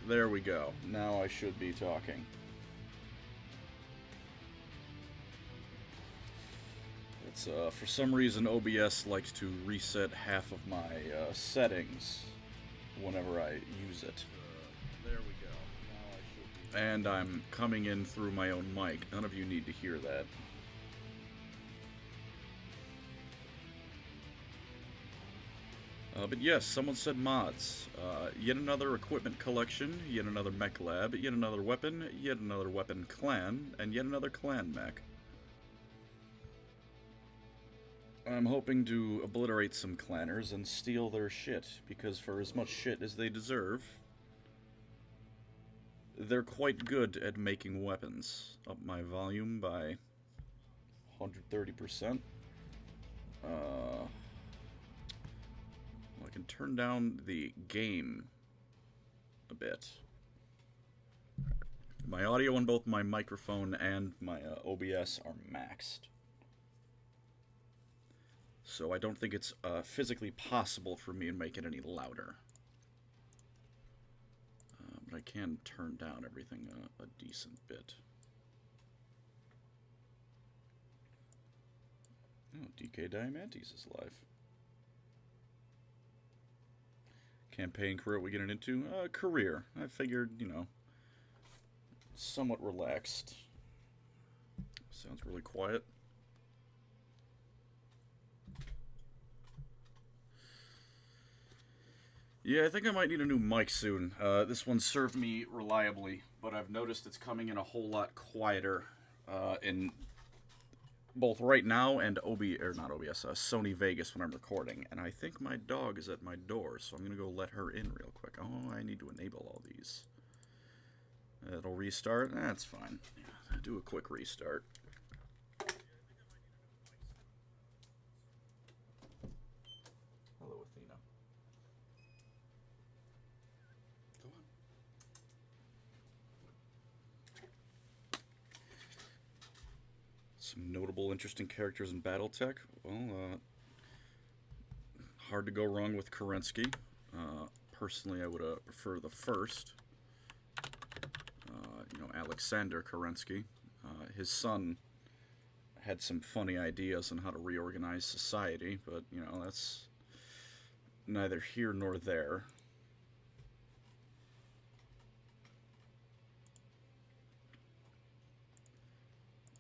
There we go. Now I should be talking. It's, for some reason, OBS likes to reset half of my settings whenever I use it. There we go. Now I should be... And I'm coming in through my own mic. None of you need to hear that. But yes, someone said mods. Yet another equipment collection, yet another mech lab, yet another weapon clan, and yet another clan mech. I'm hoping to obliterate some clanners and steal their shit, because for as much shit as they deserve, they're quite good at making weapons. Up my volume by 130%. I can turn down the game a bit. My audio on both my microphone and my OBS are maxed. So I don't think it's physically possible for me to make it any louder. But I can turn down everything a decent bit. Oh, DK Diamantes is live. Campaign career we getting into? Career. I figured, you know, somewhat relaxed. Sounds really quiet. Yeah, I think I might need a new mic soon. This one served me reliably, but I've noticed it's coming in a whole lot quieter in both right now and Sony Vegas when I'm recording. And I think my dog is at my door, so I'm going to go let her in real quick. Oh, I need to enable all these. It'll restart. That's fine. Yeah, do a quick restart. Hello, Athena. Go on. Some notable, interesting characters in BattleTech. Well, hard to go wrong with Kerensky. Personally, I would prefer the first. You know, Alexander Kerensky. His son had some funny ideas on how to reorganize society, but, you know, that's neither here nor there.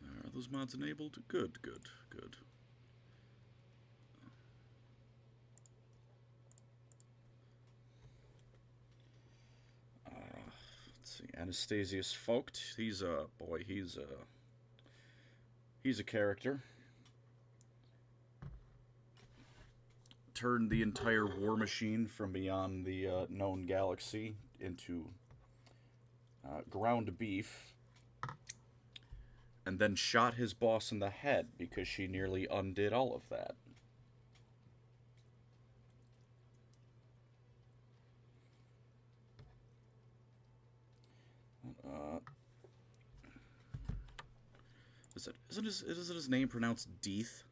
Are those mods enabled? Good, good, good. Let's see, Anastasius Vogt. He's a boy. He's a character. Turned the entire war machine from beyond the known galaxy into ground beef, and then shot his boss in the head because she nearly undid all of that. Isn't his name pronounced Death?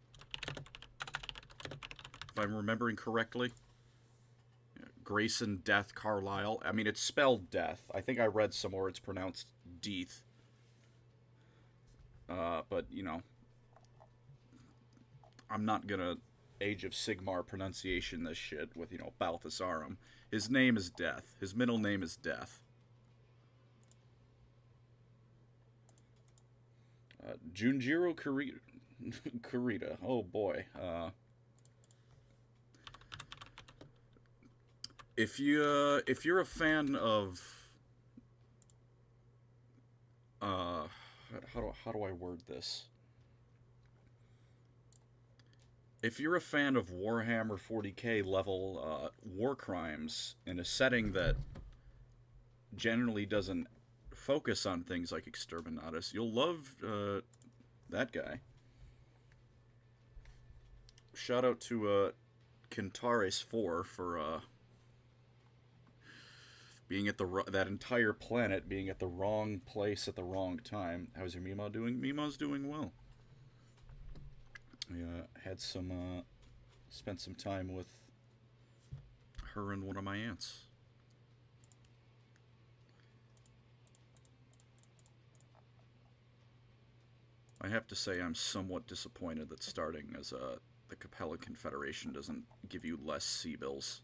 If I'm remembering correctly. Grayson Death Carlisle. I mean, it's spelled Death. I think I read somewhere it's pronounced Death. But, you know, I'm not gonna Age of Sigmar pronunciation this shit with, you know, Balthasarum. His name is Death. His middle name is Death. Junjiro Kurita. Oh boy. If you're a fan of how do I word this? If you're a fan of Warhammer 40k level war crimes in a setting that generally doesn't focus on things like Exterminatus, you'll love that guy. Shout out to Kintares4 for being at that entire planet being at the wrong place at the wrong time. How's your Mima doing? Mima's doing well. We had some spent some time with her and one of my aunts. I have to say I'm somewhat disappointed that starting as the Capella Confederation doesn't give you less sea bills.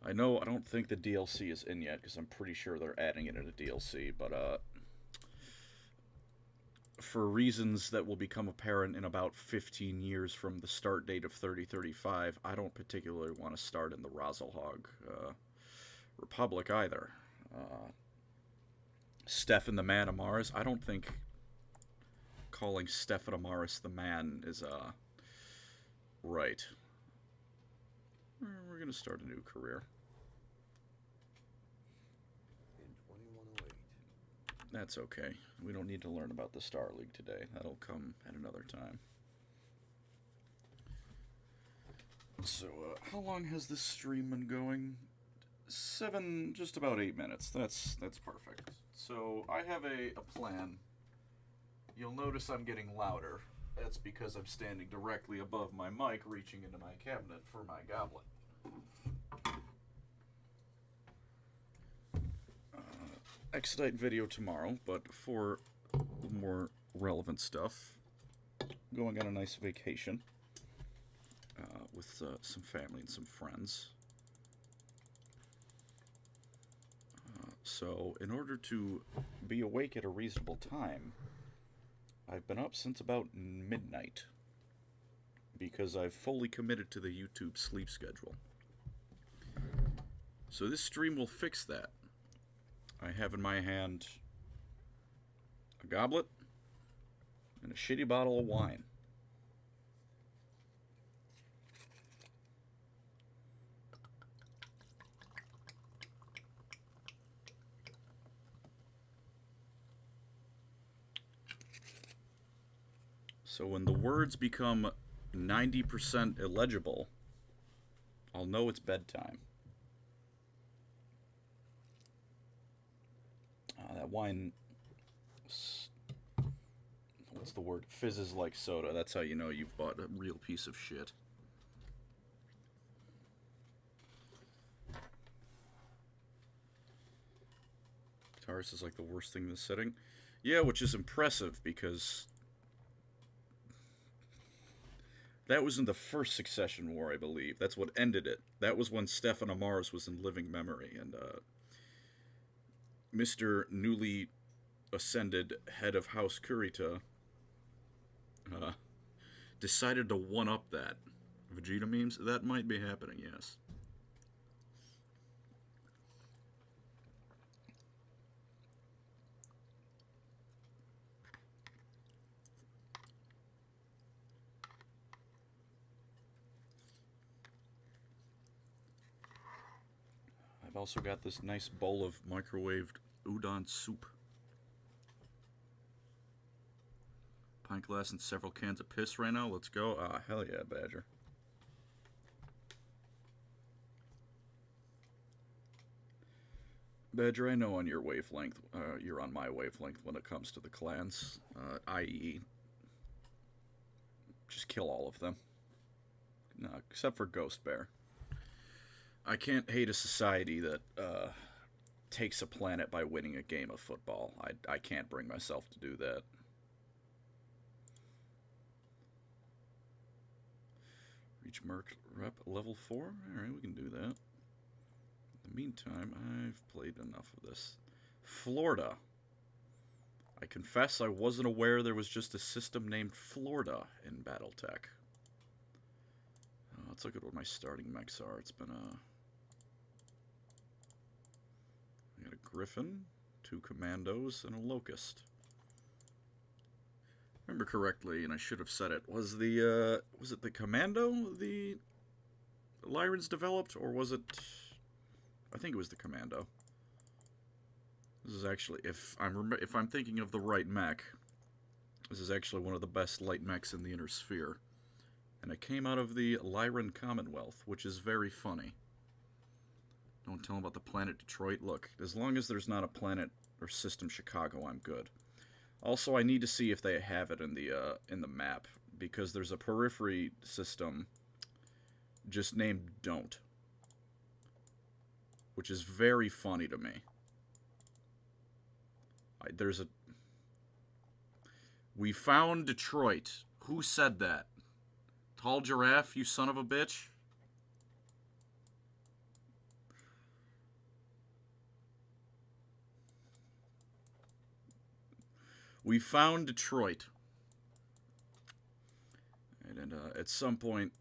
I don't think the DLC is in yet, because I'm pretty sure they're adding it in a DLC, but for reasons that will become apparent in about 15 years from the start date of 3035, I don't particularly want to start in the Razelhog Republic either. Stefan the Man Amaris, I don't think calling Stefan Amaris the Man is right. We're going to start a new career. That's okay. We don't need to learn about the Star League today. That'll come at another time. So, how long has this stream been going? Just about 8 minutes. That's perfect. So, I have a plan. You'll notice I'm getting louder. That's because I'm standing directly above my mic, reaching into my cabinet for my goblet. Expedite video tomorrow, but for more relevant stuff, going on a nice vacation with some family and some friends. So, in order to be awake at a reasonable time, I've been up since about midnight, because I've fully committed to the YouTube sleep schedule. So this stream will fix that. I have in my hand a goblet and a shitty bottle of wine. So when the words become 90% illegible, I'll know it's bedtime. That wine, what's the word? Fizzes like soda. That's how you know you've bought a real piece of shit. Taurus is like the worst thing in this setting. Yeah, which is impressive, because that was in the first Succession War, I believe. That's what ended it. That was when Stefan Amaris was in living memory, and Mr. newly ascended head of House Kurita decided to one-up that. Vegeta memes? That might be happening, yes. I've also got this nice bowl of microwaved udon soup. Pint glass and several cans of piss right now. Let's go. Ah, hell yeah, Badger. Badger, I know on your wavelength, you're on my wavelength when it comes to the clans, i.e. just kill all of them. No, except for Ghost Bear. I can't hate a society that takes a planet by winning a game of football. I can't bring myself to do that. Reach Merc rep level 4? Alright, we can do that. In the meantime, I've played enough of this. Florida. I confess I wasn't aware there was just a system named Florida in BattleTech. Let's look at what my starting mechs are. It's been a... I got a Griffin, 2 Commandos, and a Locust. Remember correctly, and I should have said it, was it the Commando the Lyrans developed, or was it... I think it was the Commando. This is actually, if I'm thinking of the right mech, this is actually one of the best light mechs in the Inner Sphere. And it came out of the Lyran Commonwealth, which is very funny. Don't tell them about the planet Detroit. Look, as long as there's not a planet or system Chicago, I'm good. Also, I need to see if they have it in the map, because there's a periphery system just named Don't, which is very funny to me. There's a... We found Detroit. Who said that? Tall Giraffe, you son of a bitch? We found Detroit. And at some point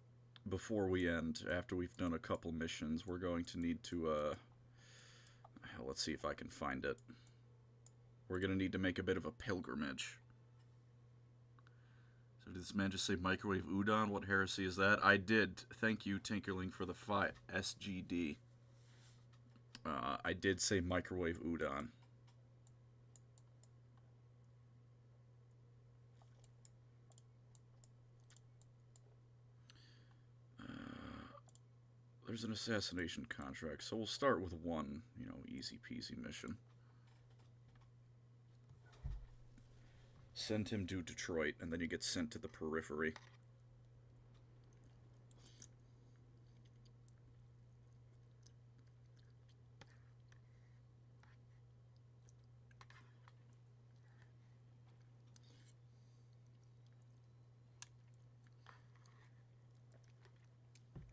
before we end, after we've done a couple missions, we're going to need to, let's see if I can find it. We're going to need to make a bit of a pilgrimage. So did this man just say microwave udon? What heresy is that? I did. Thank you, Tinkerling, for the SGD. I did say microwave udon. There's an assassination contract, so we'll start with one, easy peasy mission. Send him to Detroit, and then you get sent to the periphery.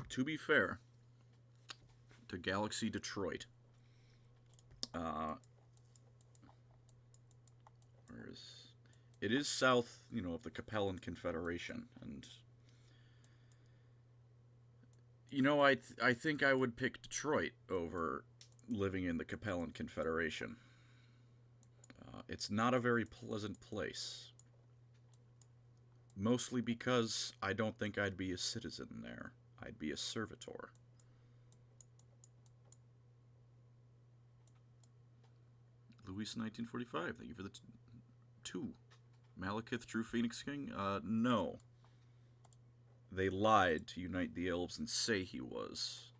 To be fair to Galaxy Detroit, it is south, of the Capellan Confederation, and I think I would pick Detroit over living in the Capellan Confederation. It's not a very pleasant place, mostly because I don't think I'd be a citizen there. I'd be a servitor. Luis 1945, thank you for the 2. Malekith, true Phoenix King? No. They lied to unite the elves and say he was.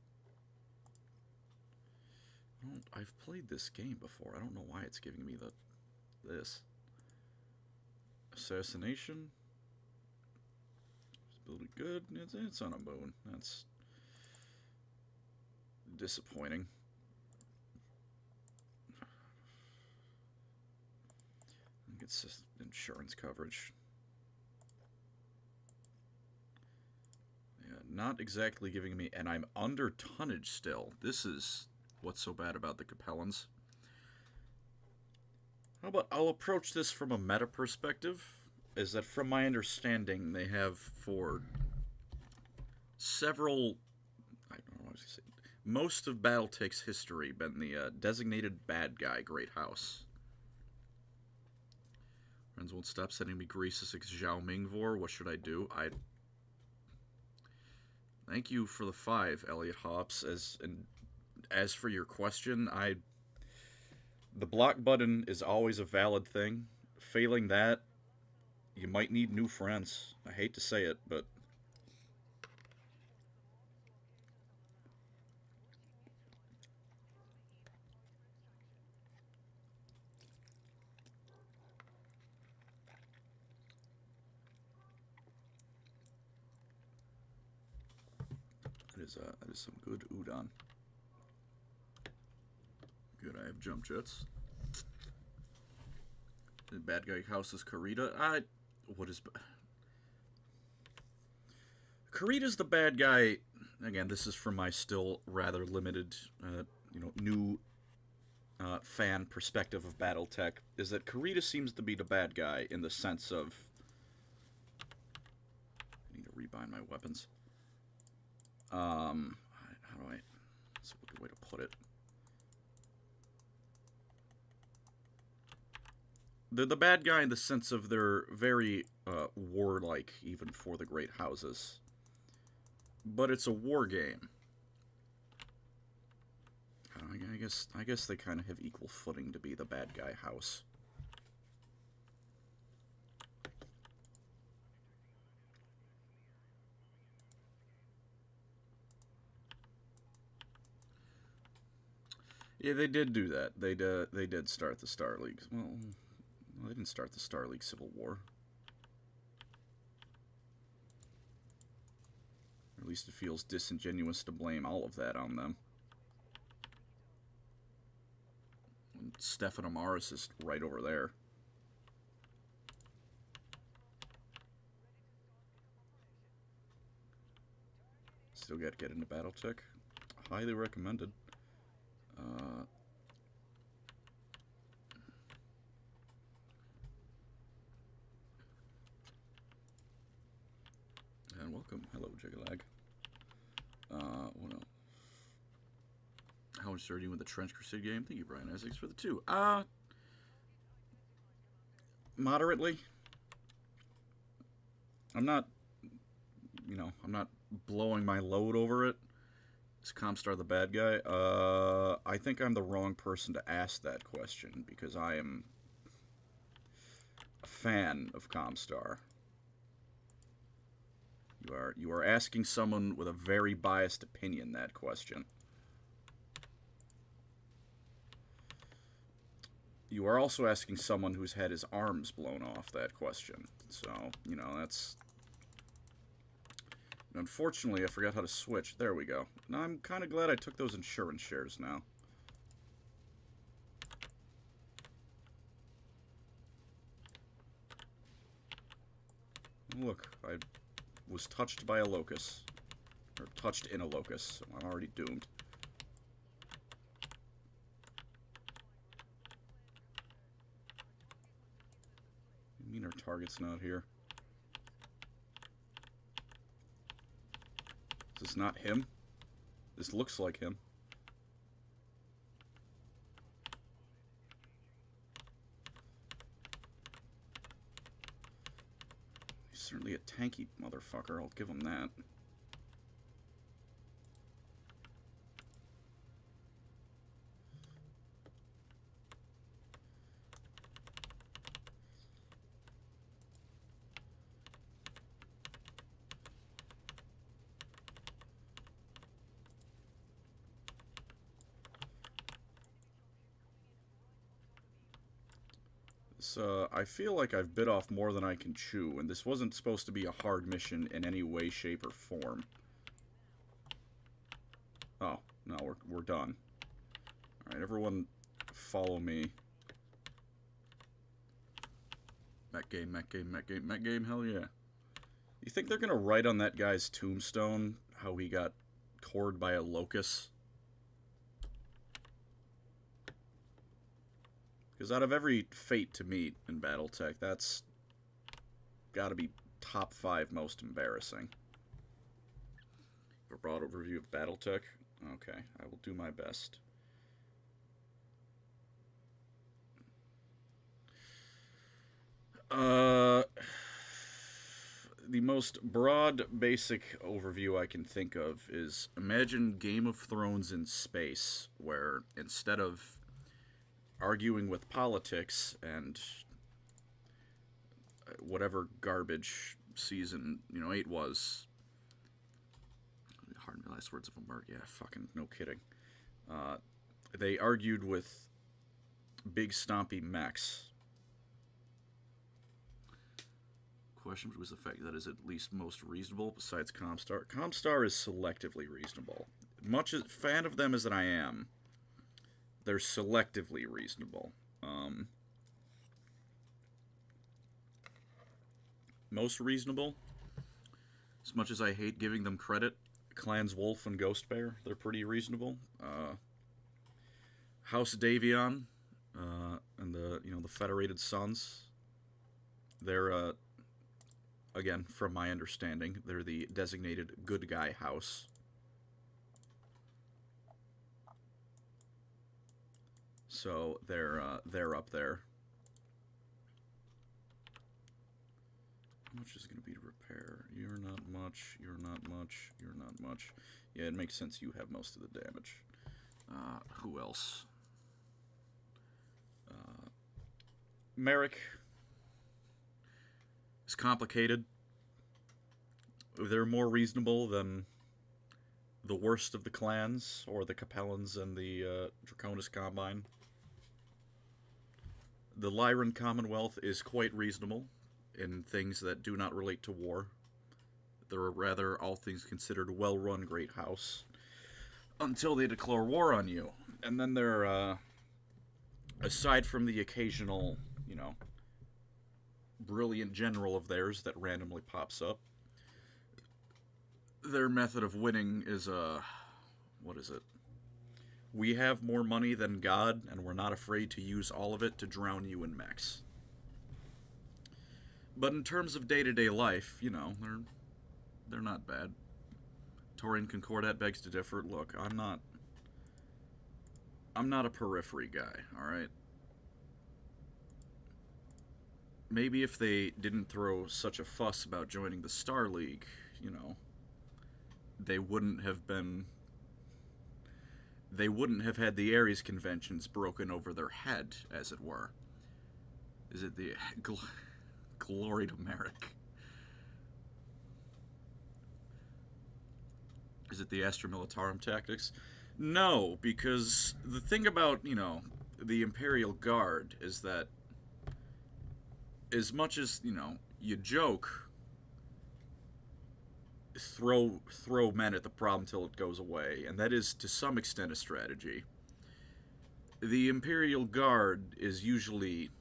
I've played this game before. I don't know why it's giving me this. Assassination. Building good. It's on a moon. That's disappointing. It's just insurance coverage. Yeah, not exactly giving me... And I'm under tonnage still. This is what's so bad about the Capellans. How about I'll approach this from a meta perspective? Is that from my understanding, they have for several... I don't know what I was going to say. Most of BattleTech's history been the designated bad guy Great House. Friends won't stop sending me grease to 6 Zhao Ming Vor. What should I do? Thank you for the 5, Elliot Hops. As for your question, the block button is always a valid thing. Failing that, you might need new friends. I hate to say it, but that is some good udon. Good, I have jump jets. The bad guy house is Karita. What is... Karita's the bad guy. Again, this is from my still rather limited, new fan perspective of BattleTech, is that Karita seems to be the bad guy in the sense of... I need to rebind my weapons. How do I... That's a good way to put it. They're the bad guy in the sense of they're very warlike, even for the great houses. But it's a war game. I guess they kind of have equal footing to be the bad guy house. Yeah, they did do that. They did start the Star League. Well, they didn't start the Star League Civil War. at least it feels disingenuous to blame all of that on them. And Stefan Amaris is right over there. Still got to get into BattleTech. Highly recommended. And welcome. Hello, Jigalag. What else? How much are you with the Trench Crusade game? Thank you, Brian Essex, for the 2. Moderately. I'm not, I'm not blowing my load over it. Is ComStar the bad guy? I think I'm the wrong person to ask that question, because I am a fan of ComStar. You are asking someone with a very biased opinion that question. You are also asking someone who's had his arms blown off that question. So, that's... Unfortunately, I forgot how to switch. There we go. Now, I'm kind of glad I took those insurance shares now. Look, I was touched by a locust. Or touched in a locust, so I'm already doomed. You mean our target's not here? Is this not him? This looks like him. He's certainly a tanky motherfucker, I'll give him that. I feel like I've bit off more than I can chew, and this wasn't supposed to be a hard mission in any way, shape, or form. Oh, no, we're done. Alright, everyone follow me. Mech game, mech game, mech game, mech game, hell yeah. You think they're gonna write on that guy's tombstone how he got cored by a locust? Because out of every fate to meet in BattleTech, that's gotta be top 5 most embarrassing. A broad overview of BattleTech? Okay, I will do my best. The most broad, basic overview I can think of is, imagine Game of Thrones in space, where instead of arguing with politics and whatever garbage season 8 was, hard last words of a mark, yeah, fucking no kidding, they argued with big stompy mechs. Question was the fact that is at least most reasonable besides ComStar. ComStar is selectively reasonable. Much as fan of them as I am, they're selectively reasonable. Most reasonable, as much as I hate giving them credit, Clans Wolf and Ghost Bear, they're pretty reasonable. House Davion and the Federated Sons, they're again, from my understanding, they're the designated good guy house. So they're up there. How much is it going to be to repair? You're not much, you're not much, you're not much. Yeah, it makes sense you have most of the damage. Who else? Merrick is complicated. They're more reasonable than the worst of the clans, or the Capellans and the Draconis Combine. The Lyran Commonwealth is quite reasonable in things that do not relate to war. They're a rather, all things considered, well-run great house until they declare war on you. And then they're, aside from the occasional, brilliant general of theirs that randomly pops up, their method of winning is, what is it? We have more money than God, and we're not afraid to use all of it to drown you in mechs. But in terms of day-to-day life, they're not bad. Taurian Concordat begs to differ. Look, I'm not a periphery guy, alright? Maybe if they didn't throw such a fuss about joining the Star League, they wouldn't have had the Ares conventions broken over their head, as it were. Is it the glory to Merrick? Is it the Astra Militarum tactics? No, because the thing about, the Imperial Guard is that as much as, you joke, throw men at the problem till it goes away, and that is to some extent a strategy. The Imperial Guard is usually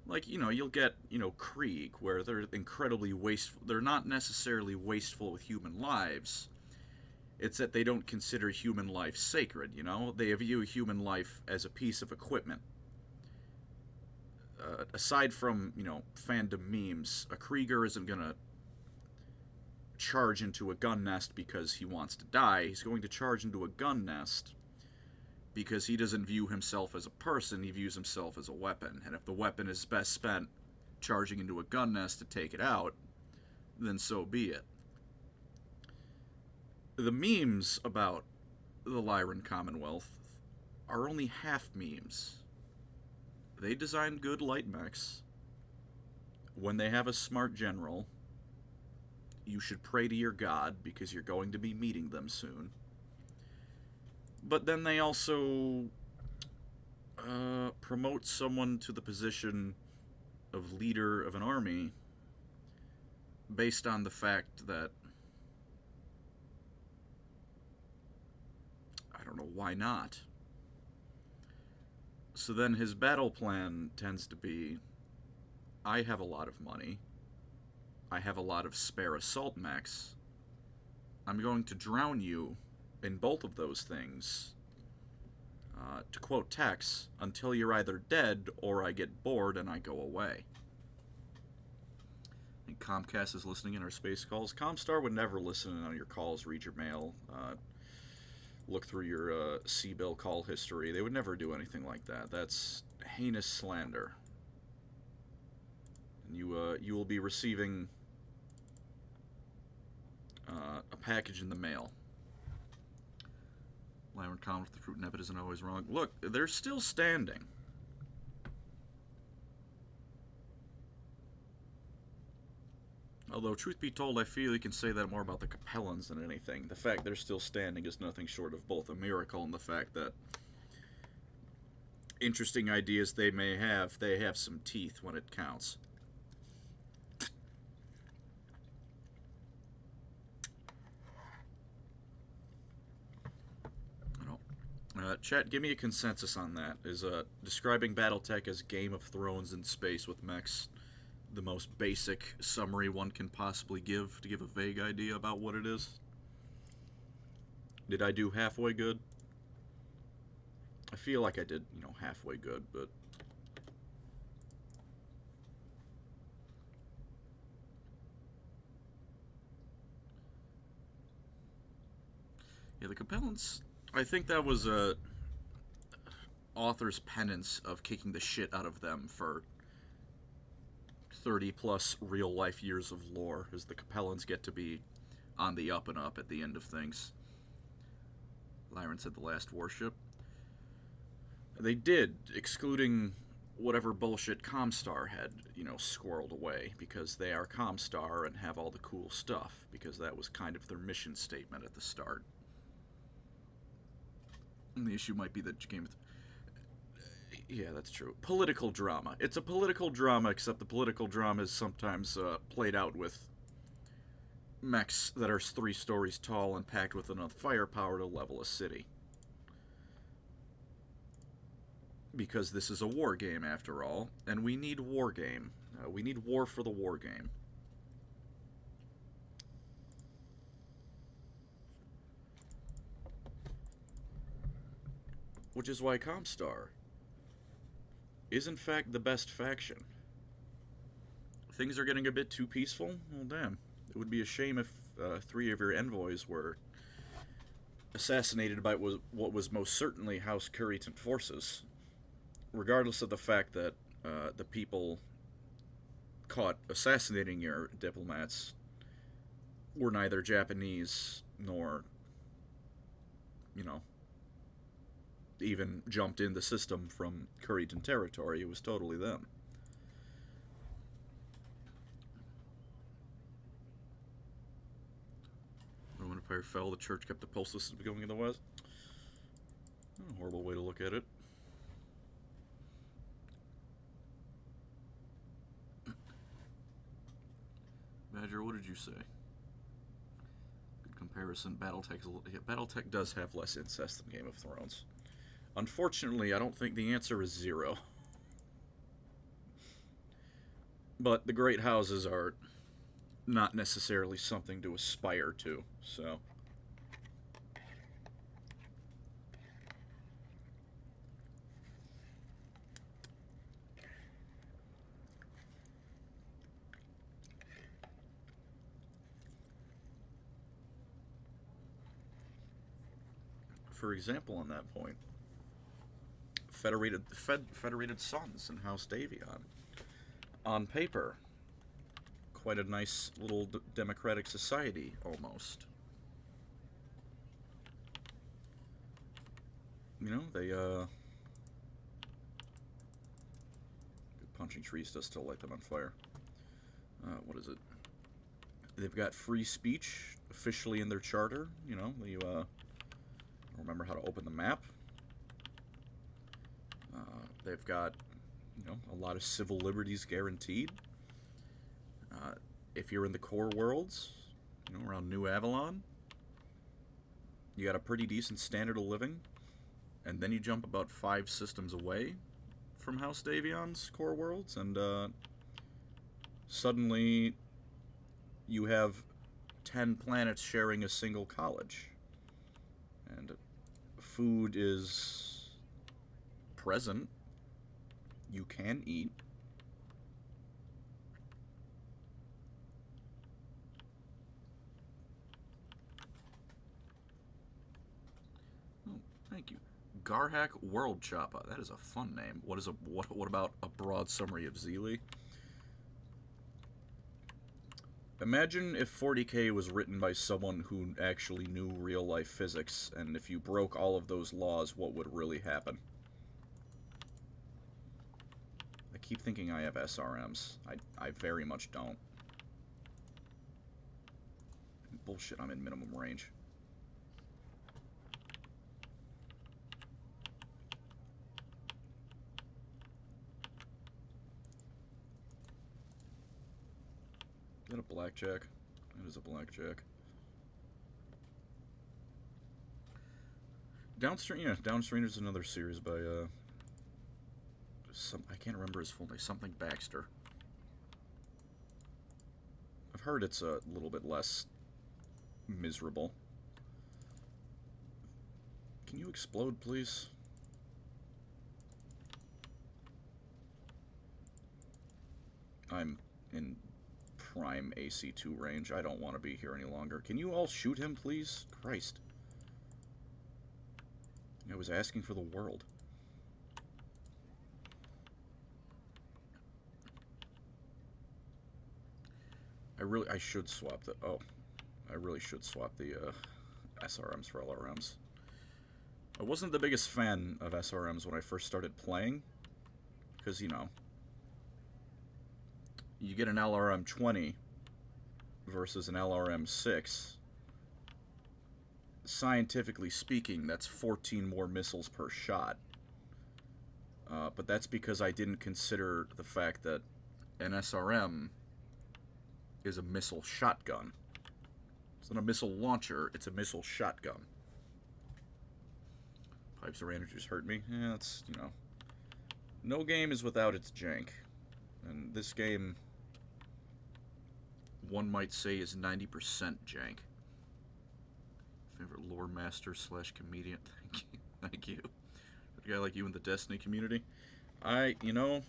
like, you'll get, Krieg, where they're incredibly wasteful. They're not necessarily wasteful with human lives. It's that they don't consider human life sacred, They view human life as a piece of equipment. Aside from, fandom memes, a Krieger isn't going to charge into a gun nest because he wants to die. He's going to charge into a gun nest because he doesn't view himself as a person, he views himself as a weapon. And if the weapon is best spent charging into a gun nest to take it out, then so be it. The memes about the Lyran Commonwealth are only half memes. They design good light mechs. When they have a smart general, you should pray to your god because you're going to be meeting them soon. But then they also promote someone to the position of leader of an army based on the fact that, I don't know, why not? So then his battle plan tends to be, I have a lot of money, I have a lot of spare assault mechs, I'm going to drown you in both of those things, to quote Tex, until you're either dead or I get bored and I go away. I think Comcast is listening in our space calls. ComStar would never listen in on your calls, read your mail, look through your C-bill call history. They would never do anything like that. That's heinous slander. And you will be receiving a package in the mail. Lyran Common with the fruit nebit isn't always wrong. Look, they're still standing. Although, truth be told, I feel you can say that more about the Capellans than anything. The fact they're still standing is nothing short of both a miracle and the fact that interesting ideas they have some teeth when it counts. Chat, give me a consensus on that. Is describing BattleTech as Game of Thrones in space with mechs the most basic summary one can possibly give to give a vague idea about what it is? Did I do halfway good? I feel like I did, halfway good, but... Yeah, the Capellans... I think that was a author's penance of kicking the shit out of them for 30-plus real-life years of lore, as the Capellans get to be on the up and up at the end of things. Lyran said the last warship. They did, excluding whatever bullshit ComStar had, squirreled away, because they are ComStar and have all the cool stuff, because that was kind of their mission statement at the start. And the issue might be that Yeah, that's true. Political drama. It's a political drama, except the political drama is sometimes played out with mechs that are 3 stories tall and packed with enough firepower to level a city. Because this is a war game, after all, and we need war game. We need war for the war game. Which is why ComStar is in fact the best faction. Things are getting a bit too peaceful? Well, damn. It would be a shame if 3 of your envoys were assassinated by what was most certainly House Curryton forces, regardless of the fact that the people caught assassinating your diplomats were neither Japanese nor, you know, even jumped in the system from Curryton territory. It was totally them. Roman Empire fell, the church kept the postal system going in the west. Oh, horrible way to look at it. Badger, what did you say? Good comparison. BattleTech does have less incest than Game of Thrones. Unfortunately, I don't think the answer is 0. But the great houses are not necessarily something to aspire to, so. For example, on that point, Federated Sons and House Davion. On paper, quite a nice little democratic society, almost. You know, they, good punching trees does still light them on fire. What is it? They've got free speech officially in their charter, you know, you, remember how to open the map. They've got, you know, a lot of civil liberties guaranteed. If you're in the core worlds, you know, around New Avalon, you got a pretty decent standard of living, and then you jump about 5 systems away from House Davion's core worlds, and suddenly you have 10 planets sharing a single college. And food is present. You can eat. Oh, thank you. Garhak World Choppa. That is a fun name. What about a broad summary of Zeely? Imagine if 40K was written by someone who actually knew real-life physics, and if you broke all of those laws, what would really happen? I keep thinking I have SRMs. I very much don't. Bullshit, I'm in minimum range. Is that a blackjack? That is a blackjack. Downstream, yeah, Downstream is another series by, I can't remember his full name, something Baxter. I've heard it's a little bit less miserable. Can you explode, please? I'm in prime AC2 range. I don't want to be here any longer. Can you all shoot him, please? Christ. I was asking for the world. I should swap the, I really should swap the SRMs for LRMs. I wasn't the biggest fan of SRMs when I first started playing, because, you know, you get an LRM 20 versus an LRM 6. Scientifically speaking, that's 14 more missiles per shot. but that's because I didn't consider the fact that an SRM is a missile shotgun. It's not a missile launcher, it's a missile shotgun. Pipes of ranting hurt me. Yeah, that's, you know. No game is without its jank. And this game, one might say, is 90% jank. Favorite lore master / comedian. Thank you. Thank you. A guy like you in the Destiny community. You know,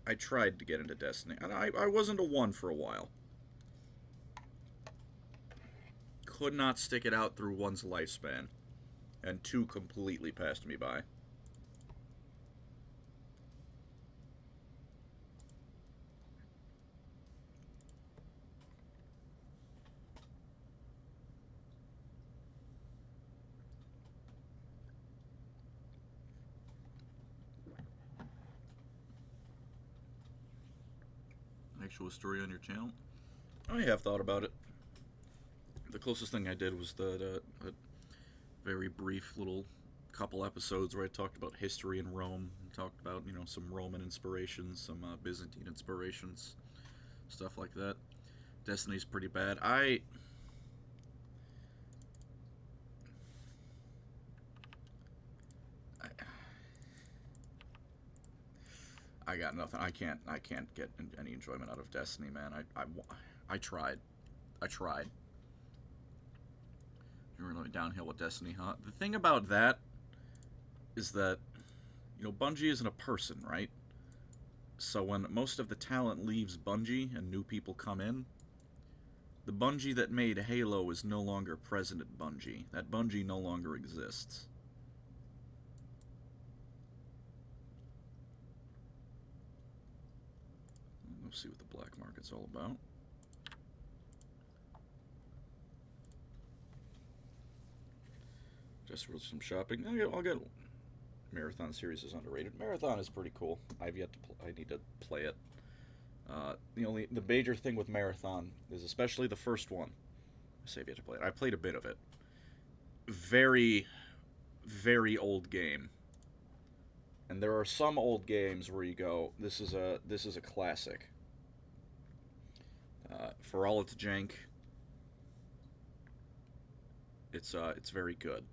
I tried to get into Destiny. And I wasn't a 1 for a while. Could not stick it out through 1's lifespan. And 2 completely passed me by. Actual story on your channel? I have thought about it. The closest thing I did was a very brief little couple episodes where I talked about history in Rome, talked about, you know, some Roman inspirations, some Byzantine inspirations, stuff like that. Destiny's pretty bad. I got nothing. I can't get any enjoyment out of Destiny, man. I tried. You're really downhill with Destiny, huh? The thing about that is that, you know, Bungie isn't a person, right? So when most of the talent leaves Bungie and new people come in, the Bungie that made Halo is no longer present at Bungie. That Bungie no longer exists. We'll see what the black market's all about. Just for some shopping. I'll get Marathon series is underrated. Marathon is pretty cool. I've yet to I need to play it. The major thing with Marathon is, especially the first one. I say I've yet to play it. I played a bit of it. Very, very old game. And there are some old games where you go, this is a classic. For all its jank, it's very good.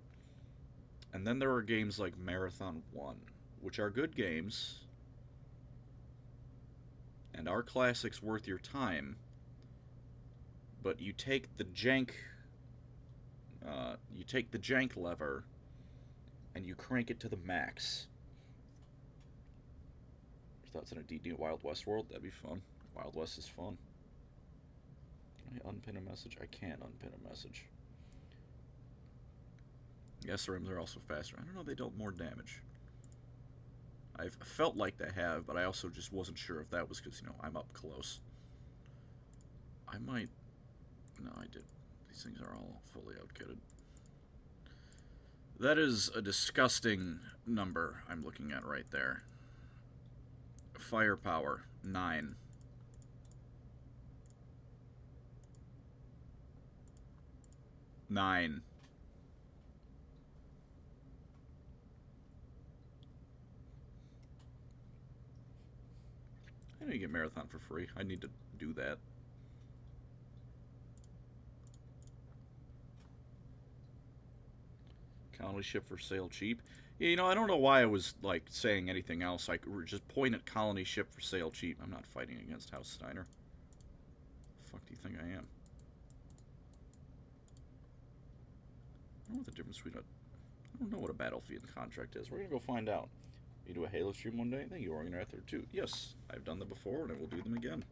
And then there are games like Marathon 1, which are good games, and are classics worth your time, but you take the jank lever, and you crank it to the max. Your thoughts on a D&D Wild West world? That'd be fun. Wild West is fun. Can I unpin a message? I can't unpin a message. SRMs are also faster. I don't know, they dealt more damage. I've felt like they have, but I also just wasn't sure if that was because, you know, I'm up close. I might... No, I did. These things are all fully outkitted. That is a disgusting number I'm looking at right there. Firepower, 9. 9. I know you get Marathon for free. I need to do that. Colony ship for sale cheap. Yeah, you know, I don't know why I was, like, saying anything else. I could just point at colony ship for sale cheap. I'm not fighting against House Steiner. The fuck do you think I am? I don't know what the difference between I don't know what a battlefield contract is. We're gonna go find out. You do a Halo stream one day? Thank you, Oregon Arthur, too. Yes, I've done them before, and I will do them again.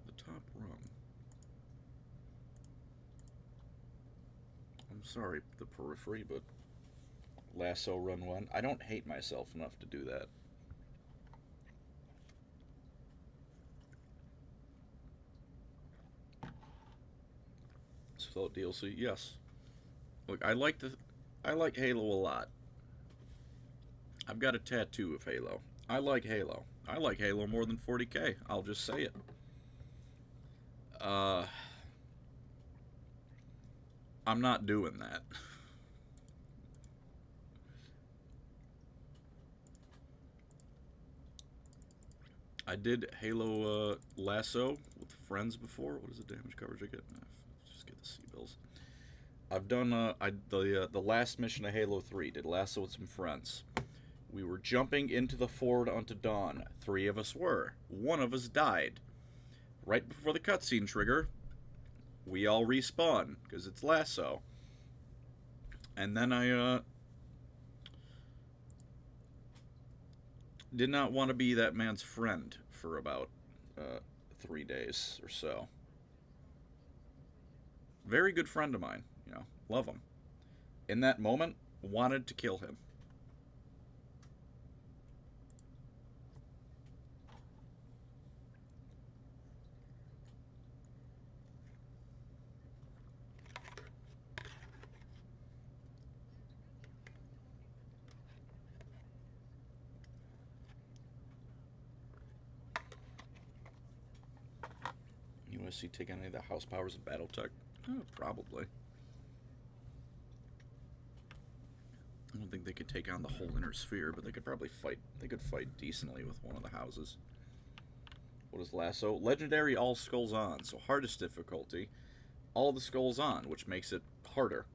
The top rung. I'm sorry, the periphery, but Lasso Run 1. I don't hate myself enough to do that. without DLC. Yes. Look, I like Halo a lot. I've got a tattoo of Halo. I like Halo. I like Halo more than 40K. I'll just say it. I'm not doing that. I did Halo Lasso with friends before. What is the damage coverage I get? Just get the C-bills. I've done the last mission of Halo 3. Did Lasso with some friends. We were jumping into the Ford onto Dawn. 3 of us were. 1 of us died. Right before the cutscene trigger, we all respawn, because it's Lasso. And then I did not want to be that man's friend for about 3 days or so. Very good friend of mine, you know, love him. In that moment, wanted to kill him. You want to see take any of the house powers of BattleTech? Oh, probably. I don't think they could take on the whole inner sphere, but they could probably fight. They could fight decently with one of the houses. What is Lasso? Legendary all skulls on, so hardest difficulty, all the skulls on, which makes it harder.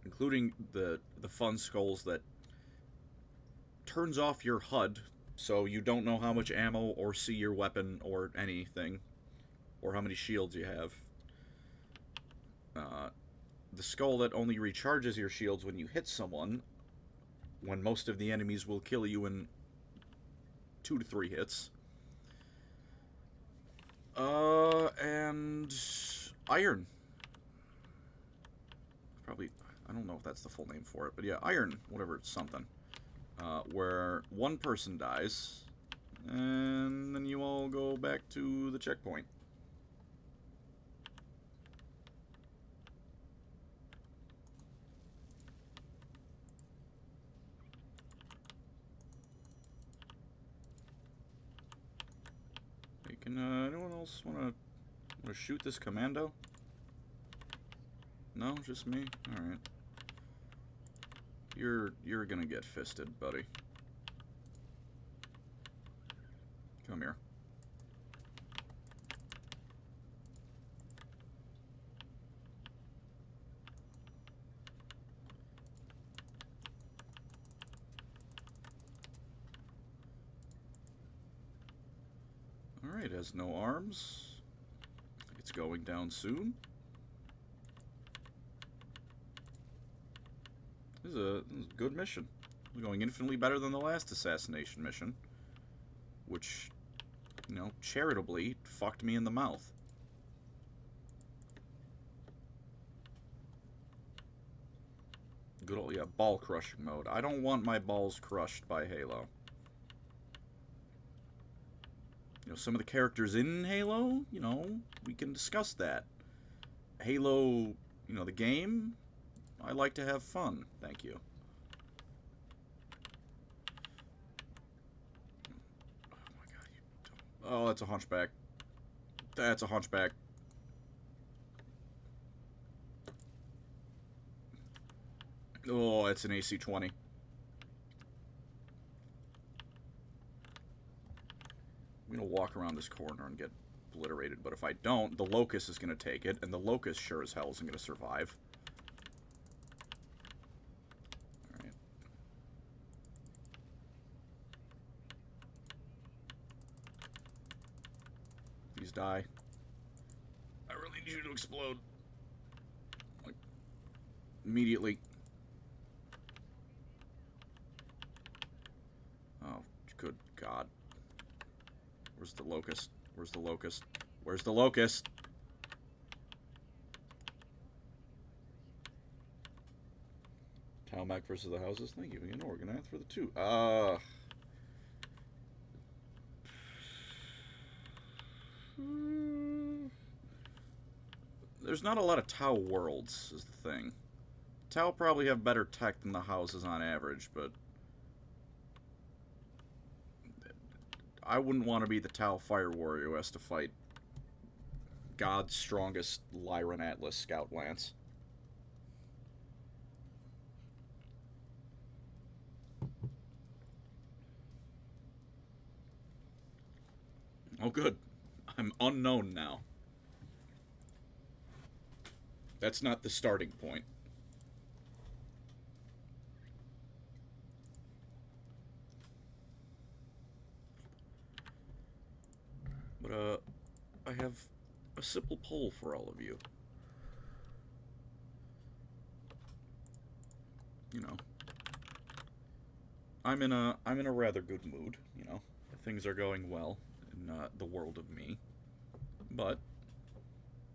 Including the fun skulls that turns off your HUD, so you don't know how much ammo or see your weapon or anything, or how many shields you have. The skull that only recharges your shields when you hit someone, when most of the enemies will kill you in 2 to 3 hits. And iron. Probably, I don't know if that's the full name for it, but yeah, iron, whatever, it's something. Where 1 person dies, and then you all go back to the checkpoint. Can anyone else want to shoot this commando? No, just me. All right. You're gonna get fisted, buddy. Come here. Alright, has no arms. It's going down soon. This is a good mission. We're going infinitely better than the last assassination mission, which, you know, charitably fucked me in the mouth. Good old, yeah, ball crushing mode. I don't want my balls crushed by Halo. You know, some of the characters in Halo, you know, we can discuss that. Halo, you know, the game, I like to have fun. Thank you. Oh my god, you don't... Oh, that's a hunchback. That's a hunchback. Oh, it's an AC-20. I'm going to walk around this corner and get obliterated, but if I don't, the Locust is going to take it, and the Locust sure as hell isn't going to survive. Alright. Please die. I really need you to explode. Like, immediately. Oh, good God. Where's the Locust? Where's the Locust? Where's the Locust? Talmac versus the houses. Thank you. You know, organized for the 2. there's not a lot of Tau worlds, is the thing. Tau probably have better tech than the houses on average, but I wouldn't want to be the Tau Fire Warrior who has to fight God's strongest Lyran Atlas Scout Lance. Oh, good. I'm unknown now. That's not the starting point. But, I have a simple poll for all of you. You know, I'm in a rather good mood, you know. Things are going well in the world of me. But,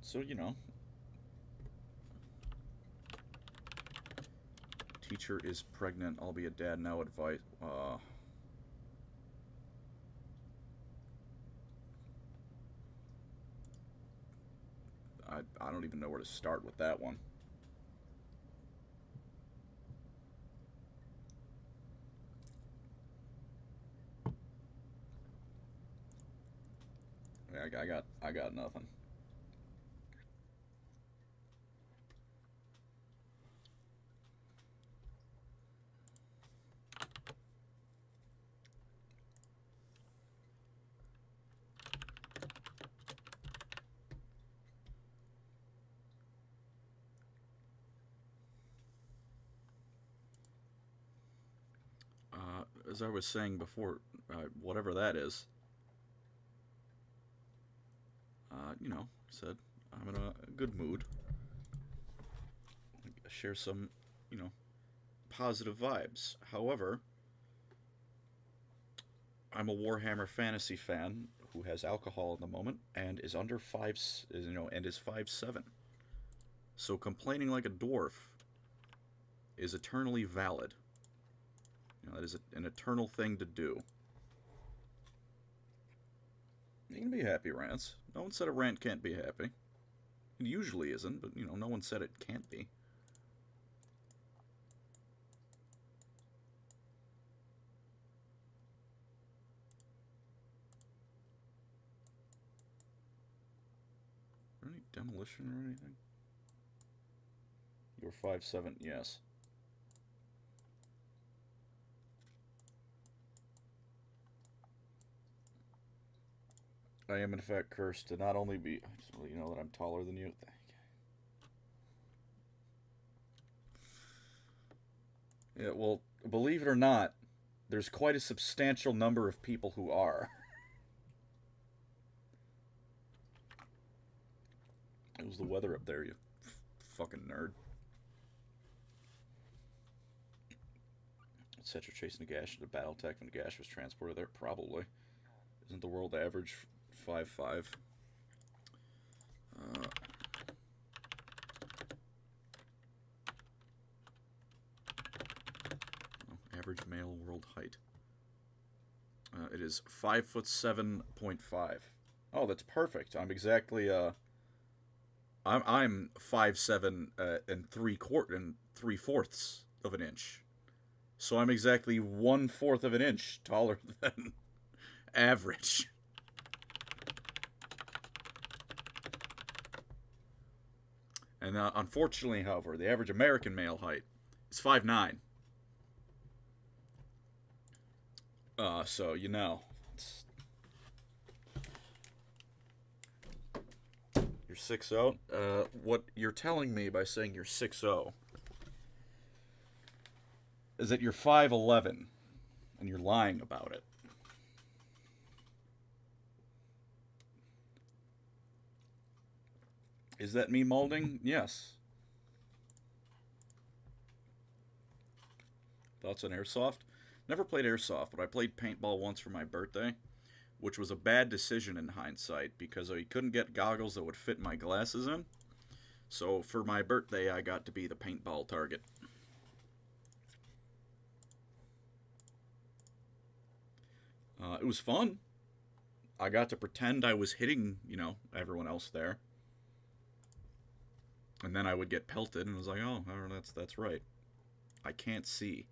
so, you know, teacher is pregnant, I'll be a dad now, advice, I don't even know where to start with that one. I got nothing. As I was saying before, whatever that is, you know, said I'm in a good mood. Share some, you know, positive vibes. However, I'm a Warhammer fantasy fan who has alcohol in the moment and is under 5, you know, and is 5'7". So complaining like a dwarf is eternally valid. You know, that is an eternal thing to do. You can be happy, Rants. No one said a rant can't be happy. It usually isn't, but, you know, no one said it can't be. Is there any demolition or anything? You're 5'7", yes. I am in fact cursed to not only be, I just want you know that I'm taller than you. Yeah, well, believe it or not, there's quite a substantial number of people who are. It was the weather up there, you fucking nerd. Set your chasing Nagash into BattleTech when Nagash was transported there? Probably. Isn't the world average 5'5"? Average male world height. It is 5'7.5". Oh, that's perfect. I'm exactly I'm 5'7" and 3/4 of an inch. So I'm exactly 1/4 of an inch taller than average. And unfortunately, however, the average American male height is 5'9". So, you know. You're 6'0". What you're telling me by saying you're 6'0" is that you're 5'11", and you're lying about it. Is that me molding? Yes. Thoughts on Airsoft? Never played Airsoft, but I played paintball once for my birthday, which was a bad decision in hindsight because I couldn't get goggles that would fit my glasses in. So for my birthday, I got to be the paintball target. It was fun. I got to pretend I was hitting, you know, everyone else there. And then I would get pelted, and I was like, oh, that's right. I can't see.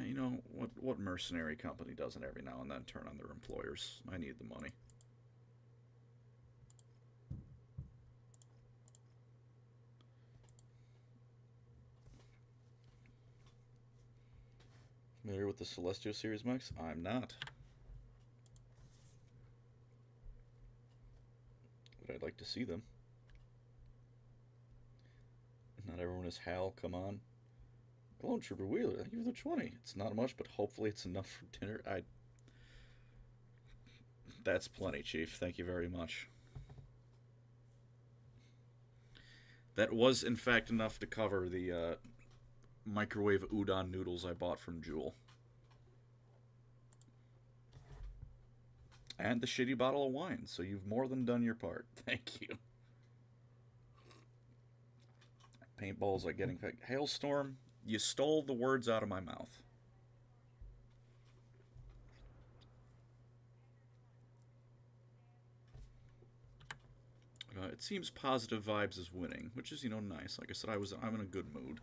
You know, what mercenary company doesn't every now and then turn on their employers? I need the money. Familiar with the Celestial series, Max? I'm not. But I'd like to see them. Not everyone is Hal, come on. Clone Trooper Wheeler, thank you for the 20. It's not much, but hopefully it's enough for dinner. That's plenty, Chief. Thank you very much. That was, in fact, enough to cover the microwave udon noodles I bought from Jewel. And the shitty bottle of wine, so you've more than done your part. Thank you. Paintballs like getting... Hailstorm, you stole the words out of my mouth. It seems positive vibes is winning, which is, you know, nice. Like I said, I'm in a good mood.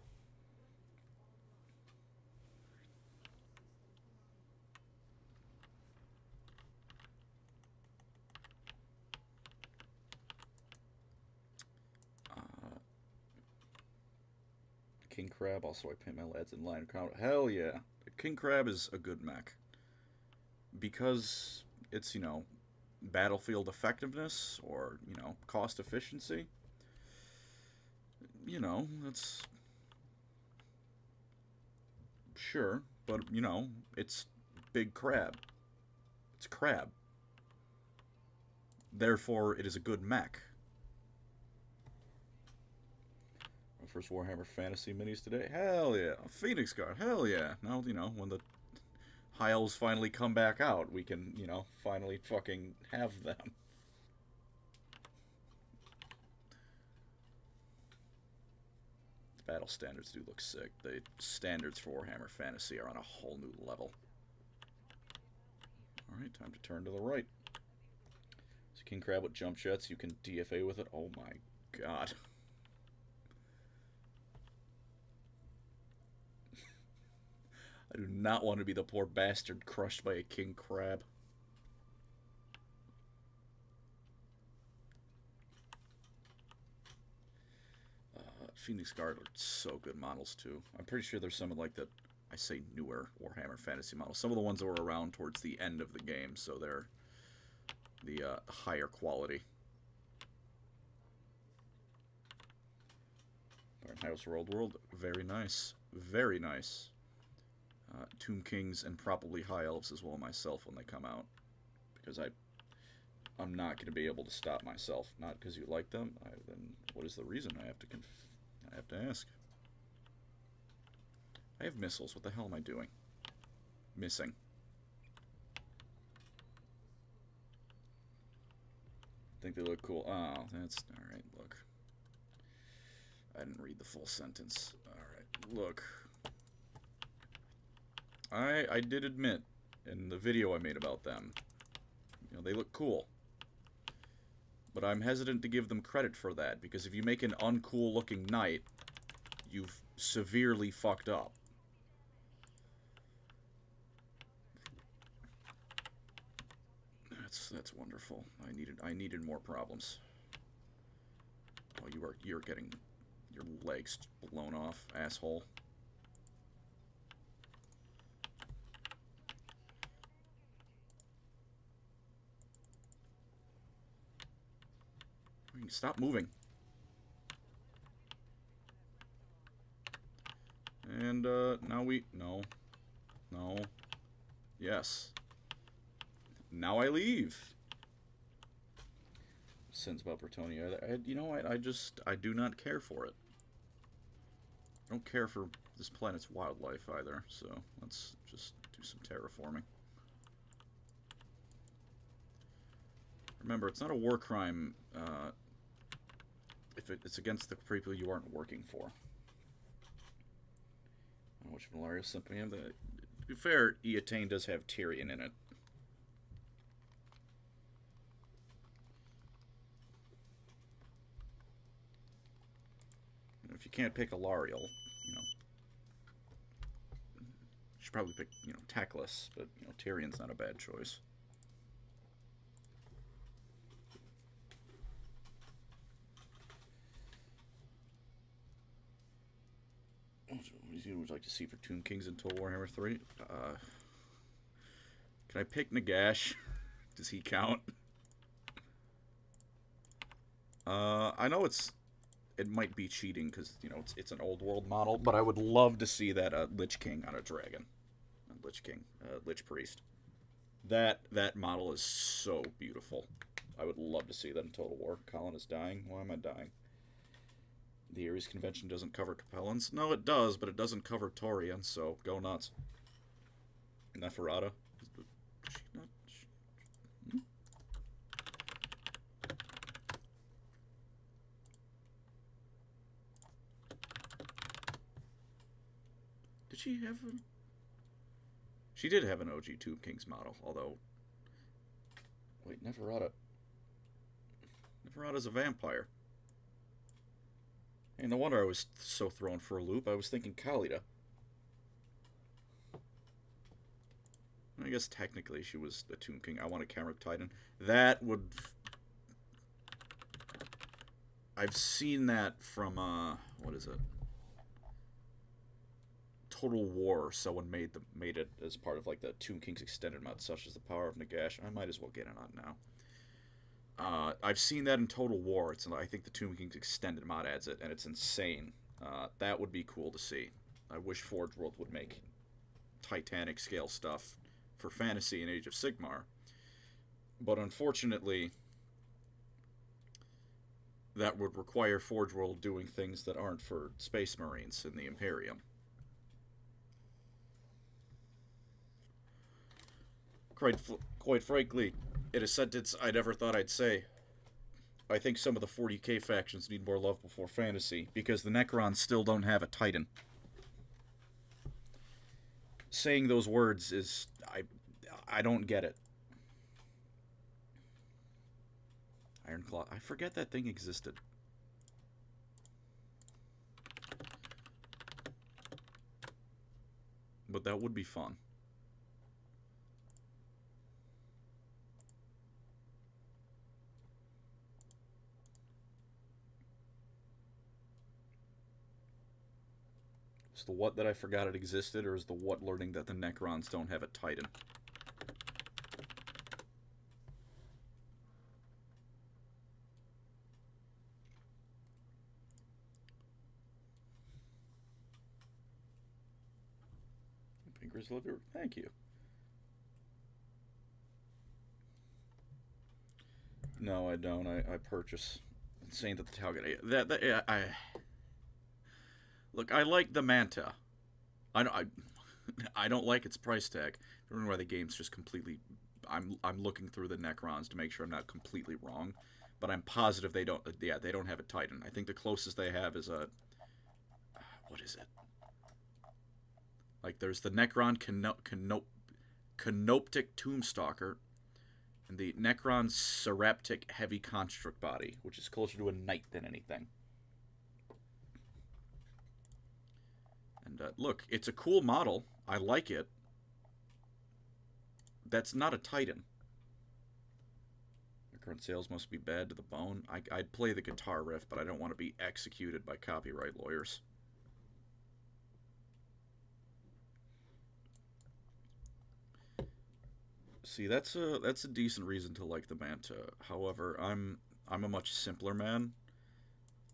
King Crab, also I paint my lads in line count. Hell yeah. King Crab is a good mech. Because it's, you know, battlefield effectiveness or, you know, cost efficiency. You know, that's... Sure, but, you know, it's big crab. It's crab. Therefore, it is a good mech. First Warhammer Fantasy minis today. Hell yeah. Phoenix Guard. Hell yeah. Now, you know, when the High Elves finally come back out, we can, you know, finally fucking have them. Battle standards do look sick. The standards for Warhammer Fantasy are on a whole new level. Alright, time to turn to the right. So King Crab with jump jets, you can DFA with it. Oh my god. I do not want to be the poor bastard crushed by a king crab. Phoenix Guard are so good models, too. I'm pretty sure there's some of, like, the, I say newer Warhammer Fantasy models. Some of the ones that were around towards the end of the game, so they're the higher quality. House World, very nice. Very nice. Tomb Kings and probably High Elves as well myself when they come out. Because I'm not going to be able to stop myself. Not because you like them. Then what is the reason? I have to ask. I have missiles. What the hell am I doing? Missing. Think they look cool. Oh, that's... Alright, look. I didn't read the full sentence. Alright, look. I did admit in the video I made about them, you know, they look cool. But I'm hesitant to give them credit for that, because if you make an uncool looking knight, you've severely fucked up. That's wonderful. I needed more problems. Oh, you're getting your legs blown off, asshole. Stop moving. And, now no. Yes. Now I leave. Sins about Bretonia. You know what? I do not care for it. I don't care for this planet's wildlife either, so let's just do some terraforming. Remember, it's not a war crime, if it's against the people you aren't working for. I don't know which Valaria Symphony have. To be fair, Eatane does have Tyrion in it. if you can't pick Alariel, you know, you should probably pick, you know, Teclis, but, you know, Tyrion's not a bad choice. What would you like to see for Tomb Kings in Total Warhammer 3? Can I pick Nagash? Does he count? I know it might be cheating because, you know, it's an old world model, but I would love to see that Lich King on a dragon. Lich Priest. That model is so beautiful. I would love to see that in Total War. Colin is dying. Why am I dying? The Ares Convention doesn't cover Capellans. No, it does, but it doesn't cover Taurian, so go nuts. Neferata. Did she have a... She did have an OG Tomb Kings model, although... Wait, Neferata... Neferata's a vampire. Hey, no wonder I was so thrown for a loop. I was thinking Khalida. I guess technically she was the Tomb King. I want a Camera Titan. That would... I've seen that from, what is it? Total War. Someone made it as part of, like, the Tomb Kings extended mod, such as the Power of Nagash. I might as well get it on now. I've seen that in Total War. I think the Tomb Kings extended mod adds it, and it's insane. That would be cool to see. I wish Forge World would make Titanic scale stuff for fantasy in Age of Sigmar. But unfortunately, that would require Forge World doing things that aren't for Space Marines in the Imperium. Quite frankly, in a sentence I never thought I'd say, I think some of the 40k factions need more love before fantasy, because the Necrons still don't have a Titan. Saying those words is... I don't get it. Ironclaw. I forget that thing existed. But that would be fun. Is the what that I forgot it existed, or is the what learning that the Necrons don't have a Titan? Thank you. No, I don't. I purchase. It's saying that the Talgate. Look, I like the Manta. I don't like its price tag. I don't know why the game's just completely... I'm looking through the Necrons to make sure I'm not completely wrong, but I'm positive they don't... Yeah, they don't have a Titan. I think the closest they have is a... What is it? Like, there's the Necron Canoptic Tombstalker, and the Necron Seraptic Heavy Construct Body, which is closer to a knight than anything. And look, it's a cool model. I like it. That's not a Titan. The current sales must be bad to the bone. I'd play the guitar riff, but I don't want to be executed by copyright lawyers. See, that's a decent reason to like the Manta. However, I'm a much simpler man.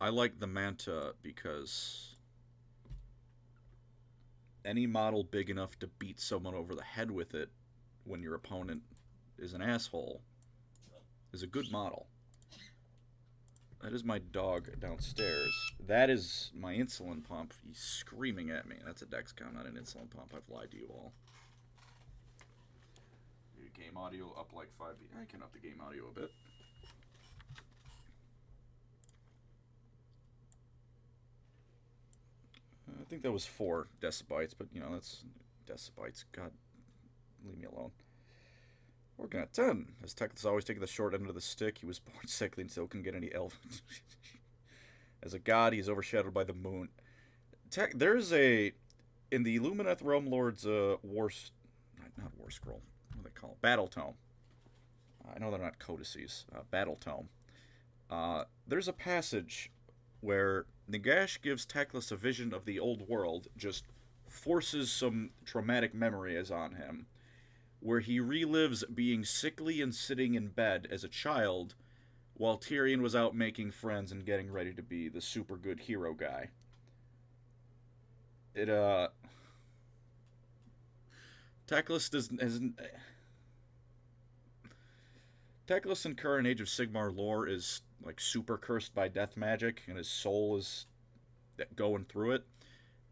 I like the Manta because any model big enough to beat someone over the head with it when your opponent is an asshole is a good model. That is my dog downstairs. That is my insulin pump. He's screaming at me. That's a Dexcom, not an insulin pump. I've lied to you all. Game audio up like 5 dB. I can up the game audio a bit. I think that was 4 decibytes, but you know, that's decibytes. God, leave me alone. Working at 10. As Tech is always taking the short end of the stick, he was born sickly and still couldn't get any elf. As a god, he is overshadowed by the moon. There's a in the Lumineth Realm Lord's not War Scroll. What do they call it? Battle Tome. I know they're not codices. Battle Tome. There's a passage where Nagash gives Teclis a vision of the old world, just forces some traumatic memories on him, where he relives being sickly and sitting in bed as a child while Tyrion was out making friends and getting ready to be the super good hero guy. Teclis in current Age of Sigmar lore is like super cursed by death magic, and his soul is going through it.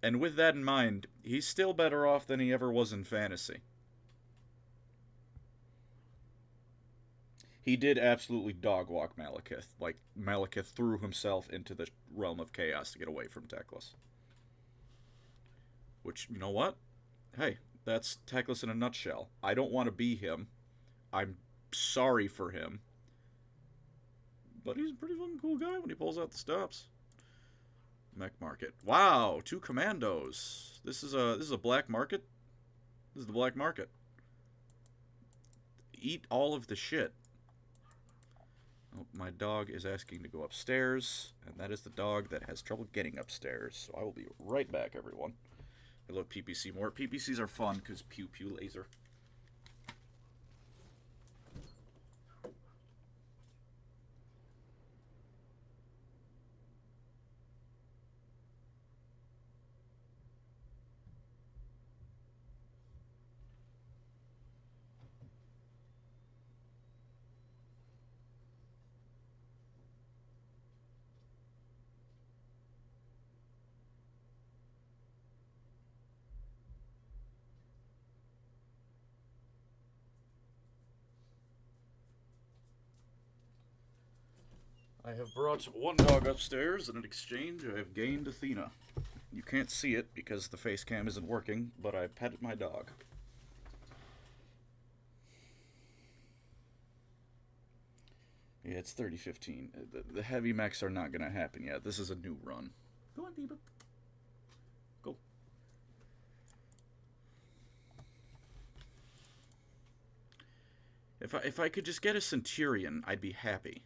And with that in mind, he's still better off than he ever was in fantasy. He did absolutely dogwalk Malekith. Like, Malekith threw himself into the realm of chaos to get away from Teclis. Which, you know what? Hey, that's Teclis in a nutshell. I don't want to be him. I'm sorry for him. But he's a pretty fucking cool guy when he pulls out the stops. Mech market. Wow, 2 commandos. This is a black market. This is the black market. Eat all of the shit. Oh, my dog is asking to go upstairs, and that is the dog that has trouble getting upstairs. So I will be right back, everyone. I love PPC more. PPCs are fun because pew pew laser. I have brought one dog upstairs, and in exchange I have gained Athena. You can't see it because the face cam isn't working, but I petted my dog. Yeah, it's 3015. The heavy mechs are not going to happen yet. This is a new run. Go on, Diva. Go. If I could just get a Centurion, I'd be happy.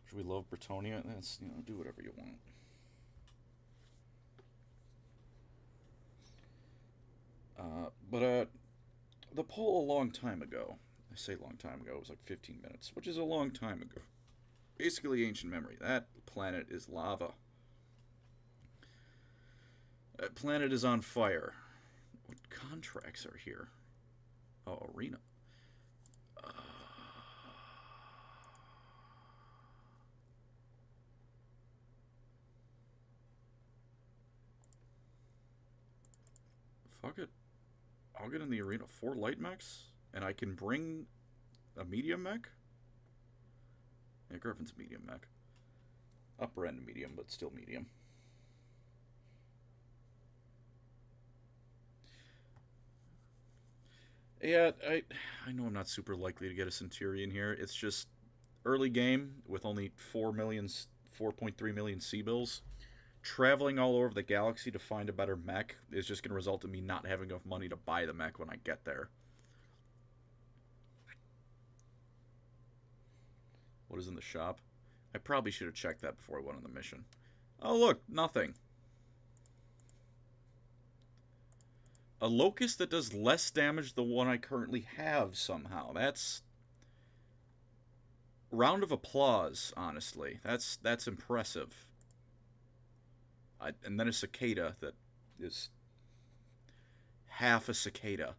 Should we love Bretonia? That's, you know, do whatever you want. The poll a long time ago, I say long time ago, it was like 15 minutes, which is a long time ago. Basically ancient memory. That planet is lava. That planet is on fire. What contracts are here? Oh, arena. Fuck it. I'll get in the arena. 4 light mechs, and I can bring a medium mech. Yeah, Griffin's medium mech. Upper end medium, but still medium. Yeah, I know I'm not super likely to get a Centurion here. It's just early game with only 4.3 million C-bills. Traveling all over the galaxy to find a better mech is just going to result in me not having enough money to buy the mech when I get there. What is in the shop? I probably should have checked that before I went on the mission. Oh, look, nothing. A locust that does less damage than the one I currently have somehow. That's... round of applause, honestly. That's impressive. And then a cicada that is half a cicada.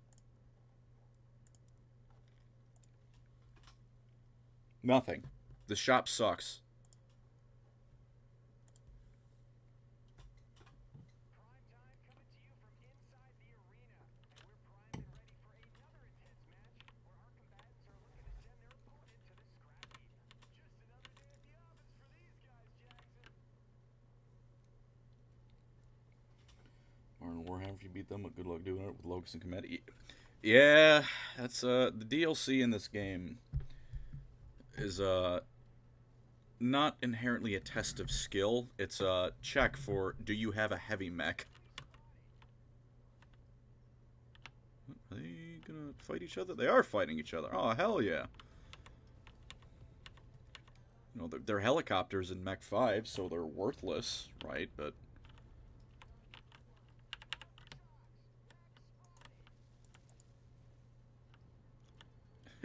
Nothing. The shop sucks. Warhammer, if you beat them, good luck doing it with Locust and Comet. Yeah, that's the DLC in this game is not inherently a test of skill. It's a check for, do you have a heavy mech? Are they gonna fight each other? They are fighting each other. Oh, hell yeah. You know, they're helicopters in Mech 5, so they're worthless, right? But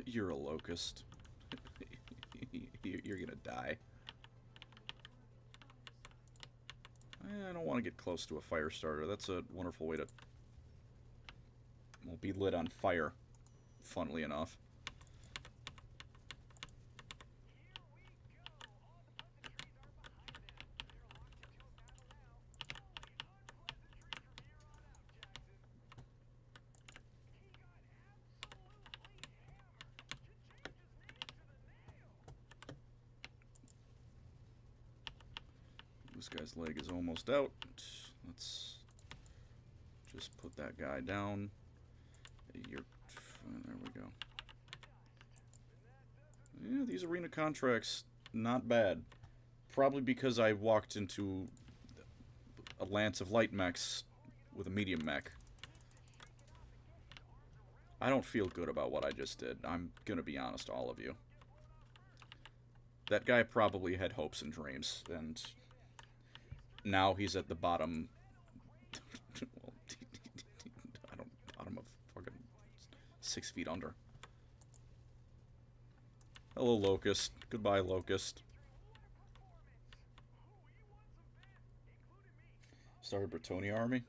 you're a locust. You're gonna die. I don't want to get close to a fire starter. That's a wonderful way to, well, be lit on fire, funnily enough. This guy's leg is almost out. Let's just put that guy down. There we go. Yeah, these arena contracts, not bad. Probably because I walked into a lance of light mechs with a medium mech. I don't feel good about what I just did. I'm gonna be honest, all of you. That guy probably had hopes and dreams, and now he's at the bottom. Well, I don't, bottom of fucking 6 feet under. Hello, Locust. Goodbye, Locust. Started Bretonia Army?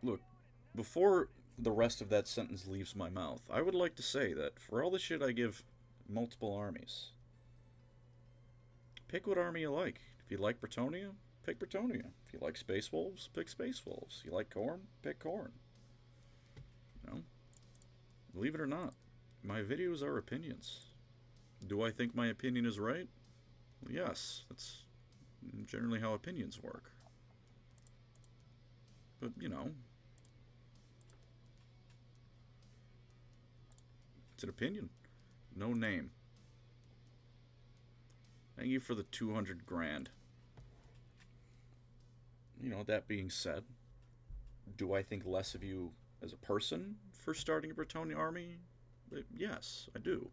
Look, before the rest of that sentence leaves my mouth, I would like to say that for all the shit I give multiple armies, pick what army you like. If you like Bretonia, pick Bretonia. If you like Space Wolves, pick Space Wolves. You like Khorne, pick Khorne. You know? Believe it or not, my videos are opinions. Do I think my opinion is right? Well, yes, that's generally how opinions work. But, you know, it's an opinion. No name. Thank you for the 200 grand. You know, that being said, do I think less of you as a person for starting a Bretonia army? Yes, I do.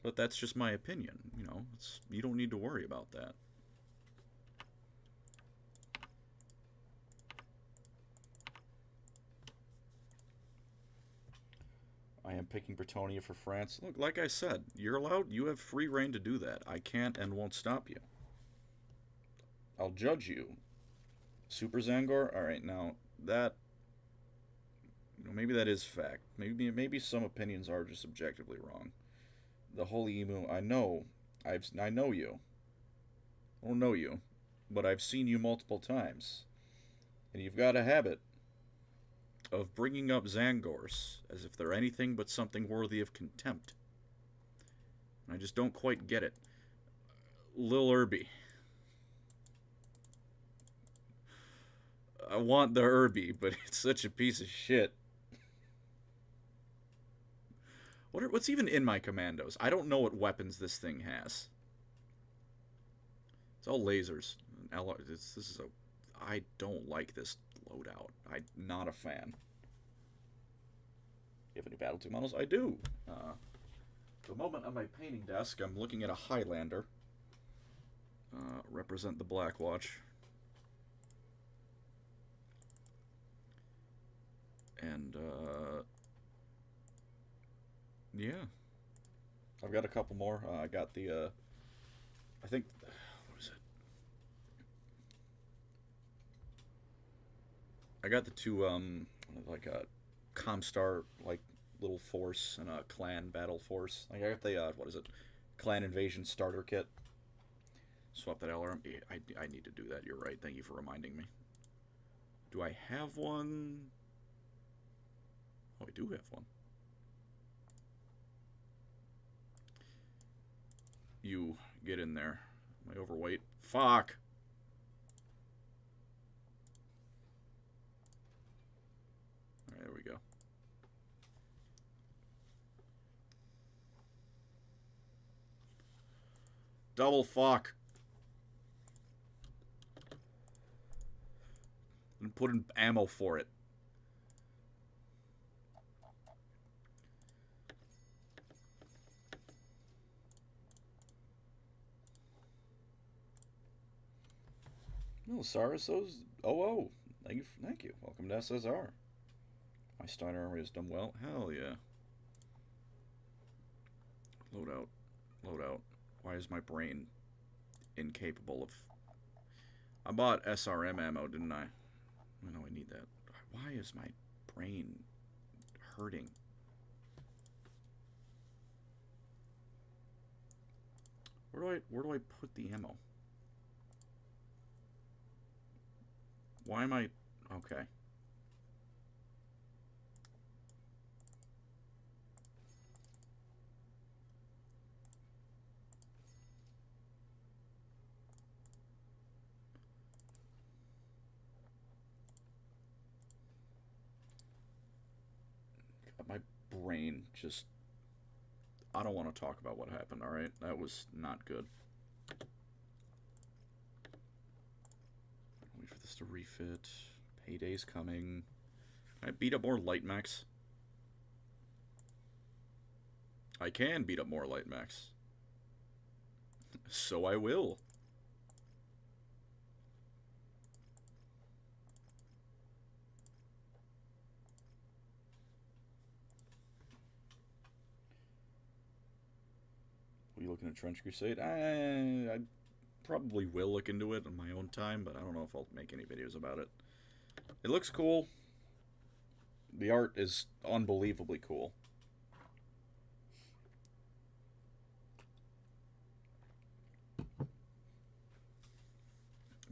But that's just my opinion, you know. You don't need to worry about that. I am picking Bretonia for France. Look, like I said, you're allowed, you have free reign to do that. I can't and won't stop you. I'll judge you. Super Zangor? Alright, now, that, you know, maybe that is fact. Maybe some opinions are just objectively wrong. The Holy Emu, I know you. I don't know you, but I've seen you multiple times. And you've got a habit of bringing up Zangors as if they're anything but something worthy of contempt. And I just don't quite get it. Lil Irby. I want the Irby, but it's such a piece of shit. What's even in my commandos? I don't know what weapons this thing has. It's all lasers. I don't like this loadout. I'm not a fan. You have any BattleTech models? I do. At the moment on my painting desk, I'm looking at a Highlander. Represent the Blackwatch. And, yeah. I've got a couple more. I got the, I think, what is it? I got the two, like a ComStar, like, little force and a clan battle force. Like, I got the, what is it? Clan Invasion starter kit. Swap that LRM. I need to do that, you're right. Thank you for reminding me. Do I have one? Oh, I do have one. You, get in there. Am I overweight? Fuck! Alright, there we go. Double fuck. And put in ammo for it. No, Saraso's. Oh. Thank you. Welcome to SSR. My Steiner army has done well. Hell yeah. Load out. Load out. Why is my brain incapable of... I bought SRM ammo, didn't I? Oh, no, I need that. Why is my brain hurting? Where do I put the ammo? Why am I... Okay. My brain just... I don't want to talk about what happened, alright? That was not good. Wait for this to refit. Payday's coming. Can I beat up more light mechs? I can beat up more light mechs. So I will. Are you looking at Trench Crusade? I probably will look into it on my own time, but I don't know if I'll make any videos about it. It looks cool. The art is unbelievably cool.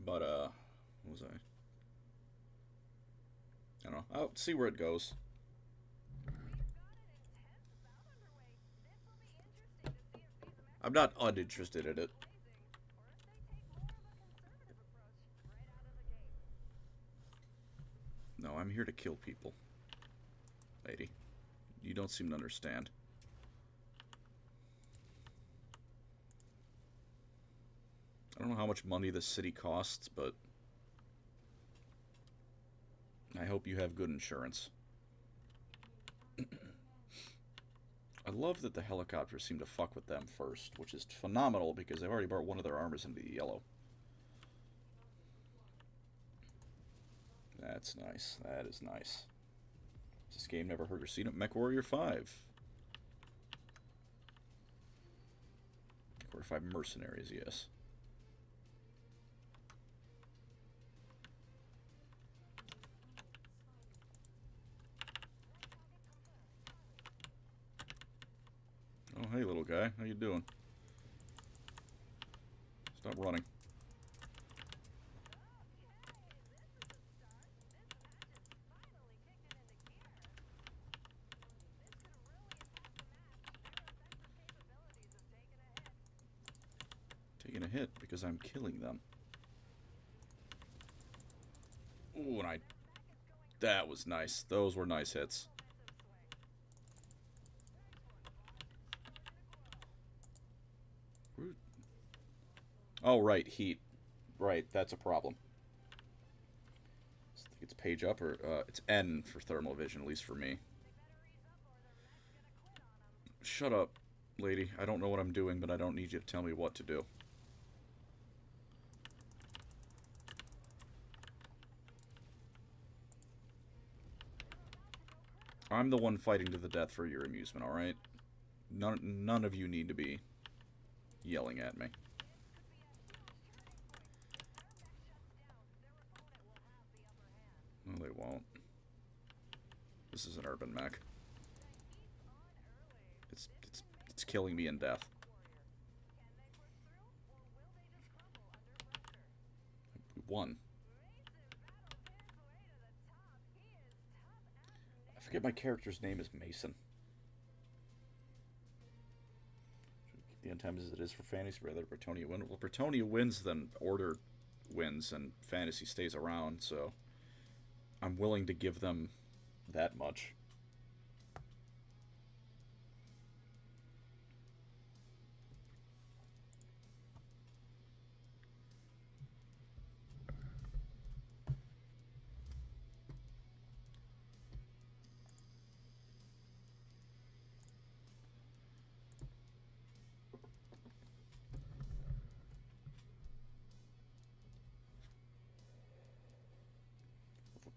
But, what was I? I don't know. I'll see where it goes. I'm not uninterested in it. No, I'm here to kill people. Lady. You don't seem to understand. I don't know how much money this city costs, but I hope you have good insurance. I love that the helicopters seem to fuck with them first, which is phenomenal because they've already brought one of their armors into the yellow. That's nice. That is nice. This game never heard or seen it. MechWarrior 5. MechWarrior 5 Mercenaries, yes. Oh, hey, little guy. How you doing? Stop running. Taking a hit because I'm killing them. Ooh, and that was nice. Those were nice hits. Oh, right, heat. Right, that's a problem. I think it's page up, or it's N for thermal vision, at least for me. Shut up, lady. I don't know what I'm doing, but I don't need you to tell me what to do. I'm the one fighting to the death for your amusement, alright? None of you need to be yelling at me. No, they won't. This is an UrbanMech. It's killing me in death. We won. I forget my character's name is Mason. The end time as it is for fantasy, rather Bretonia win. Well, Bretonia wins, then Order wins, and fantasy stays around, so I'm willing to give them that much.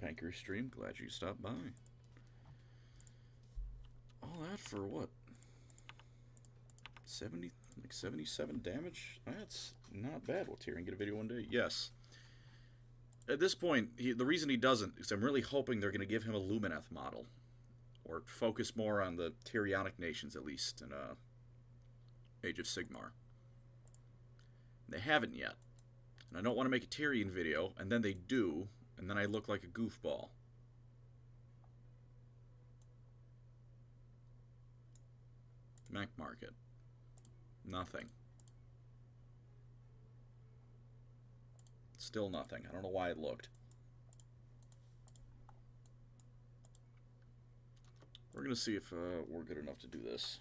Pancreas stream, glad you stopped by. All that for what? 77 damage? That's not bad. Will Tyrion get a video one day? Yes. At this point, the reason he doesn't is I'm really hoping they're going to give him a Lumineth model. Or focus more on the Tyrionic nations, at least, in Age of Sigmar. They haven't yet. And I don't want to make a Tyrion video, and then they do, and then I look like a goofball. Mech Market. Nothing. Still nothing. I don't know why it looked. We're going to see if we're good enough to do this.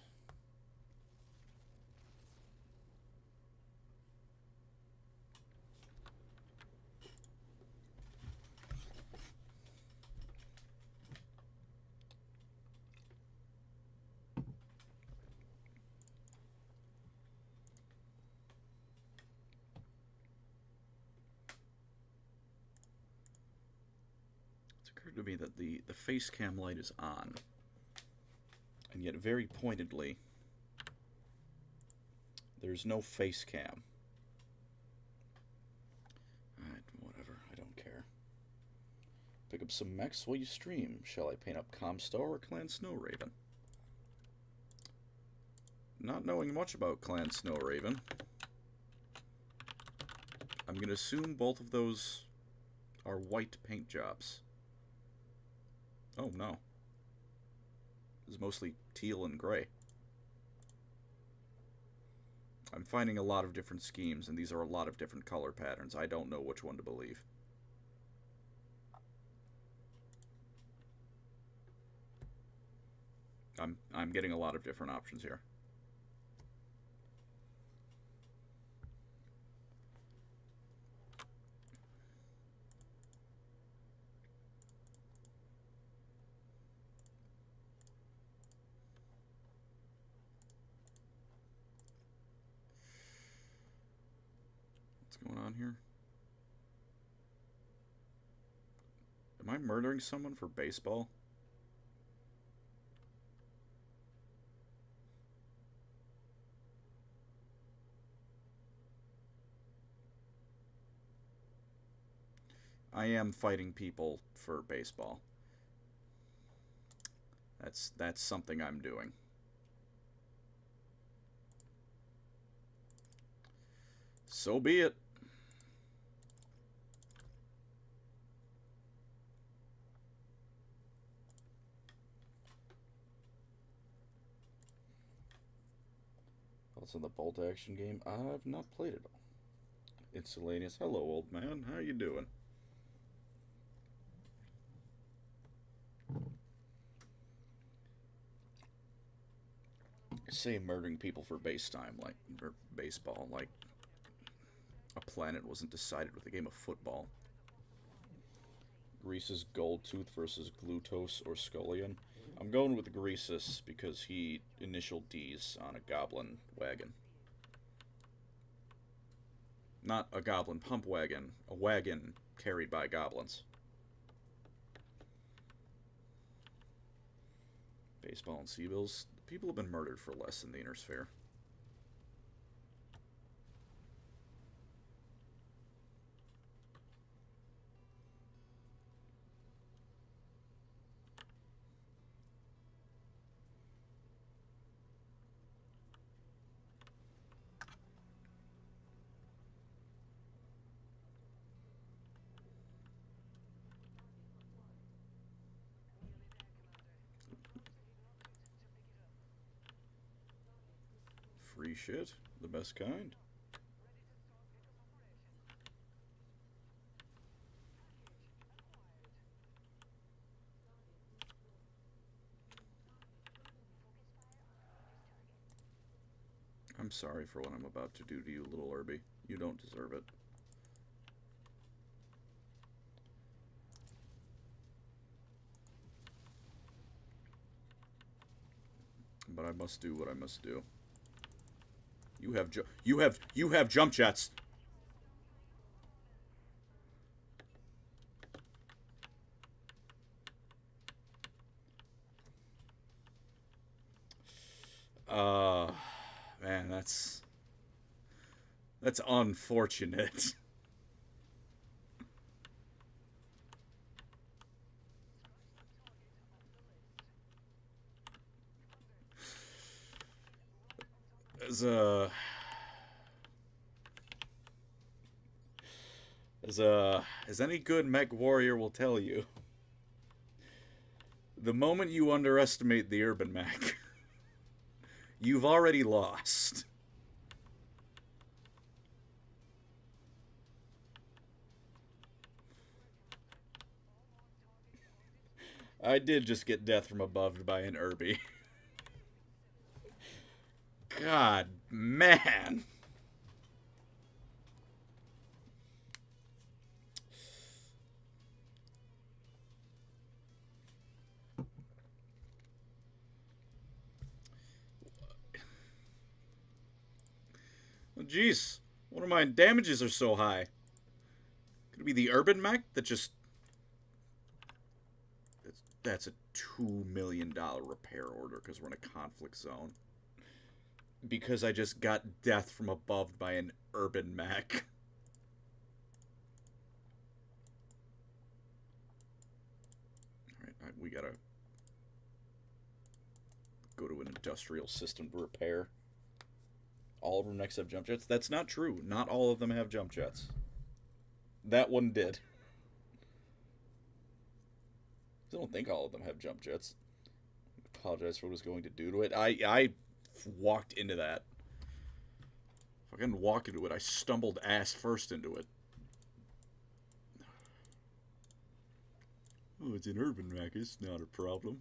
It's occurred to me that the face cam light is on. And yet, very pointedly, there's no face cam. Alright, whatever. I don't care. Pick up some mechs while you stream. Shall I paint up ComStar or Clan Snowraven? Not knowing much about Clan Snowraven, I'm going to assume both of those are white paint jobs. Oh, no. Is mostly teal and gray. I'm finding a lot of different schemes, and these are a lot of different color patterns. I don't know which one to believe. I'm getting a lot of different options here. Going on here? Am I murdering someone for baseball? I am fighting people for baseball. That's something I'm doing. So be it. What's in the bolt action game? I've not played it all. It's Stealthiest. Hello, old man. How you doing? Say murdering people for base time, like, or baseball, like a planet wasn't decided with a game of football. Grease's Goldtooth versus Glutos or Scullion. I'm going with Greasus because he initial D's on a goblin wagon. Not a goblin pump wagon, a wagon carried by goblins. Baseball and Seabills. People have been murdered for less in the Inner Sphere. Free shit, the best kind. I'm sorry for what I'm about to do to you, little Irby. You don't deserve it. But I must do what I must do. You have jump jets. Man, that's unfortunate. As any good mech warrior will tell you, the moment you underestimate the UrbanMech, you've already lost. I did just get death from above by an Urby. God, man. Jeez, one of my damages are so high. Could it be the UrbanMech that just... That's a $2 million repair order because we're in a conflict zone. Because I just got death from above by an UrbanMech. Alright, we gotta go to an industrial system to repair. All of them next have jump jets? That's not true. Not all of them have jump jets. That one did. I don't think all of them have jump jets. I apologize for what I was going to do to it. I walked into that. If I didn't walk into it, I stumbled ass first into it. Oh, it's an UrbanMech. It's not a problem.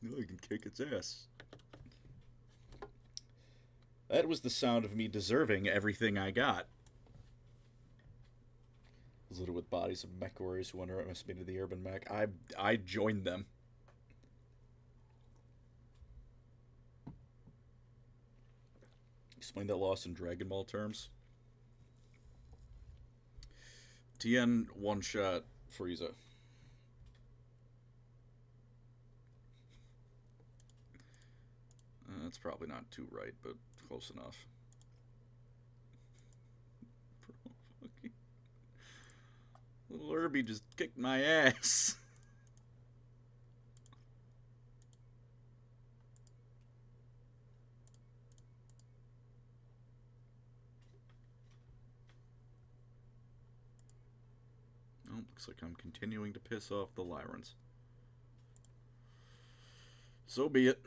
No, I can kick its ass. That was the sound of me deserving everything I got. I was littered with bodies of mech warriors who underestimated the UrbanMech. I joined them. Explain that loss in Dragon Ball terms. Tien one-shot Frieza. That's probably not too right, but close enough. Little Irby just kicked my ass. Oh, looks like I'm continuing to piss off the Lyrans. So be it.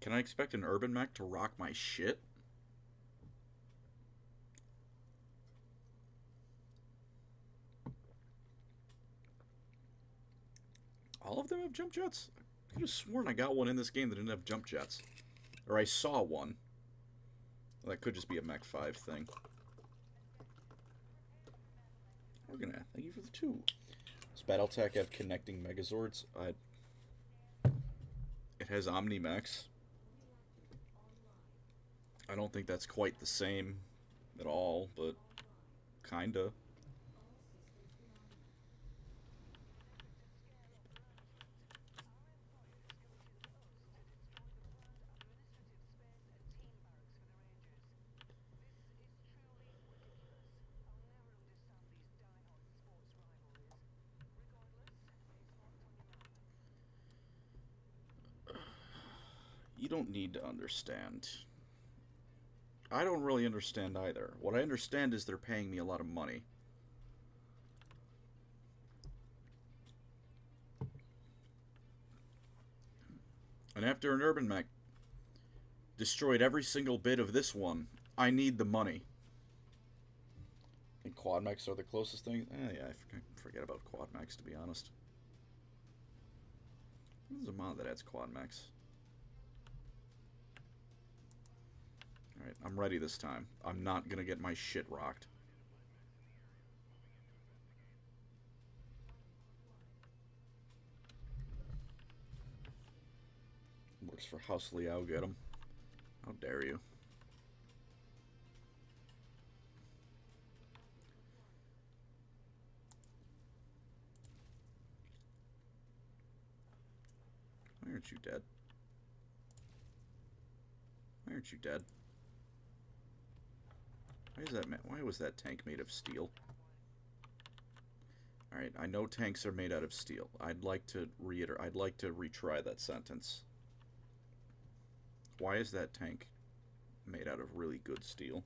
Can I expect an UrbanMech to rock my shit? All of them have jump jets? I could have sworn I got one in this game that didn't have jump jets. Or I saw one. Well, that could just be a Mech 5 thing. We're gonna thank you for the 2. Does BattleTech have connecting Megazords? It has Omni-Mechs. I don't think that's quite the same at all, but kinda. You don't need to understand. I don't really understand either. What I understand is they're paying me a lot of money. And after an UrbanMech destroyed every single bit of this one, I need the money. I think quad mechs are the closest thing. Yeah, I forget about quad mechs, to be honest. There's a mod that adds quad mechs. Alright, I'm ready this time. I'm not gonna get my shit rocked. Works for House Lee, I'll get him. How dare you. aren't you dead? Why aren't you dead? Why was that tank made of steel? Alright, I know tanks are made out of steel. I'd like to retry that sentence. Why is that tank made out of really good steel?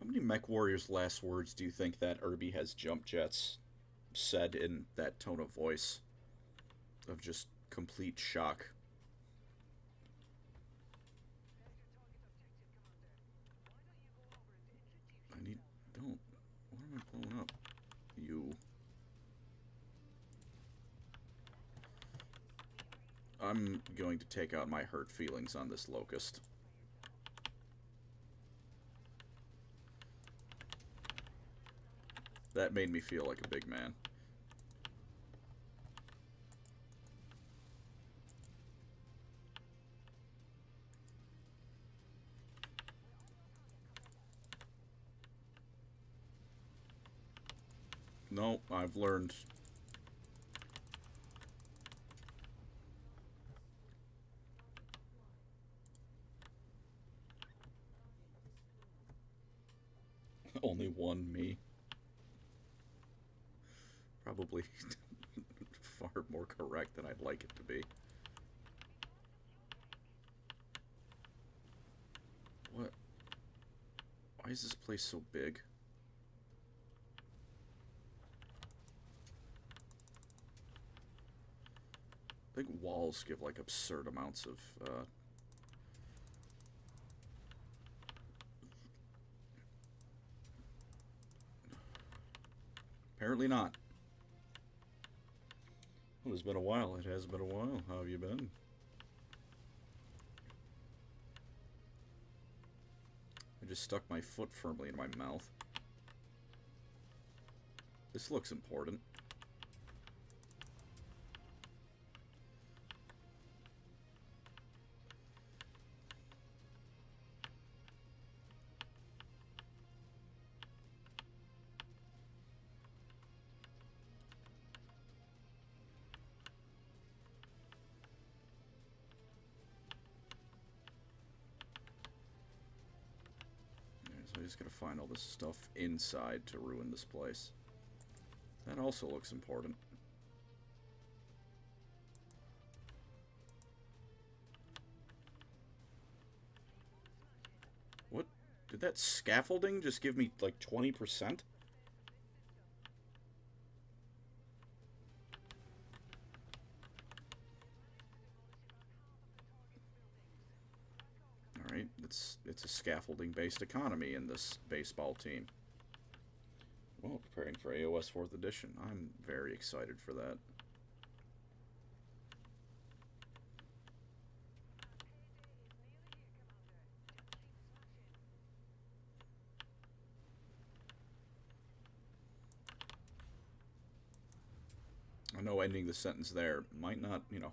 How many Mech Warrior's last words do you think that Irby has jump jets said in that tone of voice? Of just complete shock. Don't. What am I blowing up? You. I'm going to take out my hurt feelings on this locust. That made me feel like a big man. No, I've learned. Only one me. Probably far more correct than I'd like it to be. What? Why is this place so big? I think walls give like absurd amounts of apparently not. Well, it's been a while. It has been a while. How have you been? I just stuck my foot firmly in my mouth. This looks important. So I just gotta find all this stuff inside to ruin this place. That also looks important. What? Did that scaffolding just give me like 20%? Alright, it's a scaffolding-based economy in this baseball team. Well, preparing for AOS 4th edition. I'm very excited for that. I know ending the sentence there might not, you know,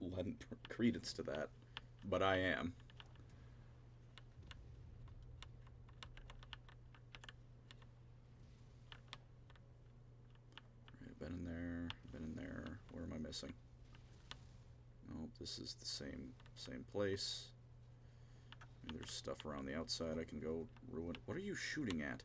lend credence to that, but I am. Been in there, been in there. Where am I missing? Nope, this is the same place. And there's stuff around the outside I can go ruin. What are you shooting at?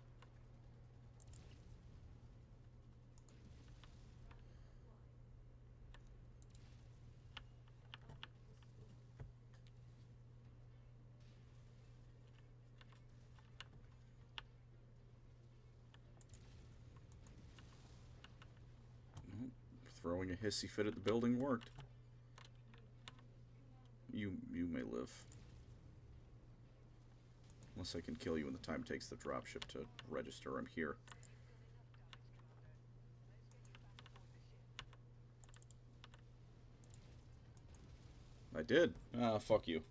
Throwing a hissy fit at the building worked. You may live. Unless I can kill you in the time it takes the dropship to register I'm here. I did. Ah, fuck you.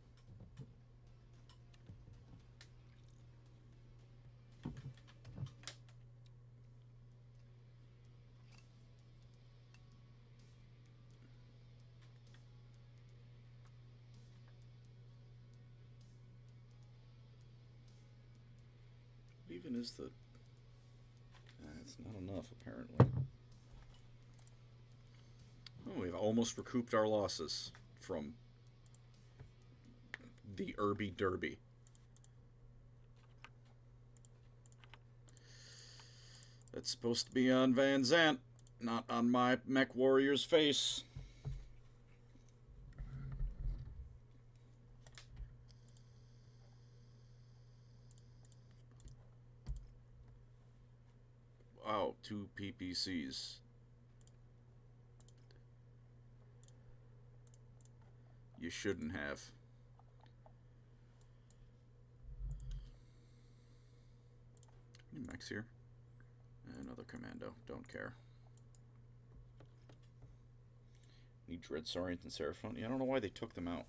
even is the... That's not enough, apparently. Oh, we've almost recouped our losses from the Irby Derby. That's supposed to be on Van Zant, not on my mech warrior's face. Wow, 2 PPCs. You shouldn't have. Any mechs here? Another commando. Don't care. Need Dread Saurians and Seraphon. Yeah, I don't know why they took them out.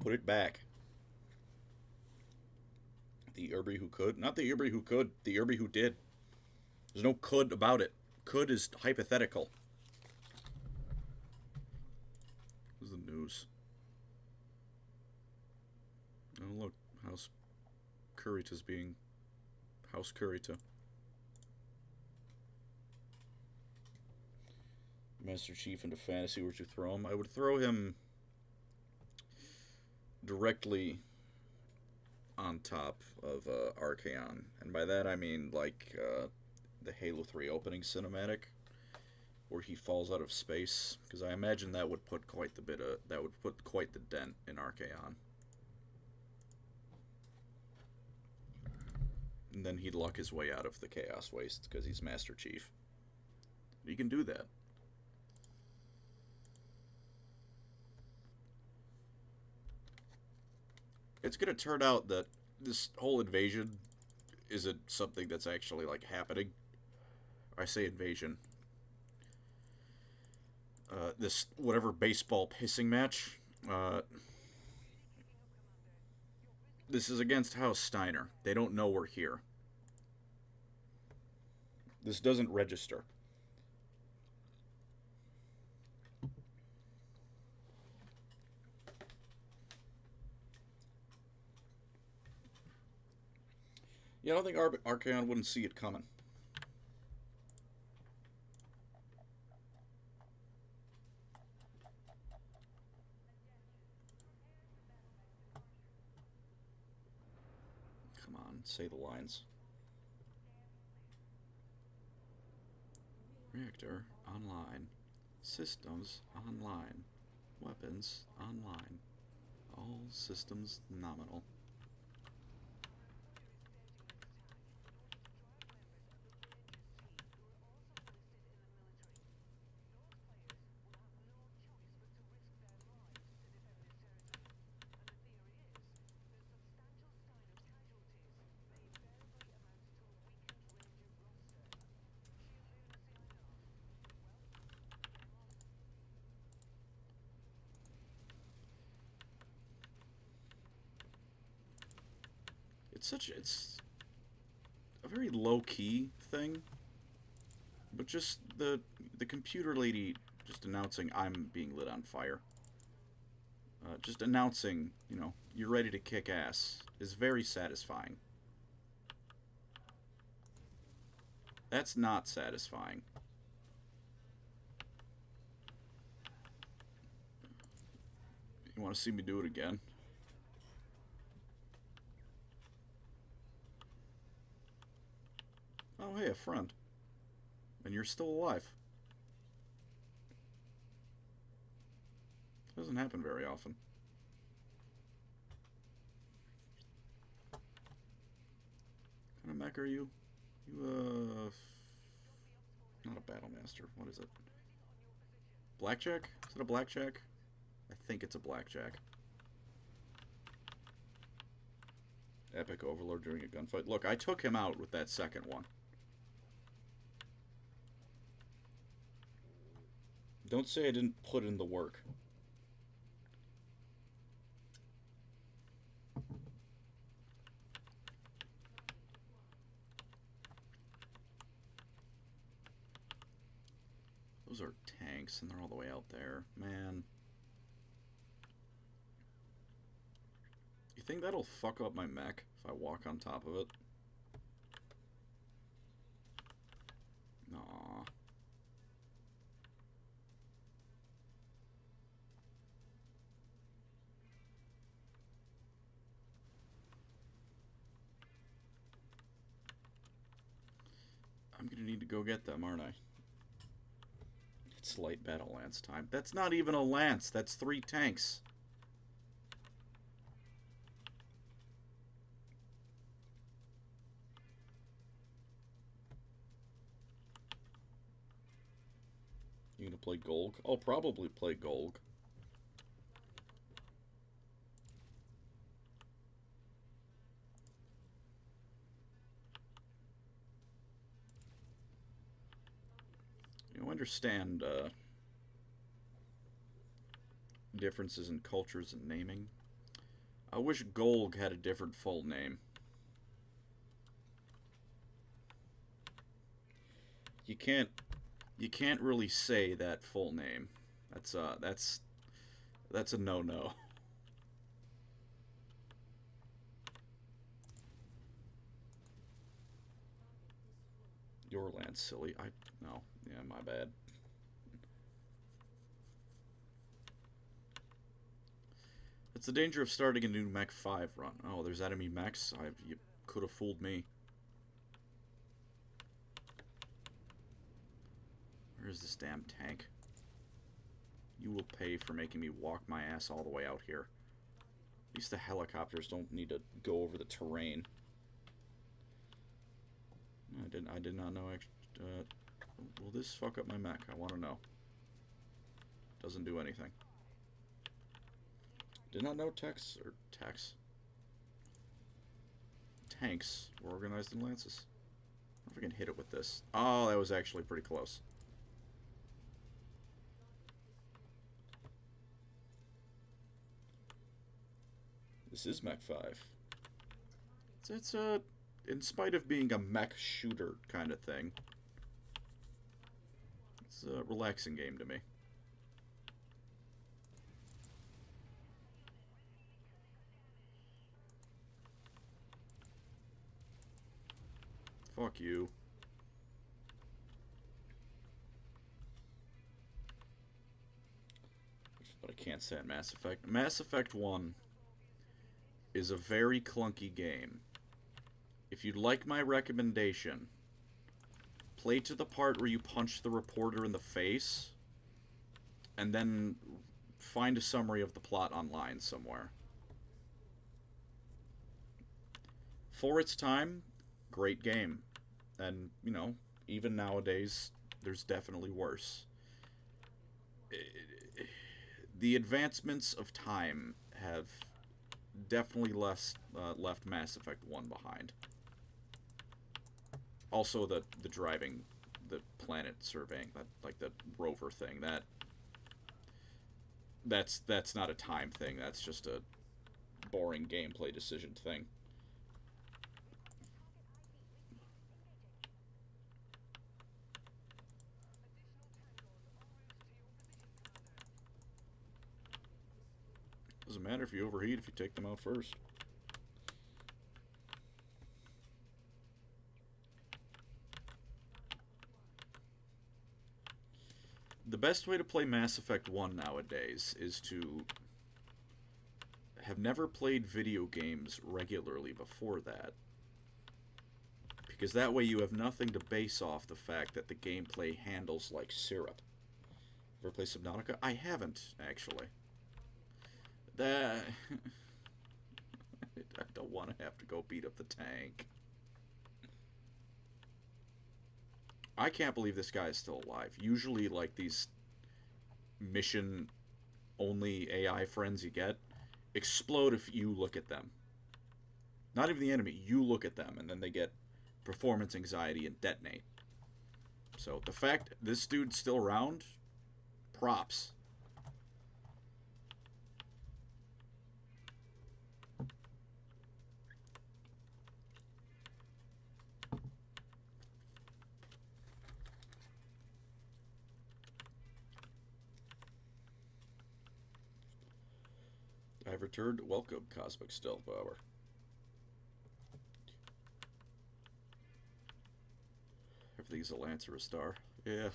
Put it back. The Irby who could. Not the Irby who could. The Irby who did. There's no could about it. Could is hypothetical. What's the news? Oh, look. House Kurita's being... House Kurita. Master Chief into fantasy. Where'd you throw him? I would throw him directly on top of Archaon. And by that I mean like the Halo 3 opening cinematic where he falls out of space, because I imagine that would put quite the dent in Archaon. And then he'd luck his way out of the Chaos Waste because he's Master Chief. He can do that. It's going to turn out that this whole invasion isn't something that's actually, like, happening. I say invasion. This whatever baseball pissing match. This is against House Steiner. They don't know we're here. This doesn't register. Yeah, I don't think Archaon wouldn't see it coming. Come on, say the lines. Reactor online. Systems online. Weapons online. All systems nominal. It's a very low-key thing, but just the computer lady just announcing I'm being lit on fire, just announcing, you know, you're ready to kick ass is very satisfying. That's not satisfying. You want to see me do it again? Oh, hey, a friend. And you're still alive. Doesn't happen very often. What kind of mech are you? You, not a battle master. What is it? Blackjack? Is it a blackjack? I think it's a blackjack. Epic Overlord during a gunfight. Look, I took him out with that second one. Don't say I didn't put in the work. Those are tanks, and they're all the way out there. Man. You You think that'll fuck up my mech if I walk on top of it? Aw. I'm gonna need to go get them, aren't I? It's light battle lance time. That's not even a lance. That's 3 tanks. You gonna play Golg? I'll probably play Golg. You understand differences in cultures and naming. I wish Golg had a different full name. You can't really say that full name. That's a no-no. Your land's silly. No. Yeah, my bad. It's the danger of starting a new Mech 5 run. Oh, there's enemy mechs? You could have fooled me. Where's this damn tank? You will pay for making me walk my ass all the way out here. At least the helicopters don't need to go over the terrain. I did not know. Will this fuck up my mech? I want to know. Doesn't do anything. Did not know tanks were organized in lances. I wonder if I can hit it with this. Oh, that was actually pretty close. This is Mech 5. It's in spite of being a mech shooter kind of thing, it's a relaxing game to me. Fuck you. But I can't say on Mass Effect. Mass Effect 1 is a very clunky game. If you'd like my recommendation, play to the part where you punch the reporter in the face, and then find a summary of the plot online somewhere. For its time, great game. And, you know, even nowadays, there's definitely worse. The advancements of time have definitely left Mass Effect 1 behind. Also, the driving, the planet surveying, like the rover thing, that's not a time thing. That's just a boring gameplay decision thing. Doesn't matter if you overheat if you take them out first. The best way to play Mass Effect 1 nowadays is to have never played video games regularly before that. Because that way you have nothing to base off the fact that the gameplay handles like syrup. Ever play Subnautica? I haven't, actually. I don't want to have to go beat up the tank. I can't believe this guy is still alive. Usually, like, these mission-only AI friends you get explode if you look at them. Not even the enemy. You look at them, and then they get performance anxiety and detonate. So, the fact this dude's still around, props. I've returned. Welcome, Cosmic Stealth Power. Everything's a lance or a star. Yeah.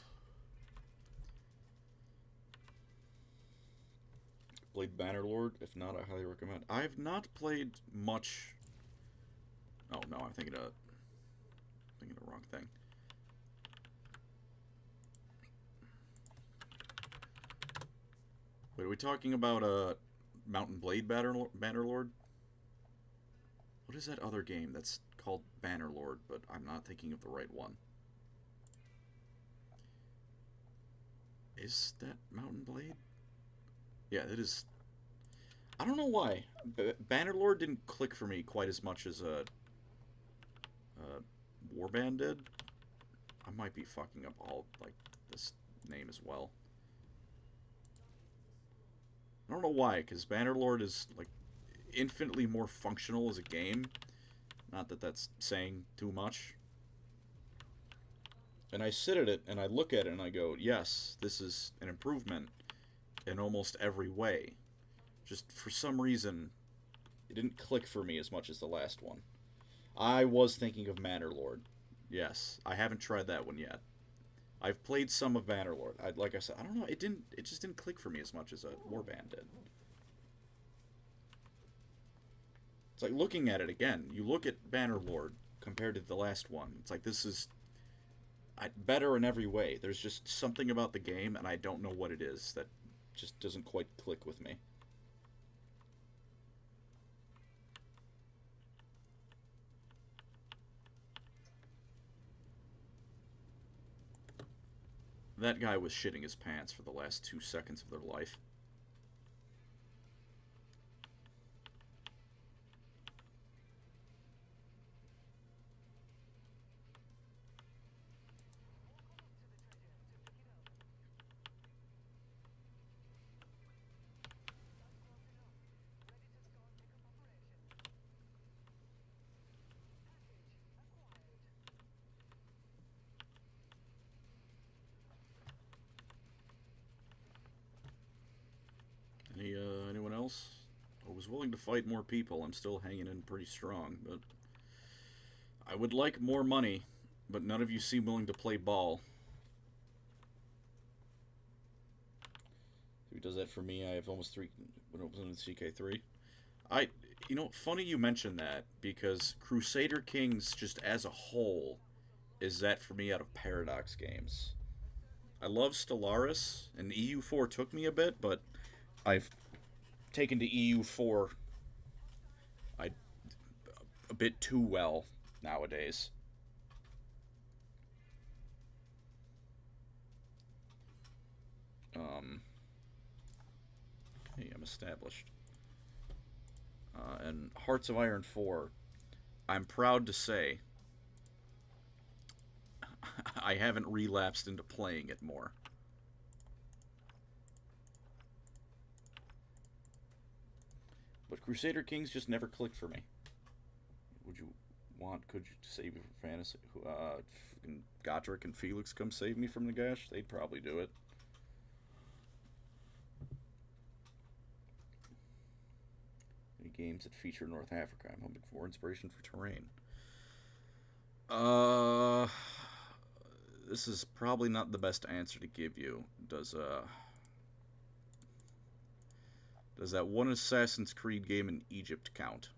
Played Bannerlord? If not, I highly recommend. I've not played much. Oh no, I'm thinking of the wrong thing. Wait, are we talking about Mountain Blade Bannerlord? What is that other game that's called Bannerlord, but I'm not thinking of the right one? Is that Mountain Blade? Yeah, it is. I don't know why. Bannerlord didn't click for me quite as much as Warband did. I might be fucking up all, like, this name as well. I don't know why, because Bannerlord is, like, infinitely more functional as a game. Not that that's saying too much. And I sit at it, and I look at it, and I go, yes, this is an improvement in almost every way. Just, for some reason, it didn't click for me as much as the last one. I was thinking of Bannerlord. Yes, I haven't tried that one yet. I've played some of Bannerlord. Like I said, I don't know, it just didn't click for me as much as a Warband did. It's like looking at it again. You look at Bannerlord compared to the last one. It's like this is better in every way. There's just something about the game, and I don't know what it is, that just doesn't quite click with me. That guy was shitting his pants for the last 2 seconds of their life. Anyone else? I was willing to fight more people. I'm still hanging in pretty strong, but I would like more money, but none of you seem willing to play ball. Who does that for me? I have almost 3 when it was in the CK3. You know, funny you mentioned that, because Crusader Kings, just as a whole, is that for me out of Paradox games. I love Stellaris, and EU4 took me a bit, but I've taken to EU4 a bit too well nowadays. Hey, I'm established. And Hearts of Iron 4, I'm proud to say I haven't relapsed into playing it more. But Crusader Kings just never clicked for me. Could you save me from fantasy? Godric and Felix come save me from Nagash? They'd probably do it. Any games that feature North Africa? I'm hoping for inspiration for terrain. This is probably not the best answer to give you. Does that one Assassin's Creed game in Egypt count?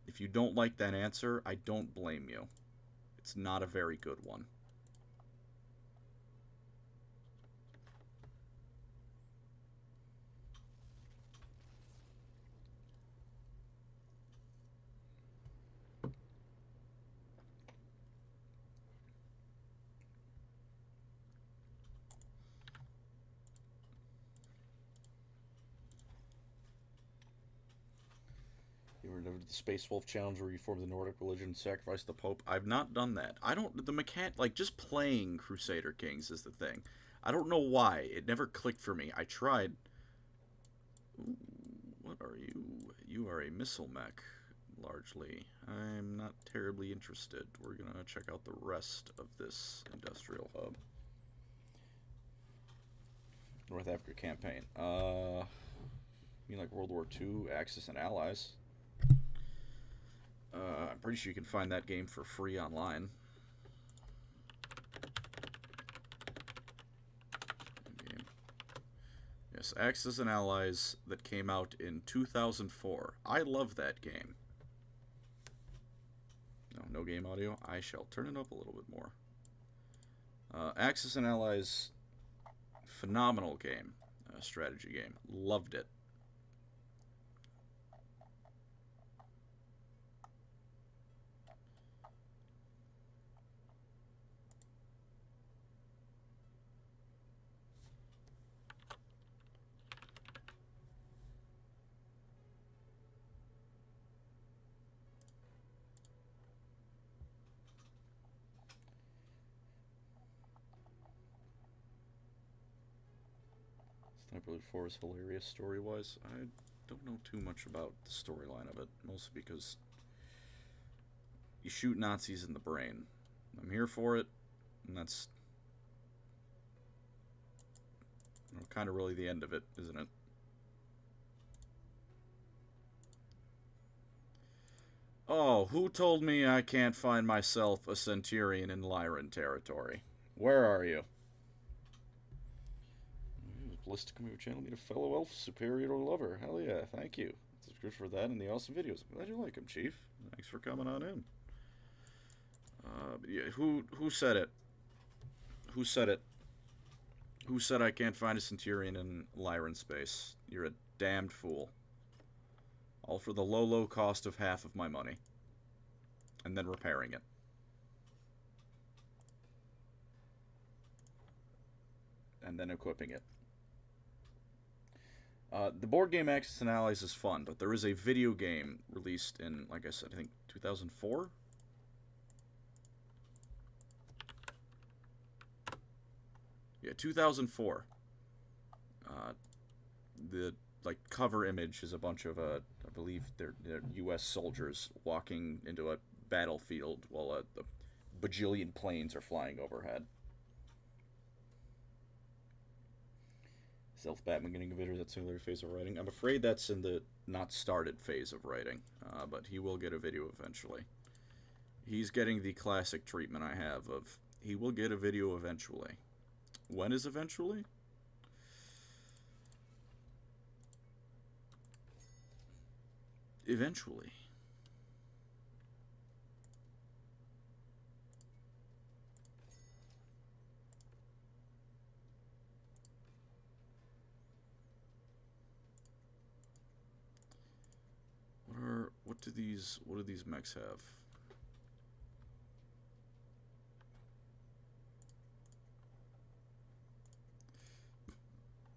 If you don't like that answer, I don't blame you. It's not a very good one. The Space Wolf Challenge where you form the Nordic religion and sacrifice the Pope. I've not done that. Like, just playing Crusader Kings is the thing. I don't know why. It never clicked for me. I tried. Ooh, what are you? You are a missile mech, largely. I'm not terribly interested. We're gonna check out the rest of this industrial hub. North Africa campaign. You mean like World War II, Axis and Allies? I'm pretty sure you can find that game for free online. Game. Yes, Axis and Allies that came out in 2004. I love that game. No game audio. I shall turn it up a little bit more. Axis and Allies, phenomenal game, strategy game. Loved it. Sniper Elite 4 is hilarious story-wise. I don't know too much about the storyline of it, mostly because you shoot Nazis in the brain. I'm here for it, and that's kind of really the end of it, isn't it? Oh, who told me I can't find myself a Centurion in Lyran territory? Where are you? Blessed to come to your channel, meet a fellow elf, superior or lover. Hell yeah, thank you. Subscribe for that and the awesome videos. I'm glad you like them, Chief. Thanks for coming on in. Yeah, who said it? Who said it? Who said I can't find a Centurion in Lyran space? You're a damned fool. All for the low cost of half of my money. And then repairing it. And then equipping it. The board game Axis and Allies is fun, but there is a video game released in, like I said, I think 2004? Yeah, 2004. The cover image is a bunch of I believe they're U.S. soldiers walking into a battlefield while a bajillion planes are flying overhead. Self-Batman getting a video that similar phase of writing. I'm afraid that's in the not started phase of writing, but he will get a video eventually. He's getting the classic treatment I have of he will get a video eventually. When is eventually? Eventually. What do these mechs have?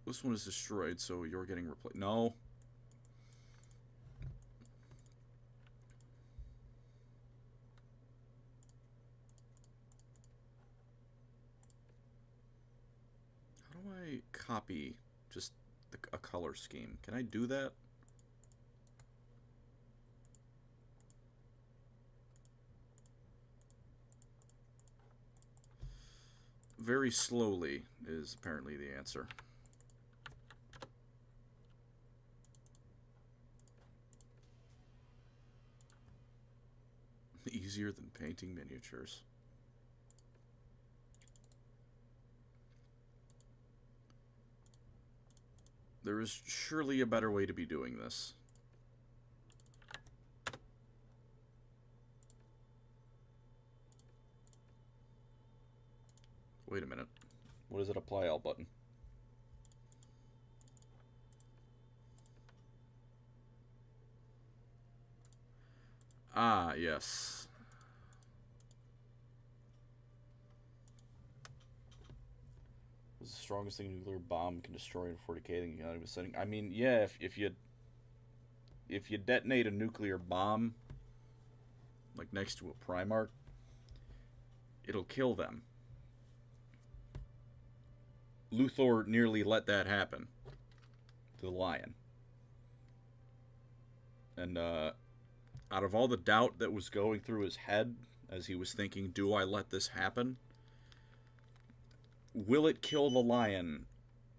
This one is destroyed, so you're getting replaced. No. How do I copy just a color scheme? Can I do that? Very slowly is apparently the answer. Easier than painting miniatures. There is surely a better way to be doing this. Wait a minute. What is it? Apply all button. Ah, yes. What's the strongest thing a nuclear bomb can destroy in 40k than you got a setting? I mean, yeah, if you detonate a nuclear bomb, like next to a Primarch, it'll kill them. Luthor nearly let that happen to the Lion. And, out of all the doubt that was going through his head as he was thinking, do I let this happen? Will it kill the Lion?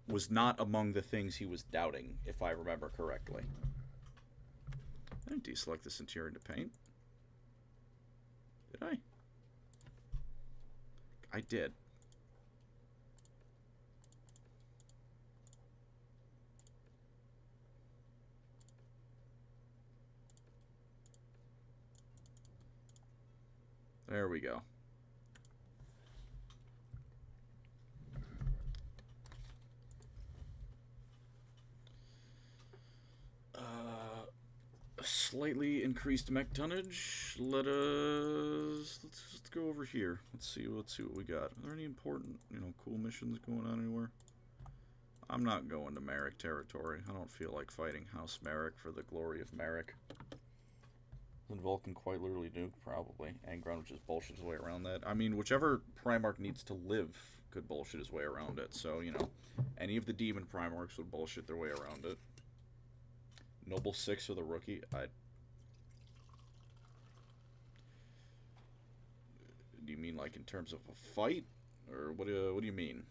was not among the things he was doubting, if I remember correctly. I didn't deselect this interior to paint. Did I? I did. There we go. Slightly increased mech tonnage. Let's go over here. Let's see what we got. Are there any important, cool missions going on anywhere? I'm not going to Merrick territory. I don't feel like fighting House Merrick for the glory of Merrick. Isn't Vulcan quite literally nuked? Probably. Angron, which is bullshit his way around that. I mean, whichever Primarch needs to live could bullshit his way around it. So, any of the demon Primarchs would bullshit their way around it. Noble 6 or the rookie? Do you mean like in terms of a fight? Or what do you mean?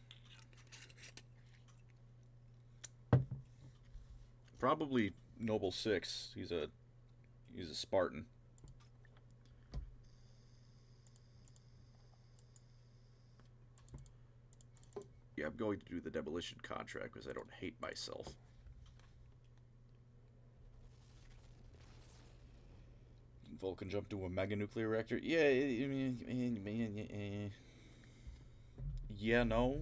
Probably Noble 6. He's a Spartan. Yeah, I'm going to do the demolition contract because I don't hate myself. Vulcan jump to a mega nuclear reactor? Yeah, yeah, no.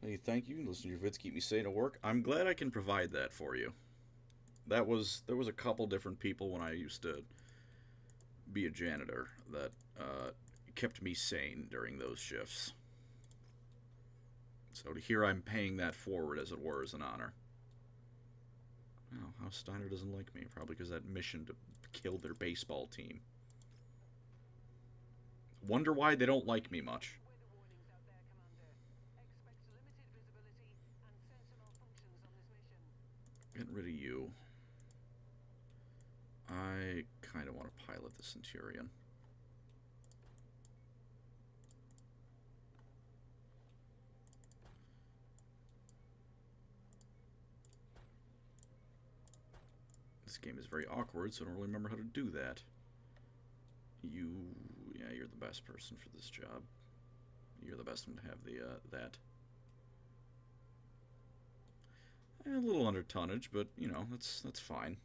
Hey, thank you. Listen to your vids, keep me sane at work. I'm glad I can provide that for you. There was a couple different people when I used to be a janitor that kept me sane during those shifts. So to hear I'm paying that forward, as it were, is an honor. Oh, how Steiner doesn't like me. Probably because that mission to kill their baseball team. Wonder why they don't like me much. Get rid of you. I kind of want to pilot the Centurion. This game is very awkward, so I don't really remember how to do that. Yeah, you're the best person for this job. You're the best one to have the, that. A little under tonnage, but, that's fine.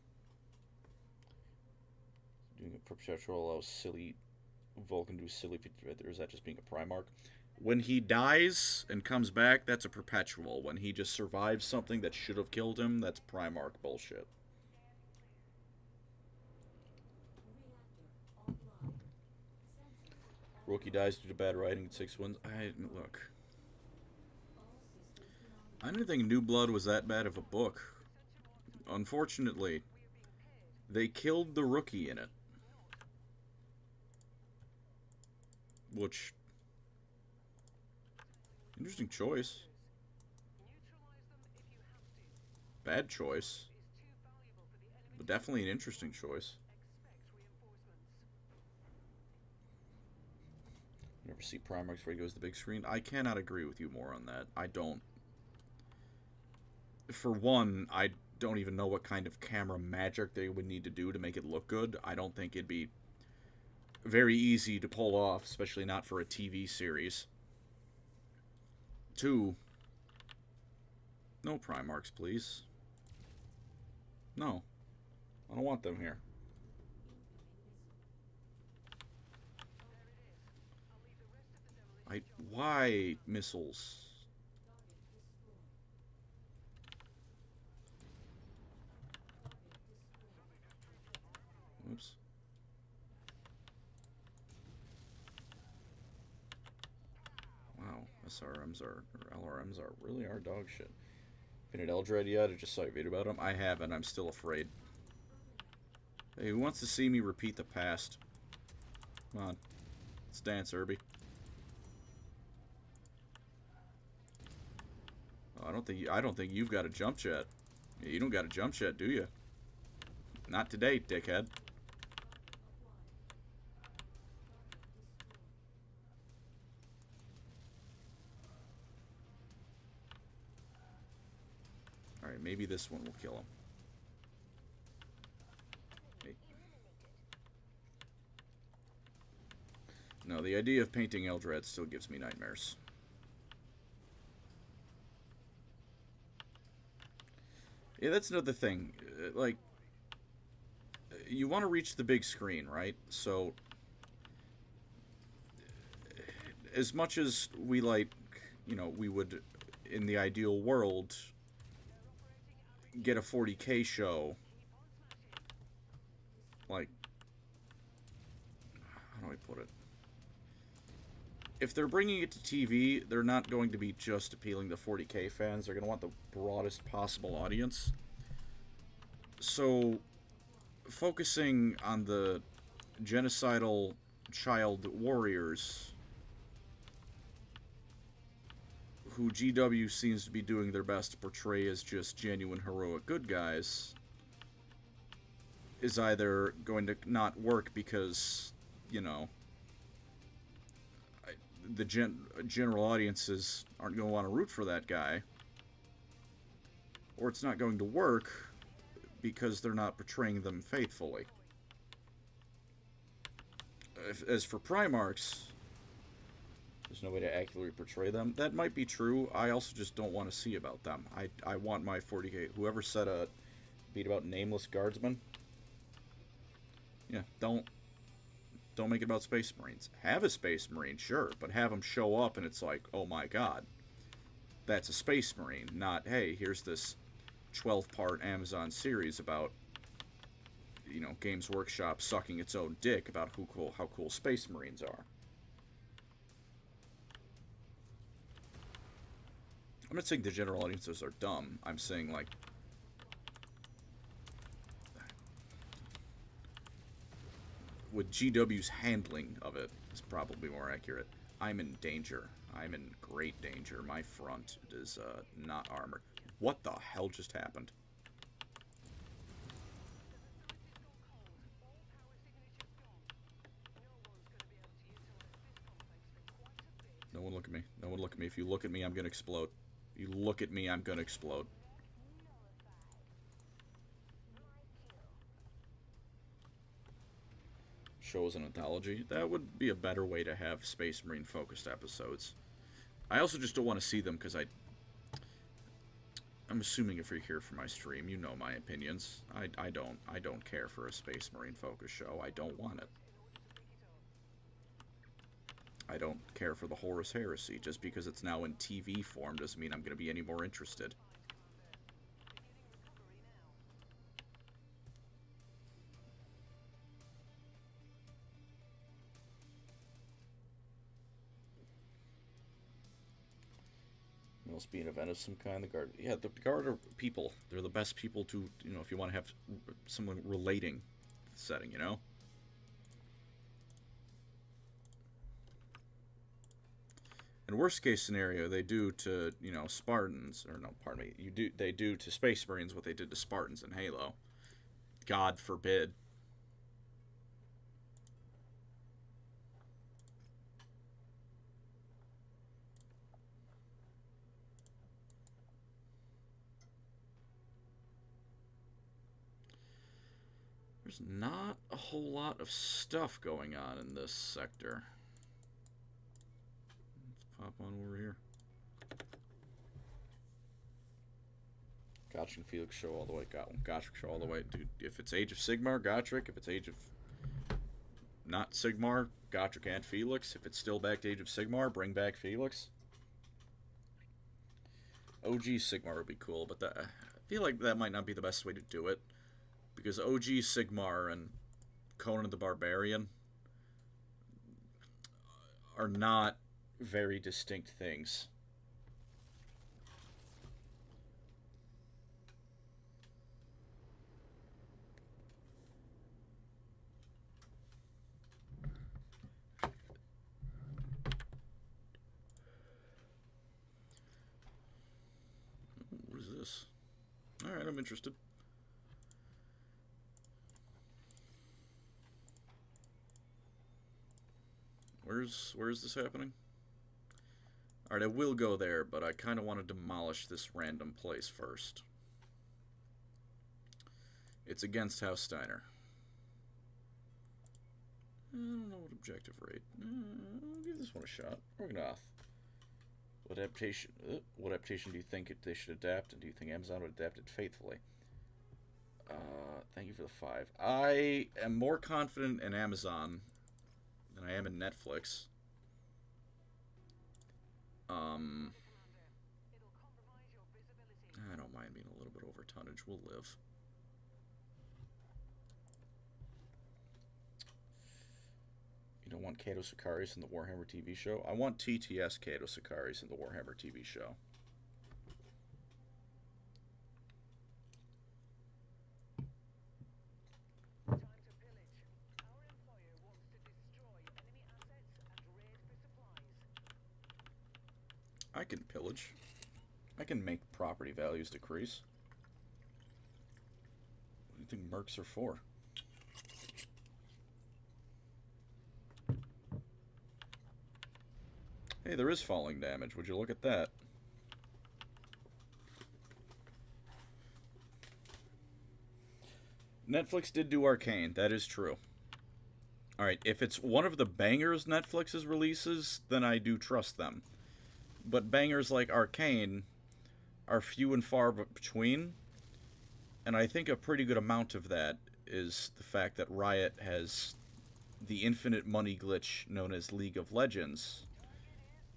Doing a perpetual allows silly Vulcan to do silly features, or is that just being a Primarch? When he dies and comes back, that's a perpetual. When he just survives something that should have killed him, that's Primarch bullshit. Rookie dies due to bad writing and 6 wins. Look. I didn't think New Blood was that bad of a book. Unfortunately, they killed the rookie in it. Which, interesting choice. Bad choice. But definitely an interesting choice. Never see Primarchs before he goes to the big screen. I cannot agree with you more on that. I don't. For one, I don't even know what kind of camera magic they would need to do to make it look good. I don't think it'd be very easy to pull off, especially not for a TV series. 2, no Primarchs, please. No. I don't want them here. Why missiles? Oops. Wow, SRMs or LRMs really are dog shit. Been at Eldred yet? I just saw a video about them. I haven't. I'm still afraid. Hey, who wants to see me repeat the past? Come on, let's dance, Irby. Oh, I don't think you've got a jump jet. Yeah, you don't got a jump shot, do you? Not today, dickhead. Alright, maybe this one will kill him. Hey. No, the idea of painting Eldrad still gives me nightmares. Yeah, that's another thing. Like, you want to reach the big screen, right? So, as much as we like, you know, we would, in the ideal world, get a 40K show, like, how do I put it? If they're bringing it to TV, they're not going to be just appealing to 40K fans. They're going to want the broadest possible audience. So, focusing on the genocidal child warriors, who GW seems to be doing their best to portray as just genuine heroic good guys, is either going to not work because, you know, the general audiences aren't going to want to root for that guy, or it's not going to work because they're not portraying them faithfully. As for Primarchs, there's no way to accurately portray them. That might be true. I also just don't want to see about them. I want my 40K. Whoever said a beat about nameless guardsmen, yeah, don't make it about Space Marines. Have a Space Marine, sure, but have them show up and it's like, oh my god, that's a Space Marine, not, hey, here's this 12-part Amazon series about, you know, Games Workshop sucking its own dick about how cool Space Marines are. I'm not saying the general audiences are dumb. I'm saying, like, with GW's handling of it is probably more accurate. I'm in danger. I'm in great danger. My front is not armored. What the hell just happened? No one look at me. No one look at me. If you look at me, I'm gonna explode. If you look at me, I'm gonna explode. Shows an anthology. That would be a better way to have Space Marine focused episodes. I also just don't want to see them because I'm assuming if you're here for my stream, you know my opinions. I don't care for a Space Marine focus show. I don't want it. I don't care for the Horus Heresy. Just because it's now in TV form doesn't mean I'm going to be any more interested. Must be an event of some kind. The Guard, yeah, the Guard are people. They're the best people to, you know, if you want to have someone relating to the setting, you know. In worst case scenario, they do to, you know, Spartans, or no, pardon me, they do to Space Marines what they did to Spartans in Halo. God forbid. There's not a whole lot of stuff going on in this sector. Let's pop on over here. Gotrek and Felix show all the way. Gotrek show all the way. Dude, if it's Age of Sigmar, Gotrek. If it's Age of not Sigmar, Gotrek and Felix. If it's still back to Age of Sigmar, bring back Felix. OG Sigmar would be cool, but I feel like that might not be the best way to do it. Because OG Sigmar and Conan the Barbarian are not very distinct things. What is this? Alright, I'm interested. Where's this happening? Alright, I will go there, but I kind of want to demolish this random place first. It's against House Steiner. I don't know what objective rate. I'll give this one a shot. Organoth. What adaptation do you think they should adapt, and do you think Amazon would adapt it faithfully? Thank you for the 5. I am more confident in Amazon than I am in Netflix. I don't mind being a little bit over tonnage. We'll live. You don't want Kato Sakaris in the Warhammer TV show? I want TTS Kato Sakaris in the Warhammer TV show. I can pillage. I can make property values decrease. What do you think mercs are for? Hey, there is falling damage. Would you look at that? Netflix did do Arcane. That is true. Alright, if it's one of the bangers Netflix's releases, then I do trust them. But bangers like Arcane are few and far between, and I think a pretty good amount of that is the fact that Riot has the infinite money glitch known as League of Legends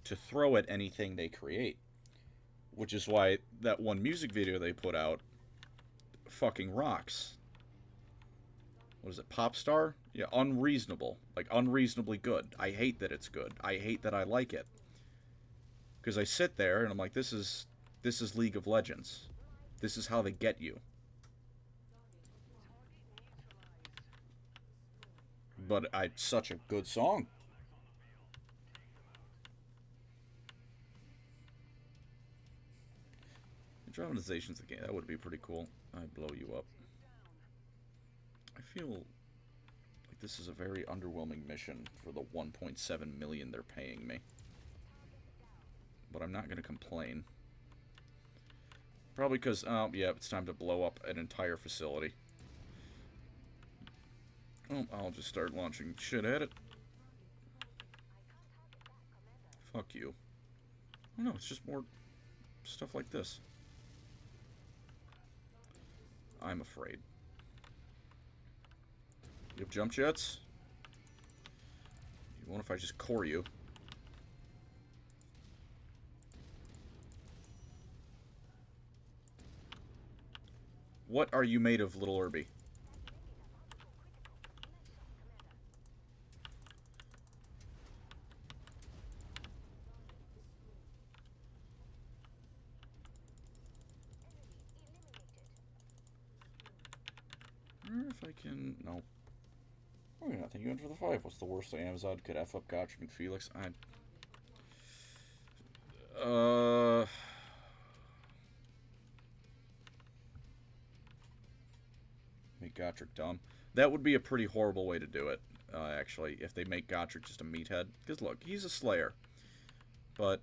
to throw at anything they create. Which is why that one music video they put out fucking rocks. What is it, Popstar? Yeah, unreasonable. Like, unreasonably good. I hate that it's good. I hate that I like it. Because I sit there and I'm like, this is League of Legends. This is how they get you. But it's such a good song. Dramatization's the game. That would be pretty cool. I'd blow you up. I feel like this is a very underwhelming mission for the 1.7 million they're paying me. But I'm not going to complain. Probably because, yeah, it's time to blow up an entire facility. Oh, I'll just start launching shit at it. Fuck you. Oh no, it's just more stuff like this. I'm afraid. You have jump jets? You want if I just core you? What are you made of, little Irby? I wonder if I can... No. Oh, yeah, thank you for the 5. What's the worst Amazon could F up Gotrek and Felix? Make Gotrek dumb. That would be a pretty horrible way to do it, actually, if they make Gotrek just a meathead. Because, look, he's a Slayer. But,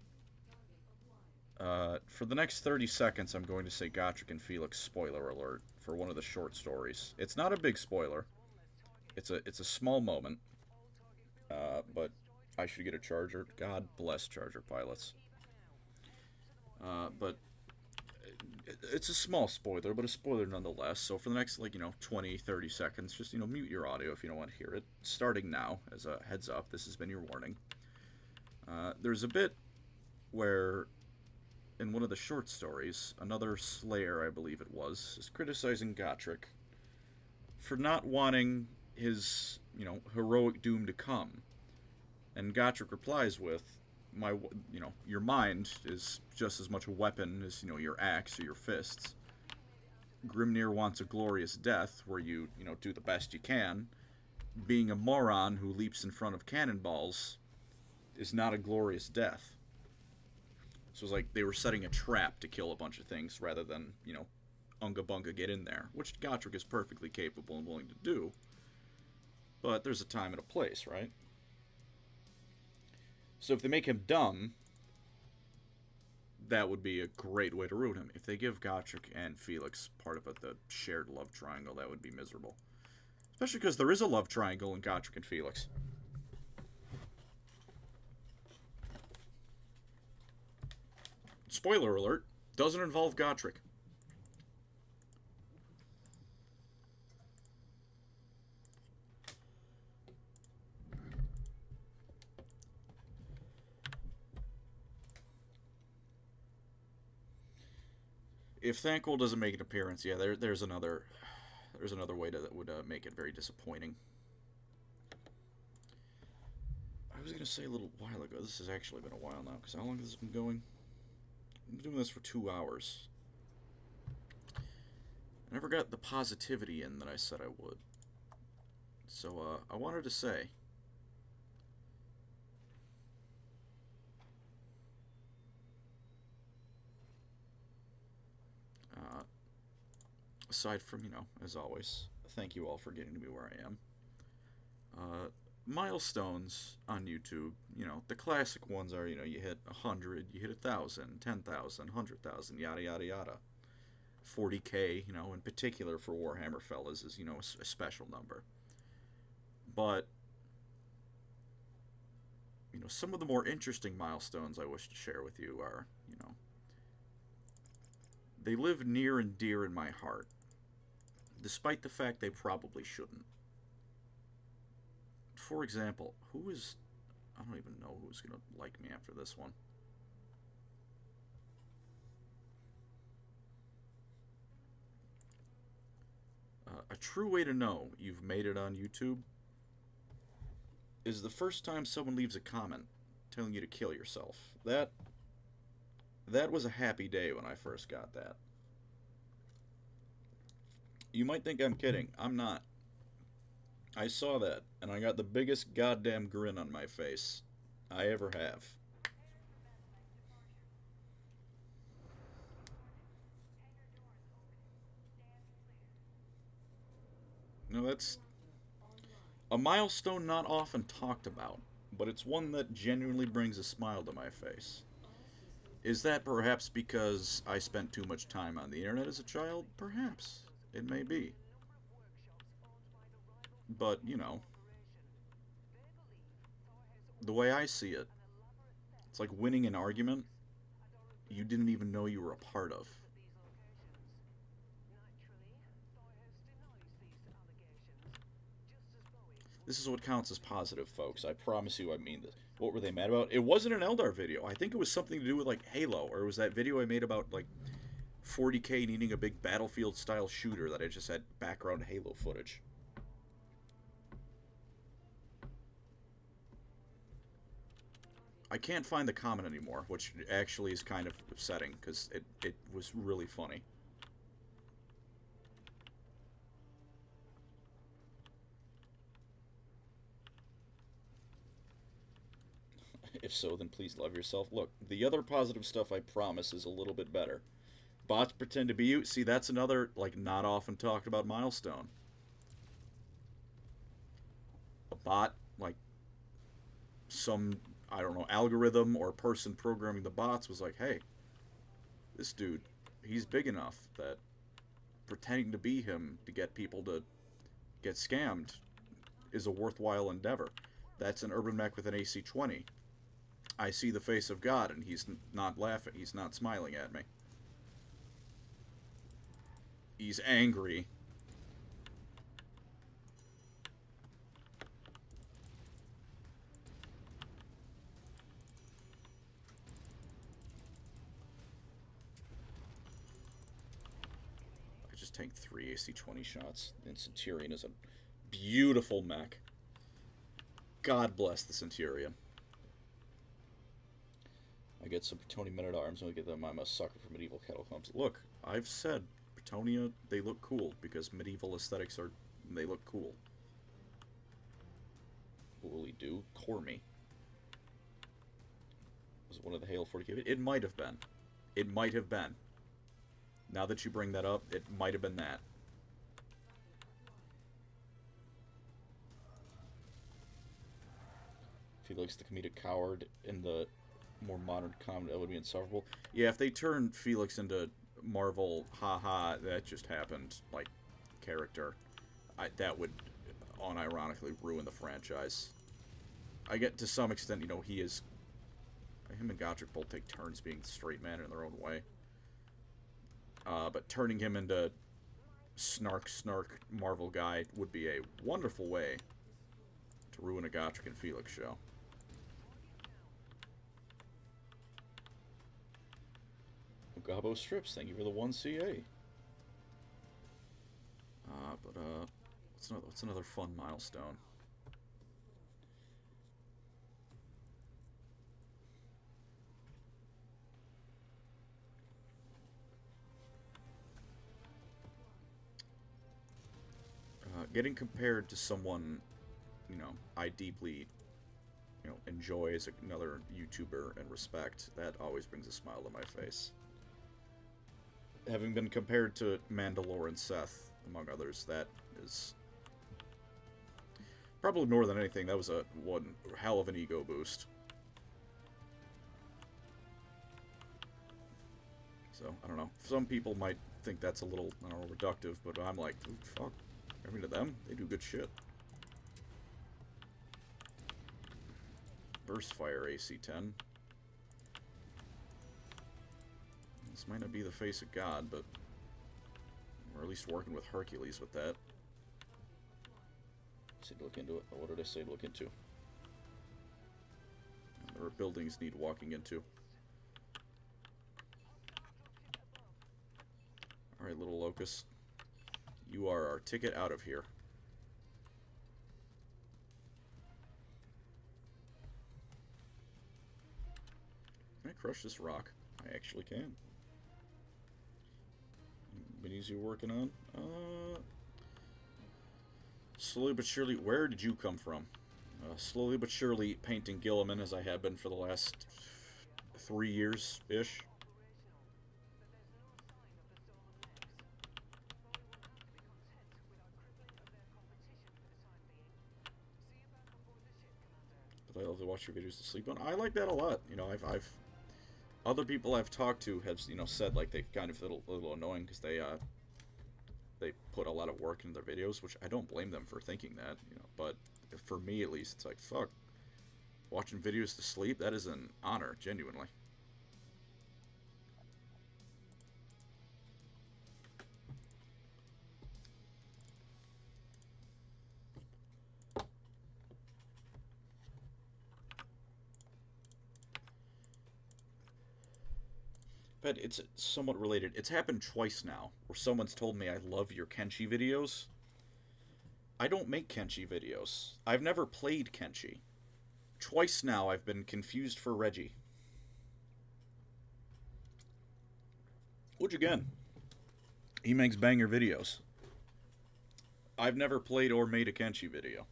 for the next 30 seconds, I'm going to say Gotrek and Felix, spoiler alert, for one of the short stories. It's not a big spoiler. It's a small moment. But I should get a charger. God bless charger pilots. But it's a small spoiler, but a spoiler nonetheless. So for the next, 20, 30 seconds, just, mute your audio if you don't want to hear it. Starting now, as a heads up, this has been your warning. There's a bit where, in one of the short stories, another Slayer, I believe it was, is criticizing Gotrek for not wanting his, heroic doom to come. And Gotrek replies with, your mind is just as much a weapon as, your axe or your fists. Grimnir wants a glorious death where you, do the best you can. Being a moron who leaps in front of cannonballs is not a glorious death. So it's like they were setting a trap to kill a bunch of things rather than, Unga Bunga get in there, which Gotrek is perfectly capable and willing to do. But there's a time and a place, right? So if they make him dumb, that would be a great way to root him. If they give Gotrek and Felix part of the shared love triangle, that would be miserable. Especially because there is a love triangle in Gotrek and Felix. Spoiler alert, doesn't involve Gotrek. If Thankful doesn't make an appearance, yeah, there's another way that would make it very disappointing. I was going to say a little while ago, this has actually been a while now, because how long has this been going? I've been doing this for 2 hours. I never got the positivity in that I said I would. So, I wanted to say, aside from, you know, as always, thank you all for getting to me where I am. Milestones on YouTube, you know, the classic ones are, you know, you hit 100, you hit 1,000, 10,000, 100,000, yada, yada, yada. 40K, you know, in particular for Warhammer fellas is, you know, a special number. But, you know, some of the more interesting milestones I wish to share with you are, you know, they live near and dear in my heart, despite the fact they probably shouldn't. For example, I don't even know who's going to like me after this one. A true way to know you've made it on YouTube is the first time someone leaves a comment telling you to kill yourself. That was a happy day when I first got that. You might think I'm kidding. I'm not. I saw that, and I got the biggest goddamn grin on my face I ever have. No, that's a milestone not often talked about, but it's one that genuinely brings a smile to my face. Is that perhaps because I spent too much time on the internet as a child? Perhaps. It may be. But, you know, the way I see it, it's like winning an argument you didn't even know you were a part of. This is what counts as positive, folks. I promise you I mean this. What were they mad about? It wasn't an Eldar video. I think it was something to do with, like, Halo, or it was that video I made about, like, 40K needing a big Battlefield-style shooter that I just had background Halo footage. I can't find the comment anymore, which actually is kind of upsetting, because it was really funny. If so, then please love yourself. Look, the other positive stuff, I promise, is a little bit better. Bots pretend to be you. See, that's another, like, not often talked about milestone. A bot, like, some, I don't know, algorithm or person programming the bots was like, hey, this dude, he's big enough that pretending to be him to get people to get scammed is a worthwhile endeavor. That's an UrbanMech with an AC-20. I see the face of God, and he's not laughing. He's not smiling at me. He's angry. I just tanked 3 AC-20 shots. And Centurion is a beautiful mech. God bless the Centurion. I get some Bretonnia men-at-arms, and I get them. I'm a sucker for medieval catacombs. Look, I've said Bretonnia, they look cool, because medieval aesthetics are, they look cool. What will he do? Core me. Was it one of the Hail 40K? It might have been. It might have been. Now that you bring that up, it might have been that. Felix the comedic coward in the more modern comedy, that would be insufferable. Yeah, if they turn Felix into Marvel, haha, that just happened, like, character, that would unironically ruin the franchise. I get, to some extent, you know, he is... Him and Gotrek both take turns being straight man in their own way. But turning him into snark Marvel guy would be a wonderful way to ruin a Gotrek and Felix show. Gabo Strips, thank you for the 1 CA. What's another fun milestone? Getting compared to someone, you know, I deeply, you know, enjoy as another YouTuber and respect, that always brings a smile to my face. Having been compared to Mandalore and Seth, among others, that is probably more than anything, that was one hell of an ego boost. So, I don't know. Some people might think that's a little, I don't know, reductive, but I'm like, fuck. I mean, to them, they do good shit. Burst Fire AC-10. This might not be the face of God, but we're at least working with Hercules with that. Say to look into it. What did I say to look into? There are buildings need walking into. Alright, little locust. You are our ticket out of here. Can I crush this rock? I actually can. Minis you're working on? Slowly but surely. Where did you come from? Slowly but surely painting Gilliman, as I have been for the last 3 years-ish. But I love to watch your videos to sleep on. I like that a lot. You know, I've other people I've talked to have, you know, said like they kind of feel a little annoying because they put a lot of work into their videos, which I don't blame them for thinking that, you know. But for me, at least, it's like, fuck, watching videos to sleep, that is an honor, genuinely. But it's somewhat related. It's happened twice now, where someone's told me I love your Kenshi videos. I don't make Kenshi videos. I've never played Kenshi. Twice now I've been confused for Reggie. Which again, he makes banger videos. I've never played or made a Kenshi video.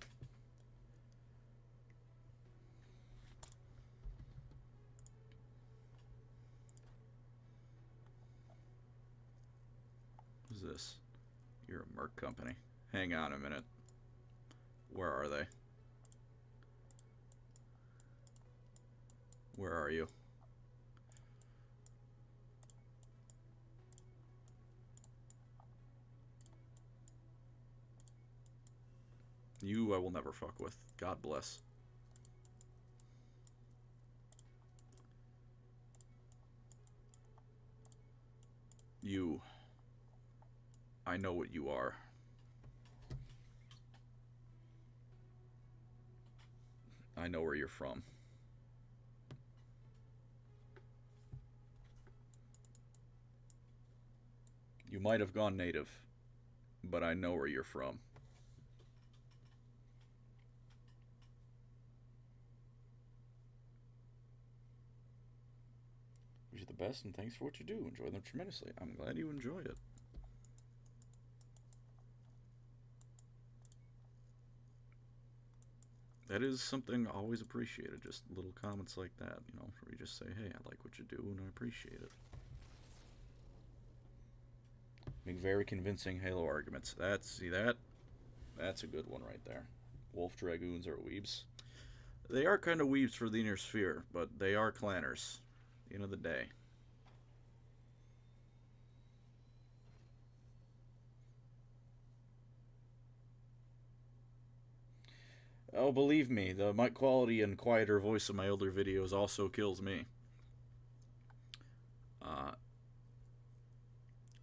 Who's this? You're a Merc company. Hang on a minute. Where are they? Where are you? You I will never fuck with. God bless. You. I know what you are. I know where you're from. You might have gone native, but I know where you're from. Wish you the best, and thanks for what you do. Enjoy them tremendously. I'm glad you enjoy it. That is something always appreciated, just little comments like that, you know, where you just say, hey, I like what you do, and I appreciate it. Make very convincing Halo arguments. See that? That's a good one right there. Wolf Dragoons are weebs. They are kind of weebs for the inner sphere, but they are clanners. At the end of the day. Oh, believe me, the mic quality and quieter voice of my older videos also kills me.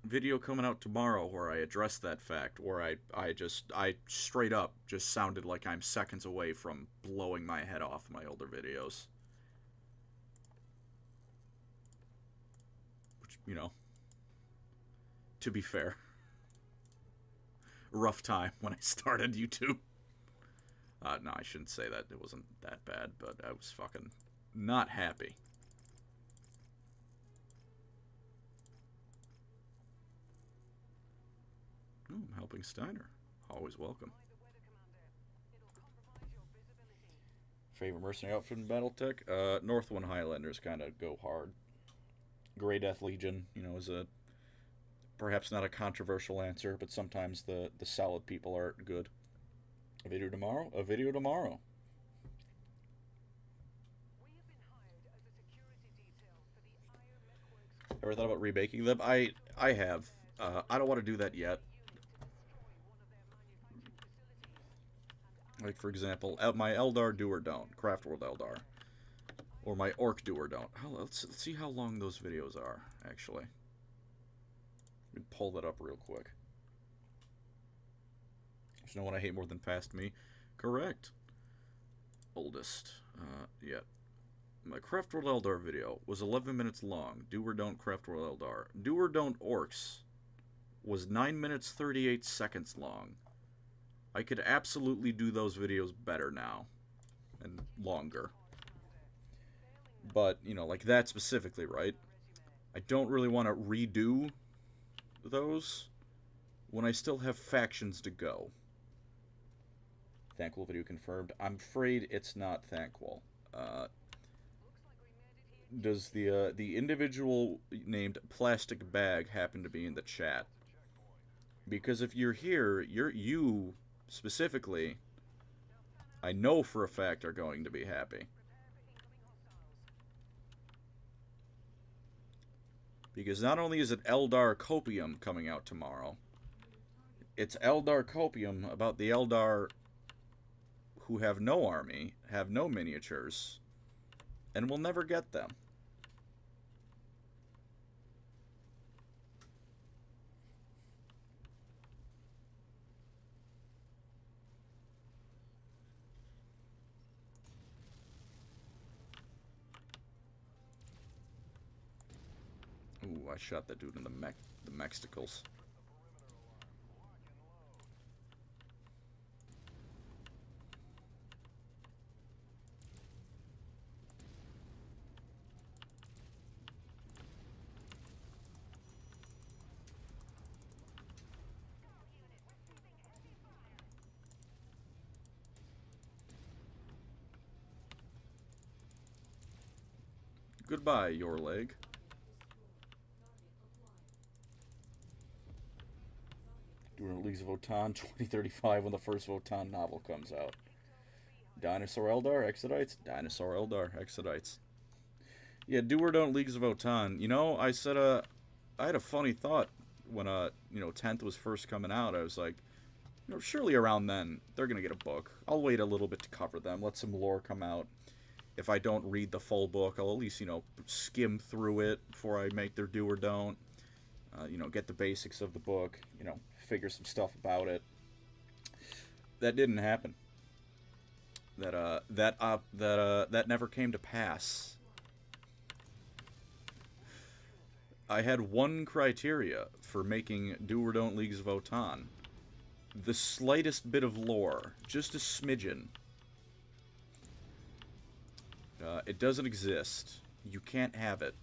Video coming out tomorrow where I address that fact, where I straight up just sounded like I'm seconds away from blowing my head off my older videos. Which, you know, to be fair, rough time when I started YouTube. No, I shouldn't say that. It wasn't that bad, but I was fucking not happy. Oh, I'm helping Steiner. Always welcome. Favorite mercenary outfit in BattleTech? Northwind Highlanders kind of go hard. Grey Death Legion, you know, is a perhaps not a controversial answer, but sometimes the solid people are good. A video tomorrow? A video tomorrow. Ever thought about remaking them? I have. I don't want to do that yet. Like, for example, my Eldar Do or Don't, Craft World Eldar. Or my Orc Do or Don't. Let's see how long those videos are, actually. Let me pull that up real quick. There's no one I hate more than past me. Correct. Oldest. Yeah. My Craft World Eldar video was 11 minutes long. Do or Don't Craft World Eldar. Do or Don't Orcs was 9 minutes 38 seconds long. I could absolutely do those videos better now. And longer. But, you know, like that specifically, right? I don't really want to redo those when I still have factions to go. Thankwall video confirmed. I'm afraid it's not Thankwall. Does the individual named Plastic Bag happen to be in the chat? Because if you're here, you specifically, I know for a fact, are going to be happy. Because not only is it Eldar Copium coming out tomorrow, it's Eldar Copium about the Eldar who have no army, have no miniatures, and will never get them. Ooh, I shot that dude in the mexicals. Goodbye, your leg. Doing Leagues of Votann 2035 when the first Votann novel comes out. Dinosaur Eldar, Exodites? Dinosaur Eldar, Exodites. Yeah, do or don't Leagues of Votann. You know, I said, I had a funny thought when, you know, 10th was first coming out. I was like, you know, surely around then, they're gonna get a book. I'll wait a little bit to cover them, let some lore come out. If I don't read the full book, I'll at least, you know, skim through it before I make their do or don't. You know, get the basics of the book, you know, figure some stuff about it. That didn't happen. That never came to pass. I had one criteria for making do or don't Leagues of Votann. The slightest bit of lore, just a smidgen. It doesn't exist. You can't have it.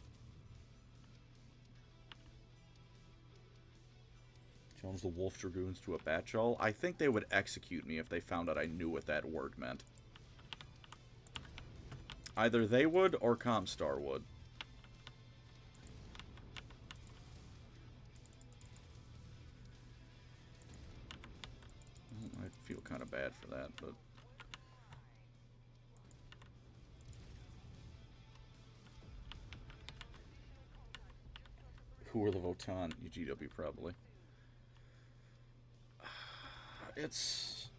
Challenge the Wolf Dragoons to a batchall. I think they would execute me if they found out I knew what that word meant. Either they would or ComStar would. feel kind of bad for that, but... Who are the Votan? UGW, probably. It's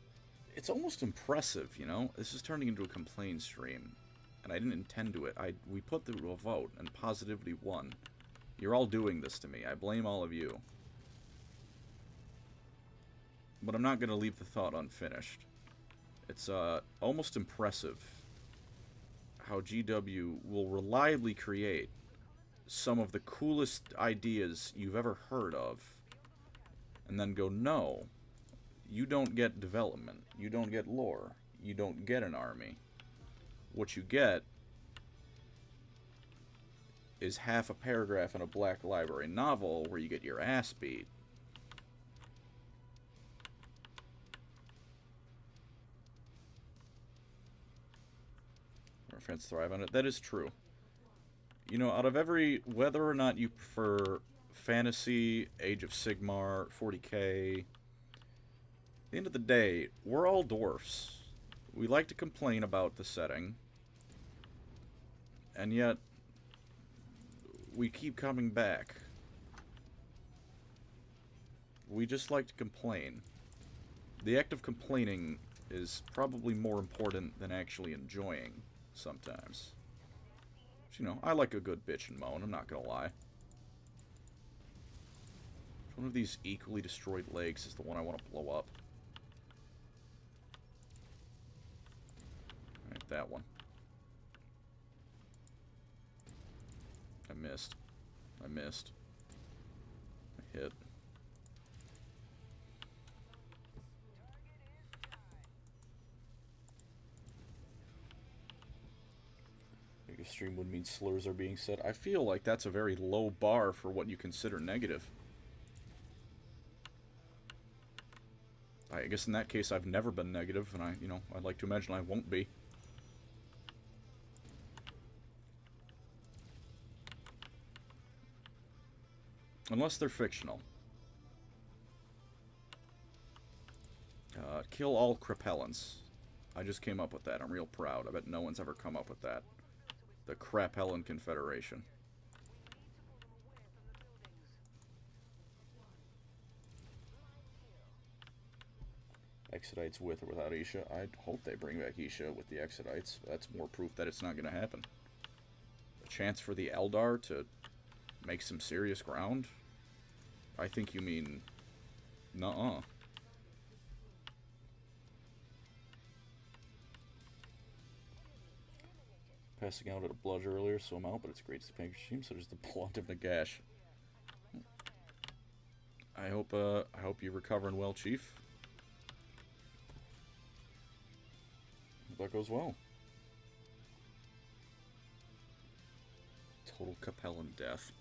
almost impressive, you know? This is turning into a complaint stream, and I didn't intend to it. We put through a vote, and positivity won. You're all doing this to me. I blame all of you. But I'm not going to leave the thought unfinished. It's almost impressive how GW will reliably create some of the coolest ideas you've ever heard of, and then go, no, you don't get development, you don't get lore, you don't get an army. What you get is half a paragraph in a Black Library novel where you get your ass beat. Our friends thrive on it. That is true. You know, out of every, whether or not you prefer fantasy, Age of Sigmar, 40k, at the end of the day, we're all dwarfs. We like to complain about the setting, and yet we keep coming back. We just like to complain. The act of complaining is probably more important than actually enjoying sometimes. But, you know, I like a good bitch and moan, I'm not gonna lie. One of these equally destroyed legs is the one I want to blow up. Alright, that one. I missed. I missed. I hit. Negative stream would mean slurs are being said. I feel like that's a very low bar for what you consider negative. I guess in that case I've never been negative, and I'd like to imagine I won't be. Unless they're fictional. Kill all crapellants. I just came up with that. I'm real proud. I bet no one's ever come up with that. The Crapellan Confederation. Exodites with or without Isha. I hope they bring back Isha with the Exodites. That's more proof that it's not going to happen. A chance for the Eldar to make some serious ground? I think you mean... nuh-uh. Passing out at a bludge earlier, so I'm out, but it's great to see Pancreas stream, so there's the blunt of Nagash. I hope you're recovering well, Chief. Hope that goes well. Total Capellan death.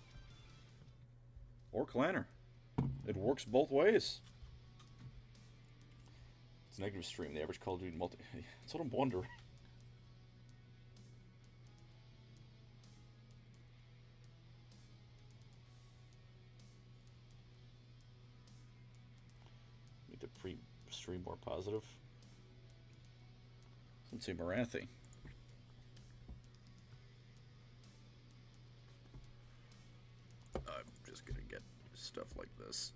Or Clanner. It works both ways. It's a negative stream. The average Call of Duty multi... That's what I'm wondering. Need to pre-stream more positive. Let's see, Marathi. I'm just gonna get stuff like this.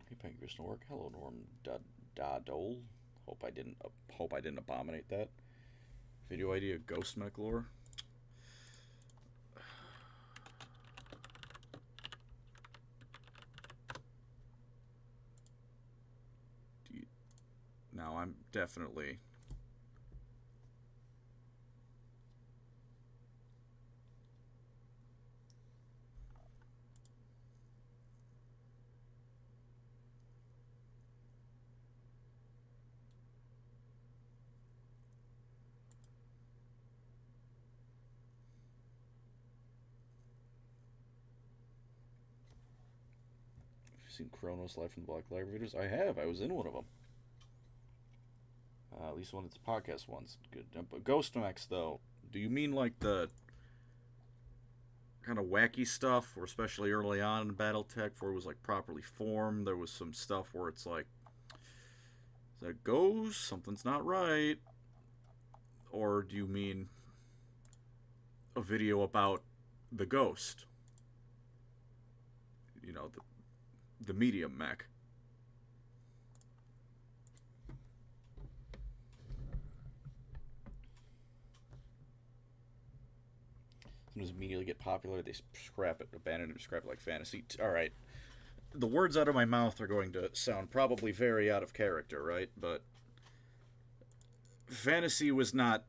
Hey, PancreasNoWork. Hello, Norm Dadole. Hope I didn't abominate that. Video idea, GhostMech lore. Now I'm definitely... seen Kronos Life in the Black Libraries? I have. I was in one of them. At least one of the podcast ones. Good. But GhostMechs, though, do you mean like the kind of wacky stuff, or especially early on in BattleTech, where it was like properly formed? There was some stuff where it's like, is that a ghost? Something's not right. Or do you mean a video about the ghost? You know, the medium mech. Sometimes immediately get popular, they scrap it, abandon it, scrap it like fantasy. Alright. The words out of my mouth are going to sound probably very out of character, right? But fantasy was not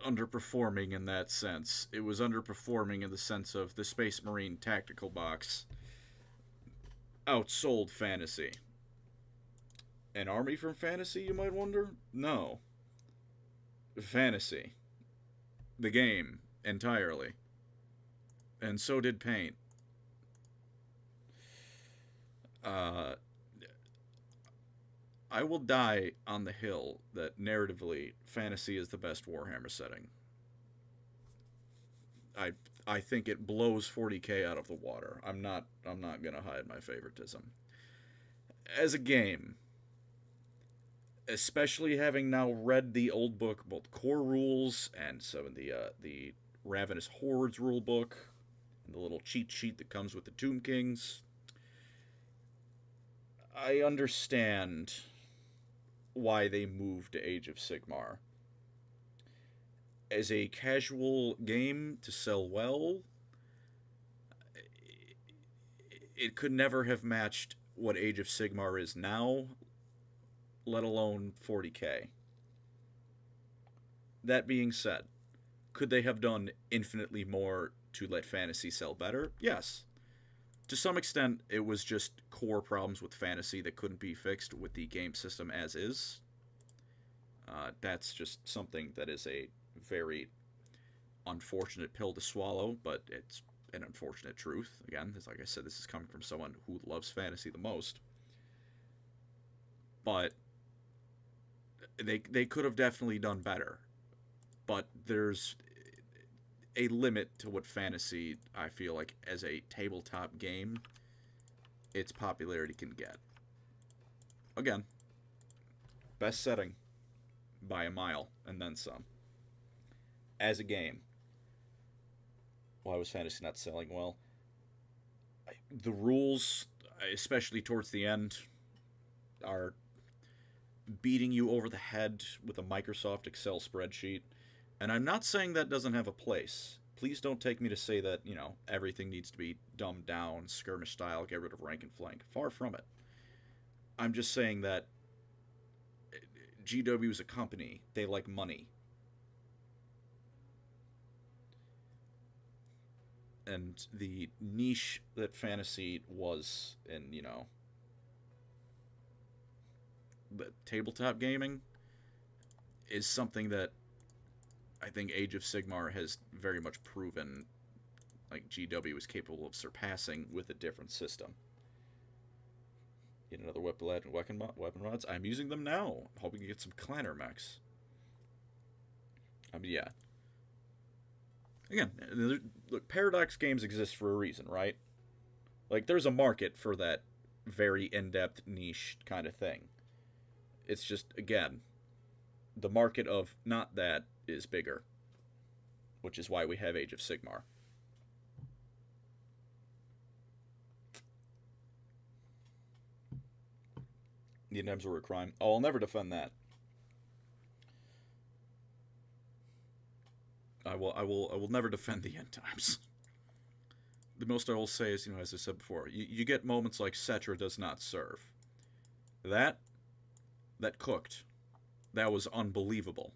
underperforming in that sense. It was underperforming in the sense of the Space Marine tactical box outsold fantasy. An army from fantasy, you might wonder? No. Fantasy. The game, entirely. And so did paint. I will die on the hill that narratively fantasy is the best Warhammer setting. I think it blows 40k out of the water. I'm not gonna hide my favoritism. As a game, especially having now read the old book, both core rules and some of the Ravenous Hordes rule book, and the little cheat sheet that comes with the Tomb Kings, I understand why they moved to Age of Sigmar. As a casual game to sell well, it could never have matched what Age of Sigmar is now, let alone 40k. That being said, could they have done infinitely more to let fantasy sell better? Yes. To some extent, it was just core problems with fantasy that couldn't be fixed with the game system as is. That's just something that is a very unfortunate pill to swallow, but it's an unfortunate truth. Again, like I said, this is coming from someone who loves fantasy the most. But they could have definitely done better. But there's a limit to what fantasy, I feel like, as a tabletop game, its popularity can get. Again, best setting by a mile, and then some. As a game, why was fantasy not selling well? The rules, especially towards the end, are beating you over the head with a Microsoft Excel spreadsheet. And I'm not saying that doesn't have a place. Please don't take me to say that, you know, everything needs to be dumbed down, skirmish style, get rid of rank and flank. Far from it. I'm just saying that GW is a company. They like money. And the niche that fantasy was in, you know, the tabletop gaming is something that I think Age of Sigmar has very much proven like GW is capable of surpassing with a different system. Yet another weapon mods. I'm using them now. I'm hoping to get some clanner mechs. I mean, yeah. Again, look, Paradox games exist for a reason, right? Like, there's a market for that very in-depth niche kind of thing. It's just, again, the market of not that is bigger, which is why we have Age of Sigmar. The end times were a crime. Oh, I'll never defend that. I will never defend the end times. The most I will say is, you know, as I said before, you get moments like Cetra does not serve. That cooked. That was unbelievable.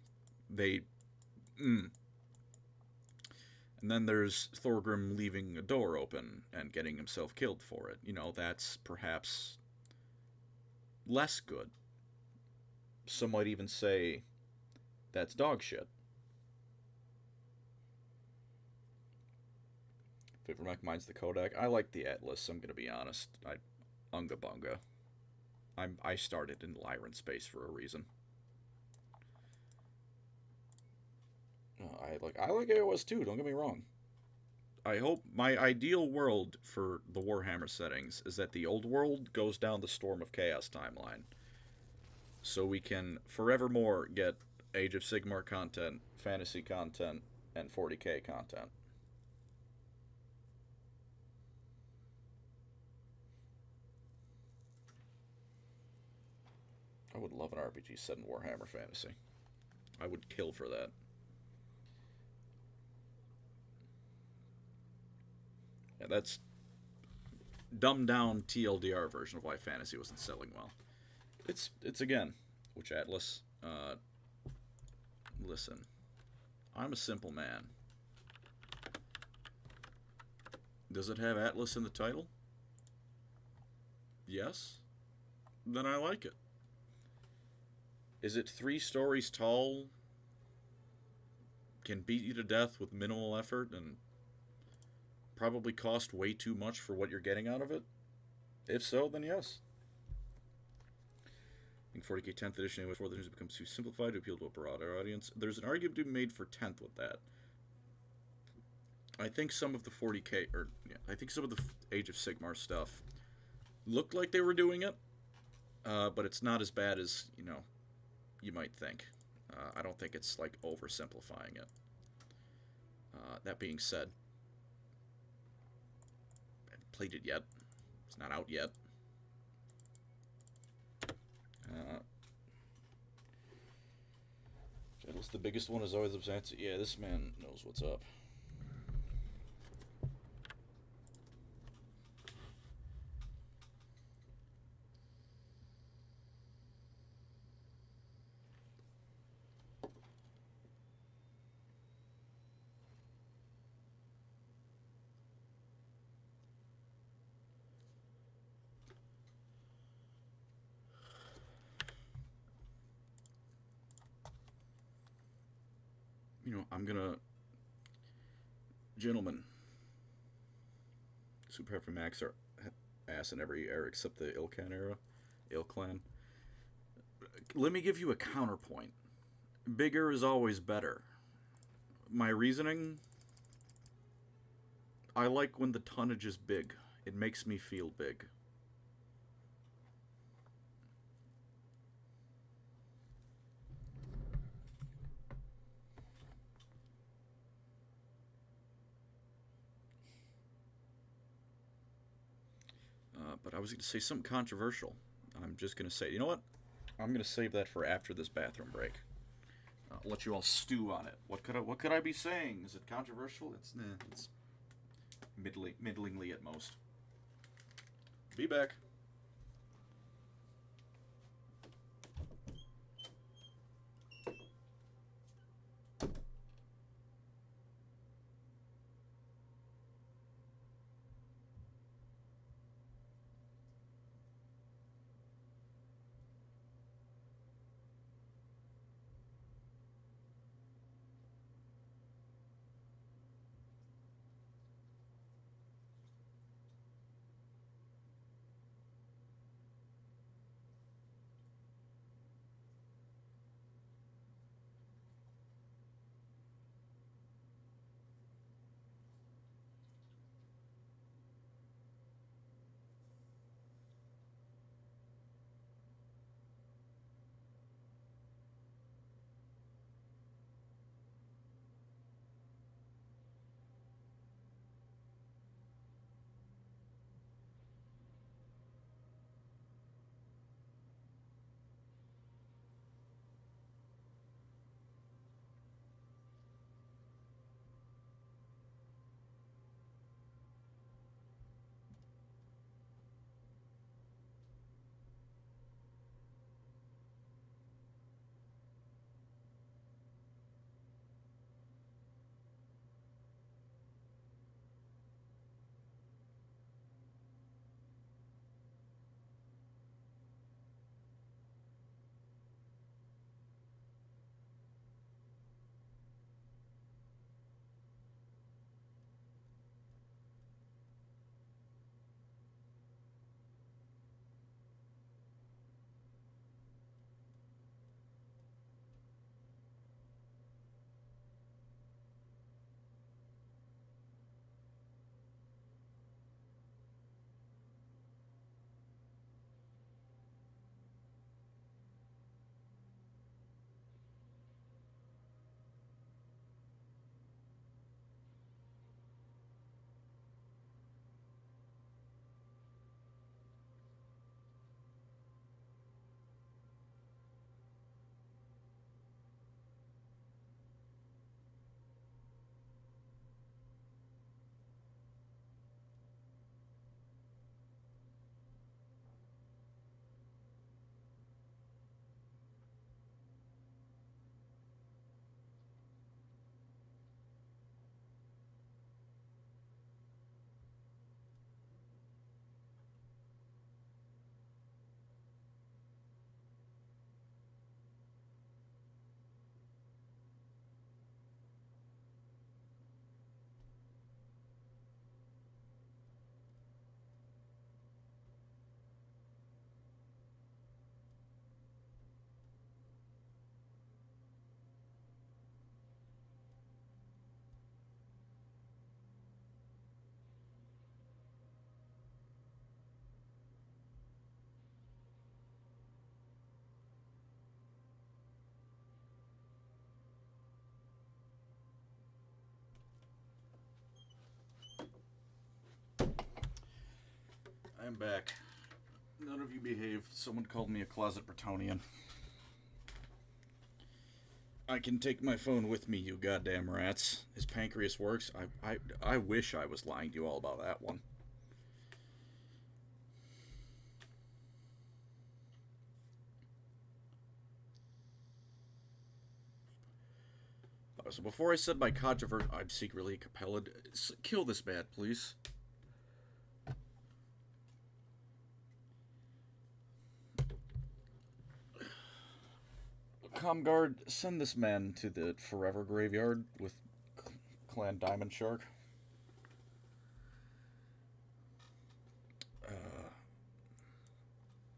And then there's Thorgrim leaving a door open and getting himself killed for it. You know, that's perhaps less good. Some might even say that's dog shit. Favorite mine's the Kodak. I like the Atlas. I'm gonna be honest. Unga bunga. I started in Lyran space for a reason. I like AOS too. Don't get me wrong. I hope my ideal world for the Warhammer settings is that the old world goes down the Storm of Chaos timeline, so we can forevermore get Age of Sigmar content, fantasy content, and 40k content. I would love an RPG set in Warhammer Fantasy. I would kill for that. Yeah, that's dumbed down TLDR version of why fantasy wasn't selling well. It's again, which Atlas? Listen, I'm a simple man. Does it have Atlas in the title? Yes. Then I like it. Is it 3 stories tall? Can beat you to death with minimal effort and probably cost way too much for what you're getting out of it? If so, then yes. I think 40k 10th edition before the news becomes too simplified to appeal to a broader audience. There's an argument to be made for 10th with that. I think some of the 40k, or yeah, I think some of the Age of Sigmar stuff looked like they were doing it, but it's not as bad as, you might think. I don't think it's like oversimplifying it. That being said, I haven't played it yet. It's not out yet. What's the biggest one is always upset. Yeah, this man knows what's up. I'm gonna, gentlemen, Super Heavy Max are ass in every era except the Ilkhan era, Ilklan. Let me give you a counterpoint. Bigger is always better. My reasoning, I like when the tonnage is big. It makes me feel big. But I was going to say something controversial. I'm just going to say, you know what? I'm going to save that for after this bathroom break. I'll let you all stew on it. What could I be saying? Is it controversial? It's middlingly at most. Be back. I'm back. None of you behaved. Someone called me a closet Bretonian. I can take my phone with me, you goddamn rats. His pancreas works. I wish I was lying to you all about that one. So before I said my controversy, I'm secretly compelled. Kill this man, please. Comguard, send this man to the forever graveyard with Clan Diamond Shark. Let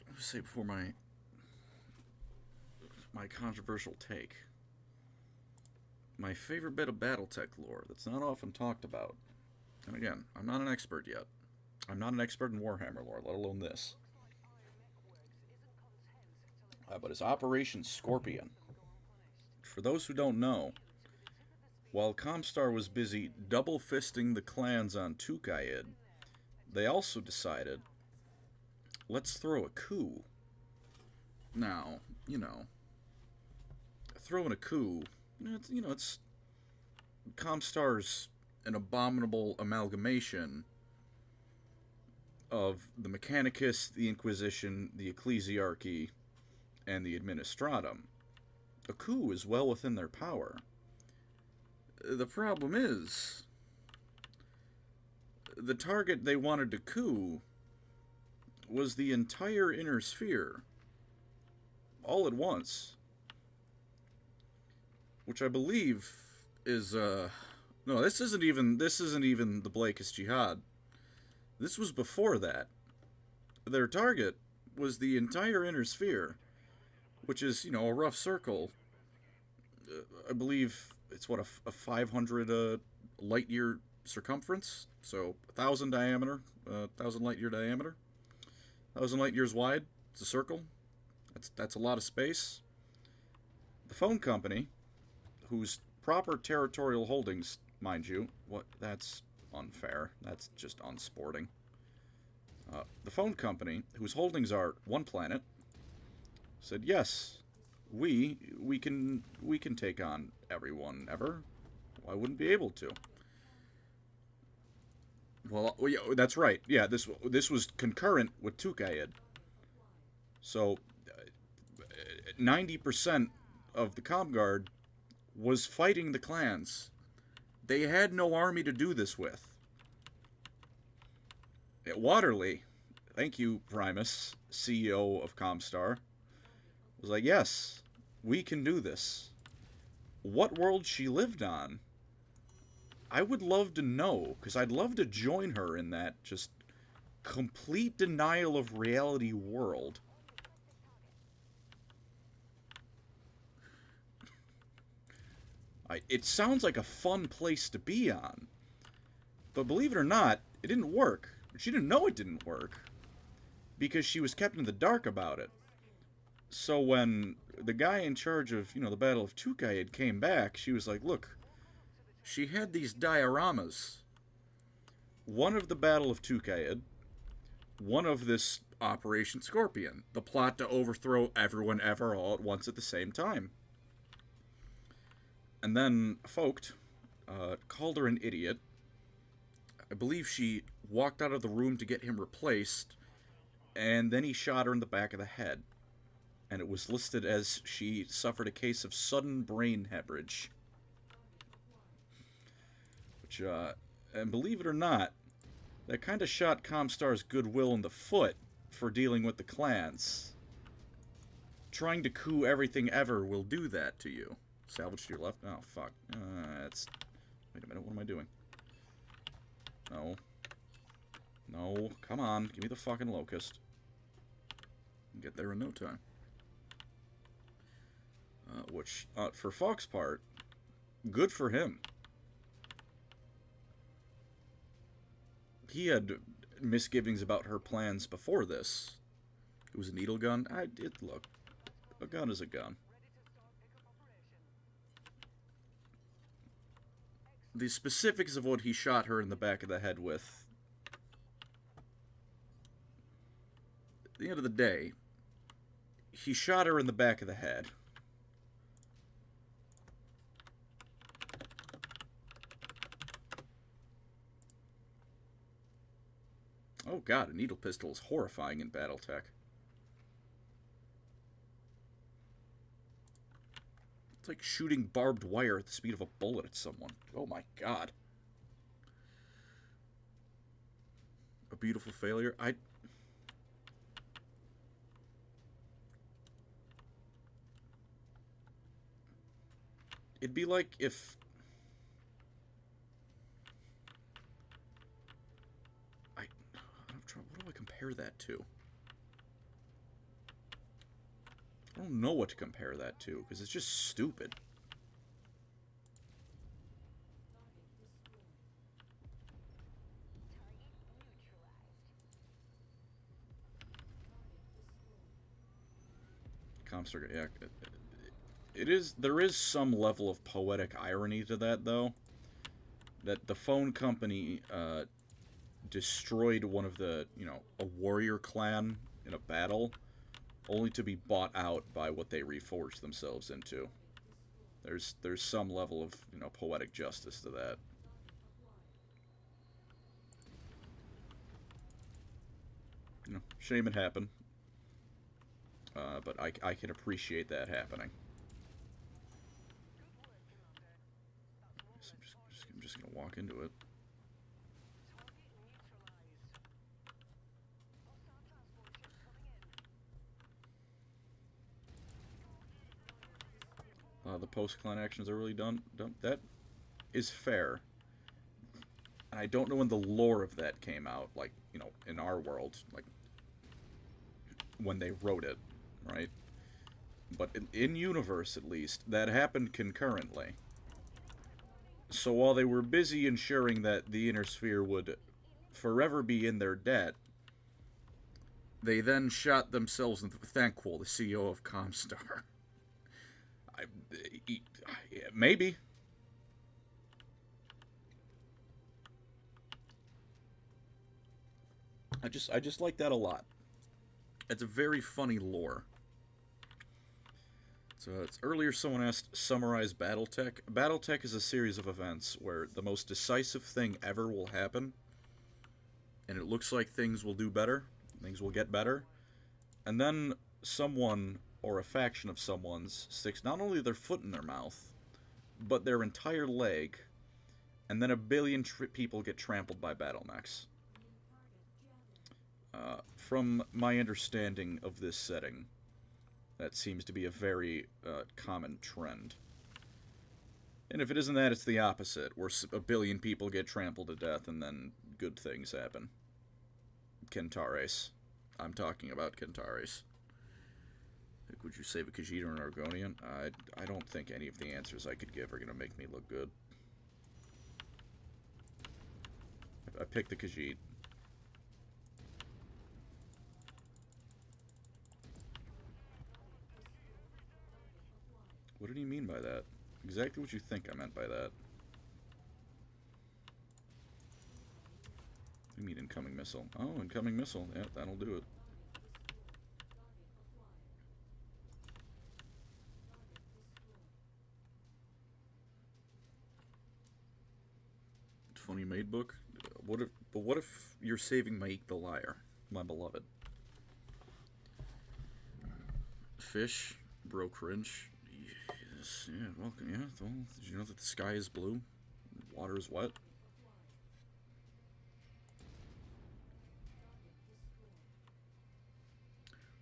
me say before my controversial take. My favorite bit of BattleTech lore that's not often talked about. And again, I'm not an expert yet. I'm not an expert in Warhammer lore, let alone this. But it's Operation Scorpion. For those who don't know, while ComStar was busy double-fisting the clans on Tukaid, they also decided, let's throw a coup. Now, throwing a coup, it's ComStar's an abominable amalgamation of the Mechanicus, the Inquisition, the Ecclesiarchy, and the Administratum. A coup is well within their power. The problem is, the target they wanted to coup was the entire inner sphere, all at once. Which I believe is, no, this isn't even the Blakist Jihad. This was before that. Their target was the entire inner sphere, which is, a rough circle. I believe it's, what, a 500 light-year circumference? So, 1,000 diameter, 1,000 light-year diameter. 1,000 light-years wide. It's a circle. That's a lot of space. The phone company, whose proper territorial holdings, mind you, that's unfair. That's just unsporting. The phone company, whose holdings are one planet, said, yes, we can take on everyone ever. Why wouldn't be able to? Well, yeah, that's right. Yeah, this was concurrent with Tukaid. So, 90% of the Comguard was fighting the clans. They had no army to do this with. At Waterley, thank you, Primus, CEO of ComStar, was like, yes, we can do this. What world she lived on, I would love to know, because I'd love to join her in that just complete denial of reality world. It sounds like a fun place to be on. But believe it or not, it didn't work. She didn't know it didn't work, because she was kept in the dark about it. So when the guy in charge of, the Battle of Tukaid came back, she was like, look, she had these dioramas. One of the Battle of Tukaid, one of this Operation Scorpion, the plot to overthrow everyone ever all at once at the same time. And then Vogt called her an idiot. I believe she walked out of the room to get him replaced, and then he shot her in the back of the head. And it was listed as she suffered a case of sudden brain hemorrhage. Which, and believe it or not, that kind of shot ComStar's goodwill in the foot for dealing with the clans. Trying to coup everything ever will do that to you. Salvage to your left. Oh, fuck. Wait a minute, what am I doing? No. No, come on. Give me the fucking locust. Get there in no time. Which, for Fox's part, good for him. He had misgivings about her plans before this. It was a needle gun. Look, a gun is a gun. The specifics of what he shot her in the back of the head with, the end of the day, he shot her in the back of the head. Oh god, a needle pistol is horrifying in BattleTech. It's like shooting barbed wire at the speed of a bullet at someone. Oh my god. A beautiful failure. It'd be like if... What do I compare that to? I don't know what to compare that to, because it's just stupid. ComStar, yeah. There is some level of poetic irony to that, though. That the phone company destroyed one of the, a warrior clan in a battle, only to be bought out by what they reforged themselves into. There's some level of, poetic justice to that. Shame it happened. But I can appreciate that happening. So I'm just gonna walk into it. The post-clan actions are really done. That is fair. And I don't know when the lore of that came out, like, in our world, like, when they wrote it, right? But in universe, at least, that happened concurrently. So while they were busy ensuring that the Inner Sphere would forever be in their debt, they then shot themselves in the... Thankful, the CEO of ComStar. Maybe. I just like that a lot. It's a very funny lore. So earlier someone asked, summarize BattleTech. BattleTech is a series of events where the most decisive thing ever will happen, and it looks like things will do better, things will get better, and then someone or a faction of someone's sticks not only their foot in their mouth, but their entire leg, and then a billion people get trampled by BattleMechs. From my understanding of this setting, that seems to be a very common trend. And if it isn't that, it's the opposite, where a billion people get trampled to death and then good things happen. Kentares. I'm talking about Kentares. Would you save a Khajiit or an Argonian? I don't think any of the answers I could give are going to make me look good. I picked the Khajiit. What did he mean by that? Exactly what you think I meant by that. You mean incoming missile. Oh, incoming missile. Yeah, that'll do it. Funny made book. What if you're saving Maik the Liar, my beloved? Fish, bro, cringe. Yes, yeah, welcome. Yeah, well, did you know that the sky is blue, water is wet?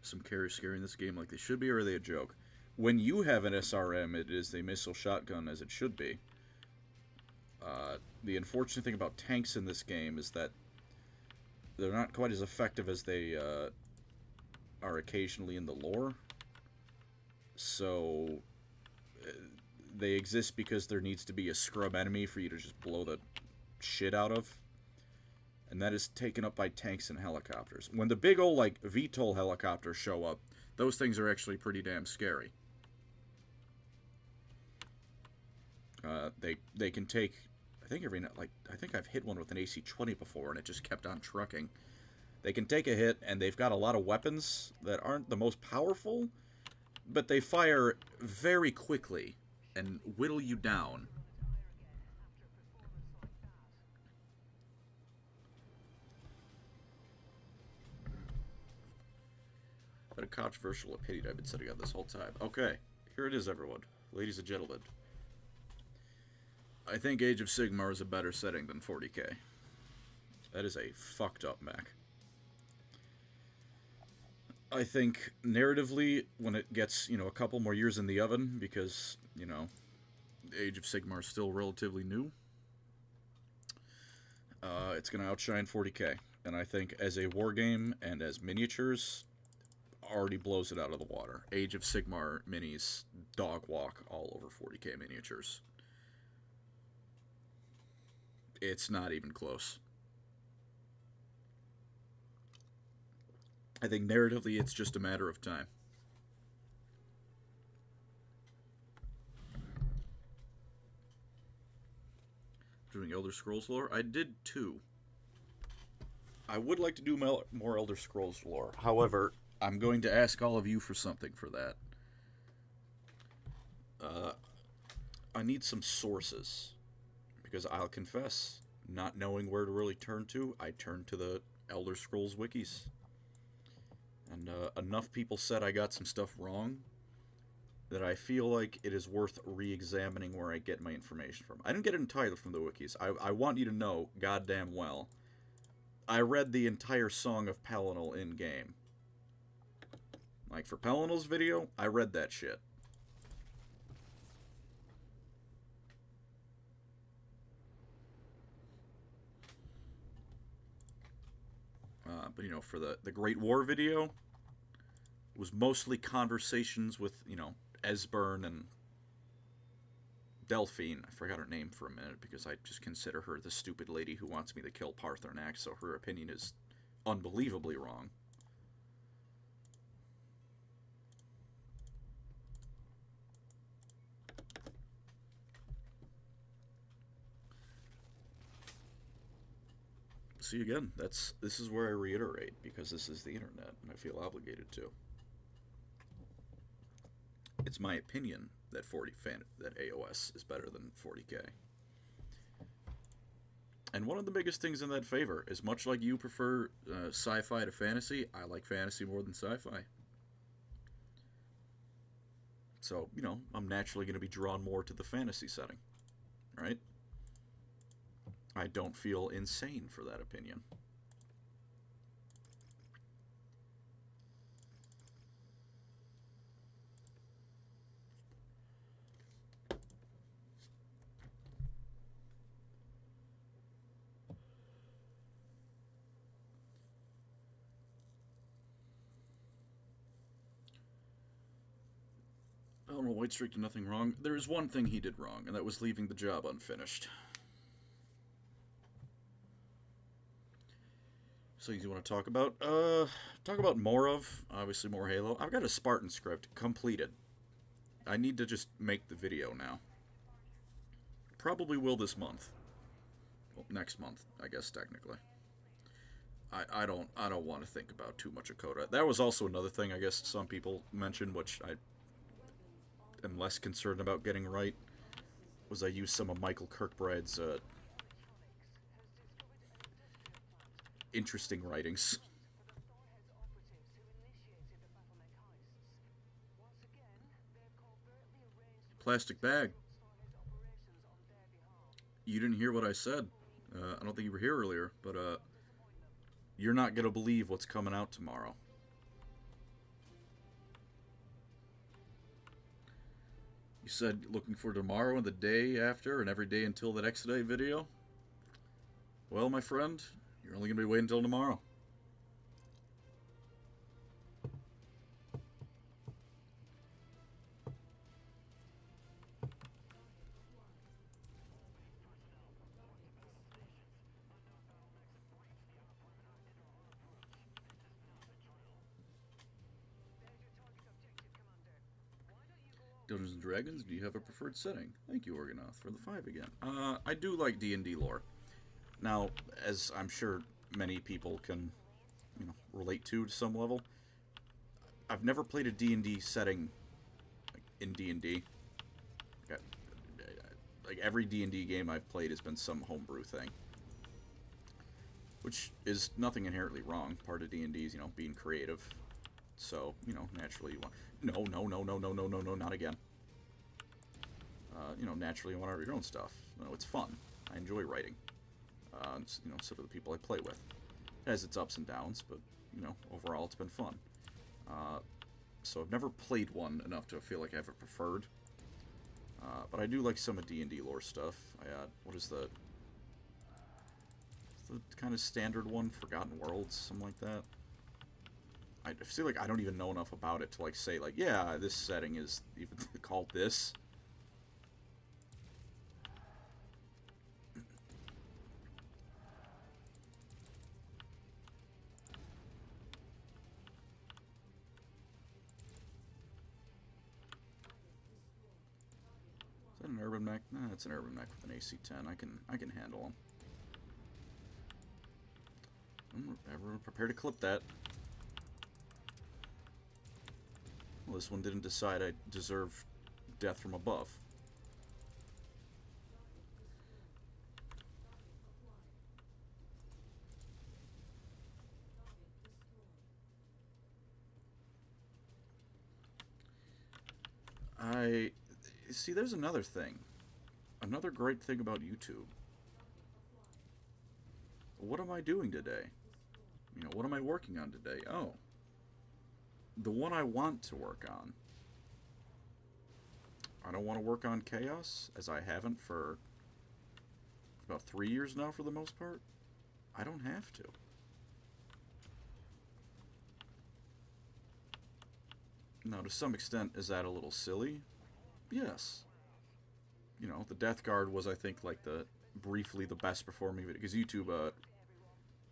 Some carriers scaring this game like they should be, or are they a joke? When you have an SRM, it is a missile shotgun as it should be. The unfortunate thing about tanks in this game is that they're not quite as effective as they are occasionally in the lore. So they exist because there needs to be a scrub enemy for you to just blow the shit out of. And that is taken up by tanks and helicopters. When the big old, like, VTOL helicopters show up, those things are actually pretty damn scary. They can take... I think I've hit one with an AC-20 before, and it just kept on trucking. They can take a hit, and they've got a lot of weapons that aren't the most powerful, but they fire very quickly and whittle you down. But a controversial opinion I've been setting on this whole time. Okay, here it is, everyone. Ladies and gentlemen. I think Age of Sigmar is a better setting than 40k. That is a fucked up mech. I think narratively, when it gets, you know, a couple more years in the oven, because, you know, Age of Sigmar is still relatively new, it's going to outshine 40k. And I think as a war game and as miniatures, already blows it out of the water. Age of Sigmar minis dog walk all over 40k miniatures. It's not even close. I think narratively it's just a matter of time. Doing Elder Scrolls lore? I did 2. I would like to do more Elder Scrolls lore. However, I'm going to ask all of you for something for that. I need some sources. Because I'll confess, not knowing where to really turn to, I turned to the Elder Scrolls wikis. And enough people said I got some stuff wrong that I feel like it is worth re-examining where I get my information from. I didn't get it entirely from the wikis. I want you to know, goddamn well, I read the entire Song of Pelennor in-game. Like, for Pelennor's video, I read that shit. But, you know, for the Great War video, it was mostly conversations with, you know, Esbern and Delphine. I forgot her name for a minute because I just consider her the stupid lady who wants me to kill Paarthurnax, so her opinion is unbelievably wrong. See, again, this is where I reiterate, because this is the internet, and I feel obligated to. It's my opinion that that AOS is better than 40k. And one of the biggest things in that favor is, much like you prefer sci-fi to fantasy, I like fantasy more than sci-fi. So, you know, I'm naturally going to be drawn more to the fantasy setting, right? I don't feel insane for that opinion. Oh no, Whitestreak did nothing wrong. There is one thing he did wrong, and that was leaving the job unfinished. So you want to talk about? Talk about more of, obviously more Halo. I've got a Spartan script completed. I need to just make the video now. Probably will this month. Well, next month, I guess technically. I don't want to think about too much of Coda. That was also another thing I guess some people mentioned, which I am less concerned about getting right. Was I used some of Michael Kirkbride's interesting writings. Plastic bag. You didn't hear what I said. I don't think you were here earlier, but you're not gonna believe what's coming out tomorrow. You said looking for tomorrow and the day after and every day until that Exodite video? Well, my friend, you're only gonna be waiting until tomorrow. Dungeons and Dragons, do you have a preferred setting? Thank you, Organoth, for the 5 again. I do like D&D lore. Now, as I'm sure many people can relate to some level. I've never played a D&D setting in D&D. Like every D&D game I've played has been some homebrew thing, which is nothing inherently wrong. Part of D&D is being creative. So naturally you want no, not again. Naturally you want to write your own stuff. No, it's fun. I enjoy writing. So do the people I play with. It has its ups and downs, but overall it's been fun. So I've never played one enough to feel like I have it preferred. But I do like some of D&D lore stuff. What is the kind of standard one? Forgotten Worlds, something like that. I feel like I don't even know enough about it to like say like, yeah, this setting is even called this. Is that an UrbanMech? Nah, it's an UrbanMech with an AC-10. I can handle them. Everyone prepare to clip that. Well, this one didn't decide I deserve death from above. See, there's another thing. Another great thing about YouTube. What am I doing today? What am I working on today? Oh. The one I want to work on. I don't want to work on Chaos, as I haven't for about 3 years now for the most part. I don't have to. Now, to some extent, is that a little silly? Yes. The Death Guard was, I think, like briefly the best performing video, because YouTube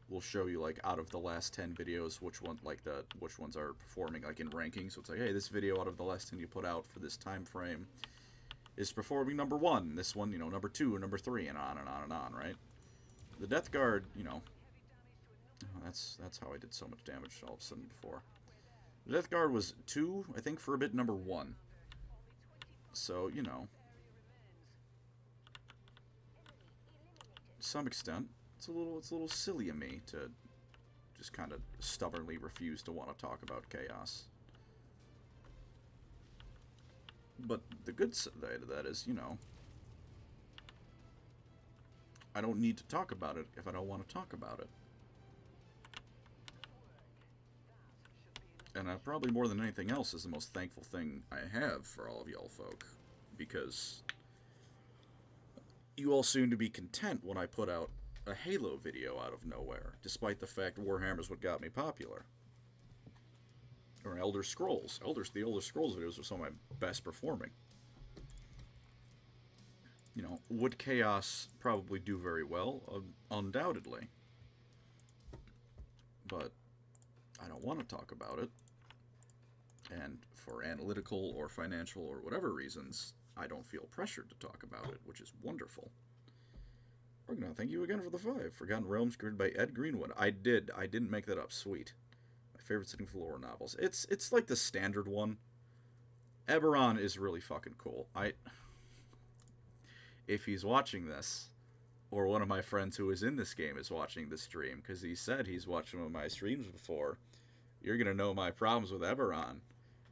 will show you like out of the last 10 videos which ones are performing like in ranking. So it's like, hey, this video out of the last 10 you put out for this time frame is performing number 1. This one, number 2, number 3, and on and on and on, right? The Death Guard, that's how I did so much damage all of a sudden before. The Death Guard was 2, I think, for a bit, number 1. So, to some extent, it's a little silly of me to just kind of stubbornly refuse to want to talk about Chaos. But the good side of that is, I don't need to talk about it if I don't want to talk about it. And probably more than anything else is the most thankful thing I have for all of y'all folk, because you all seem to be content when I put out a Halo video out of nowhere, despite the fact Warhammer's what got me popular. Or Elder Scrolls. The Elder Scrolls videos are some of my best performing. Would Chaos probably do very well? Undoubtedly. But I don't want to talk about it. And for analytical or financial or whatever reasons, I don't feel pressured to talk about it, which is wonderful. Organa, thank you again for the 5. Forgotten Realms, created by Ed Greenwood. I didn't make that up. Sweet. My favorite setting for lore novels. It's like the standard one. Eberron is really fucking cool. If he's watching this, or one of my friends who is in this game is watching the stream, because he said he's watched one of my streams before, you're going to know my problems with Eberron,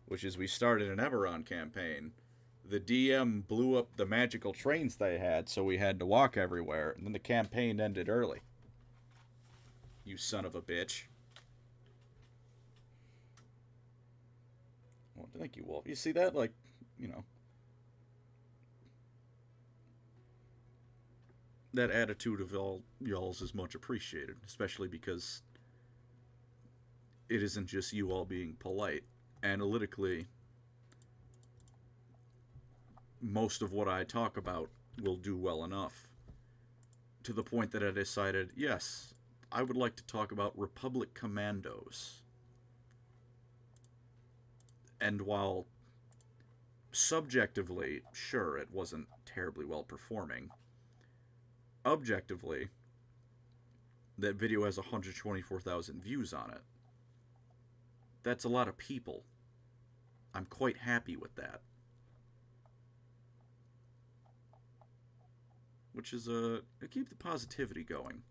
which is we started an Eberron campaign. The DM blew up the magical trains they had, so we had to walk everywhere, and then the campaign ended early. You son of a bitch. Well, thank you, Wolf. You see that? Like, that attitude of y'all's is much appreciated, especially because it isn't just you all being polite. Analytically, most of what I talk about will do well enough, to the point that I decided, yes, I would like to talk about Republic Commandos. And while subjectively, sure, it wasn't terribly well performing, objectively, That video has 124,000 views on it. That's a lot of people. I'm quite happy with that. Which is, keep the positivity going.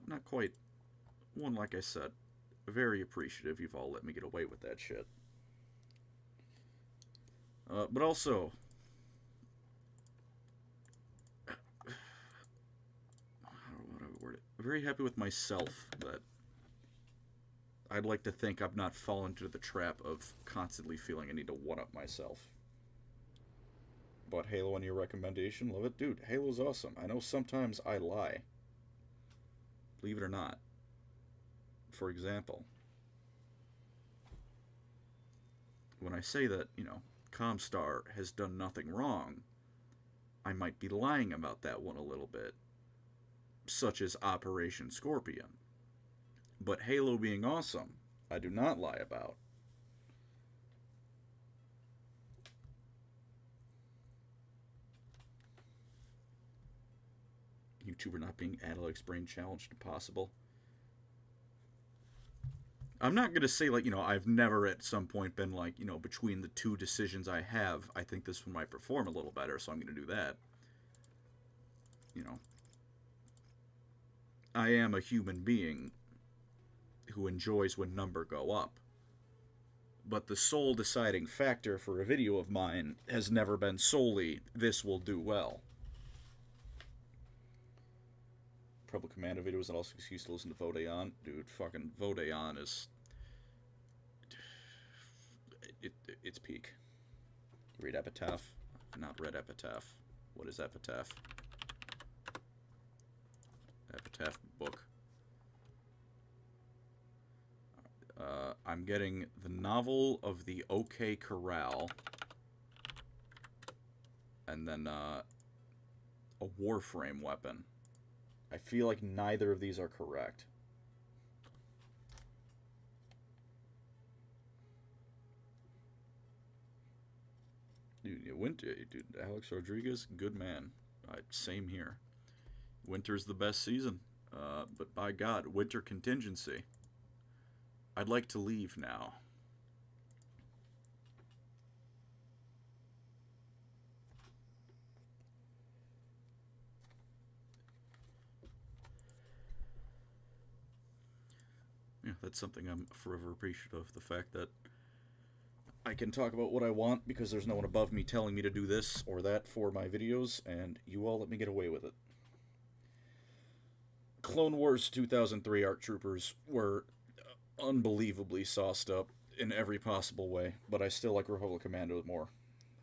Not quite one, like I said. Very appreciative you've all let me get away with that shit. But also, how do I word it? Very happy with myself that I'd like to think I've not fallen into the trap of constantly feeling I need to one-up myself. But Halo on your recommendation, love it. Dude, Halo's awesome. I know sometimes I lie. Believe it or not. For example, when I say that, you know, ComStar has done nothing wrong, I might be lying about that one a little bit, such as Operation Scorpion. But Halo being awesome, I do not lie about. YouTuber not being Alex Brain challenged impossible. I'm not going to say, like, you know, I've never at some point been like, you know, between the two decisions I have, I think this one might perform a little better, so I'm going to do that. You know, I am a human being who enjoys when numbers go up. But the sole deciding factor for a video of mine has never been solely, this will do well. Public Commando video is an also excuse to listen to Vodayon. Dude, fucking Vodayon is... It's peak. Read Epitaph. Not read Epitaph. What is Epitaph? Epitaph book. I'm getting the novel of the OK Corral. And then a Warframe weapon. I feel like neither of these are correct. Dude, Alex Rodriguez, good man. Same here. Winter's the best season. But by God, winter contingency. I'd like to leave now. Yeah, that's something I'm forever appreciative of. The fact that I can talk about what I want because there's no one above me telling me to do this or that for my videos, and you all let me get away with it. Clone Wars 2003 ARC Troopers were unbelievably sauced up in every possible way, but I still like Republic Commando more.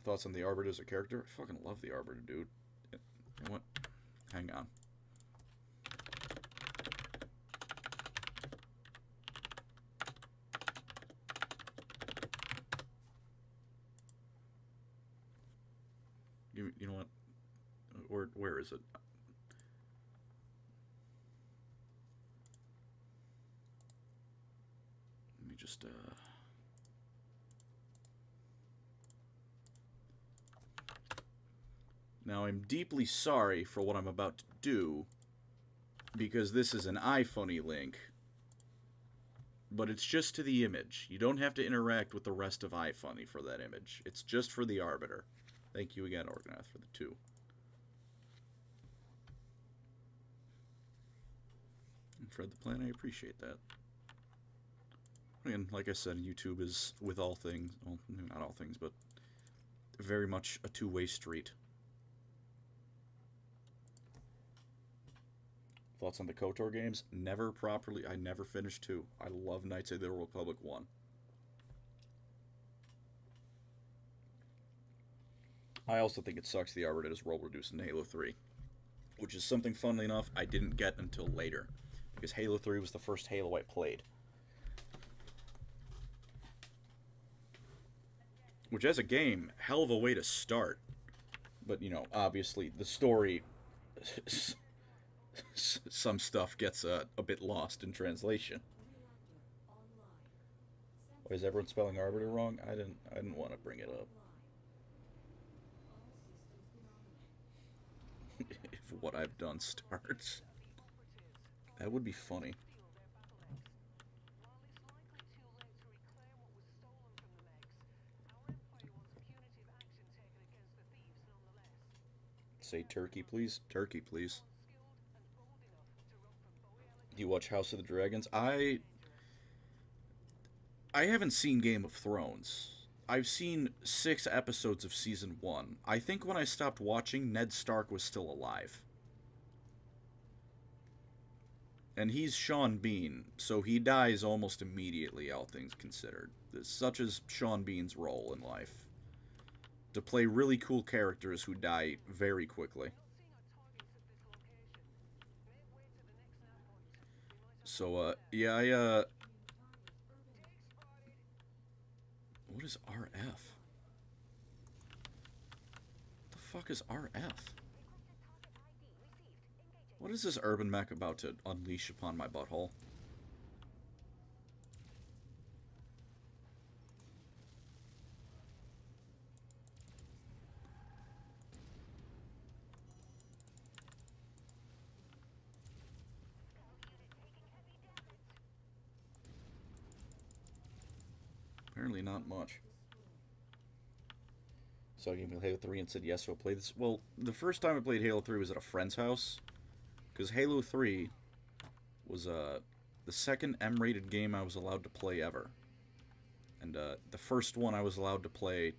Thoughts on the Arbiter as a character? I fucking love the Arbiter, dude. You know what? Hang on. You know what? Where is it? Let me just Now I'm deeply sorry for what I'm about to do, because this is an iFunny link, but it's just to the image. You don't have to interact with the rest of iFunny for that image. It's just for the Arbiter. Thank you again, Organath, for the 2. And Fred the Plan, I appreciate that. Again, like I said, YouTube is, with all things, well, not all things, but very much a two-way street. Thoughts on the KOTOR games? I never finished 2. I love Knights of the Old Republic 1. I also think it sucks the Arbiter is role reduced in Halo 3, which is something, funnily enough, I didn't get until later, because Halo 3 was the first Halo I played. Which, as a game, hell of a way to start. But, you know, obviously, the story, some stuff gets a bit lost in translation. Why is everyone spelling Arbiter wrong? I didn't want to bring it up. If what I've done starts. That would be funny. Say turkey, please. Turkey, please. Do you watch House of the Dragons? I haven't seen Game of Thrones. I've seen 6 episodes of season 1. I think when I stopped watching, Ned Stark was still alive. And he's Sean Bean, so he dies almost immediately, all things considered. Such is Sean Bean's role in life. To play really cool characters who die very quickly. So, yeah, what is RF? What the fuck is RF? What is this UrbanMech about to unleash upon my butthole? Apparently not much. So I gave me Halo 3 and said yes, so I'll play this. Well, the first time I played Halo 3 was at a friend's house. Because Halo 3 was the second M-rated game I was allowed to play ever. And the first one I was allowed to play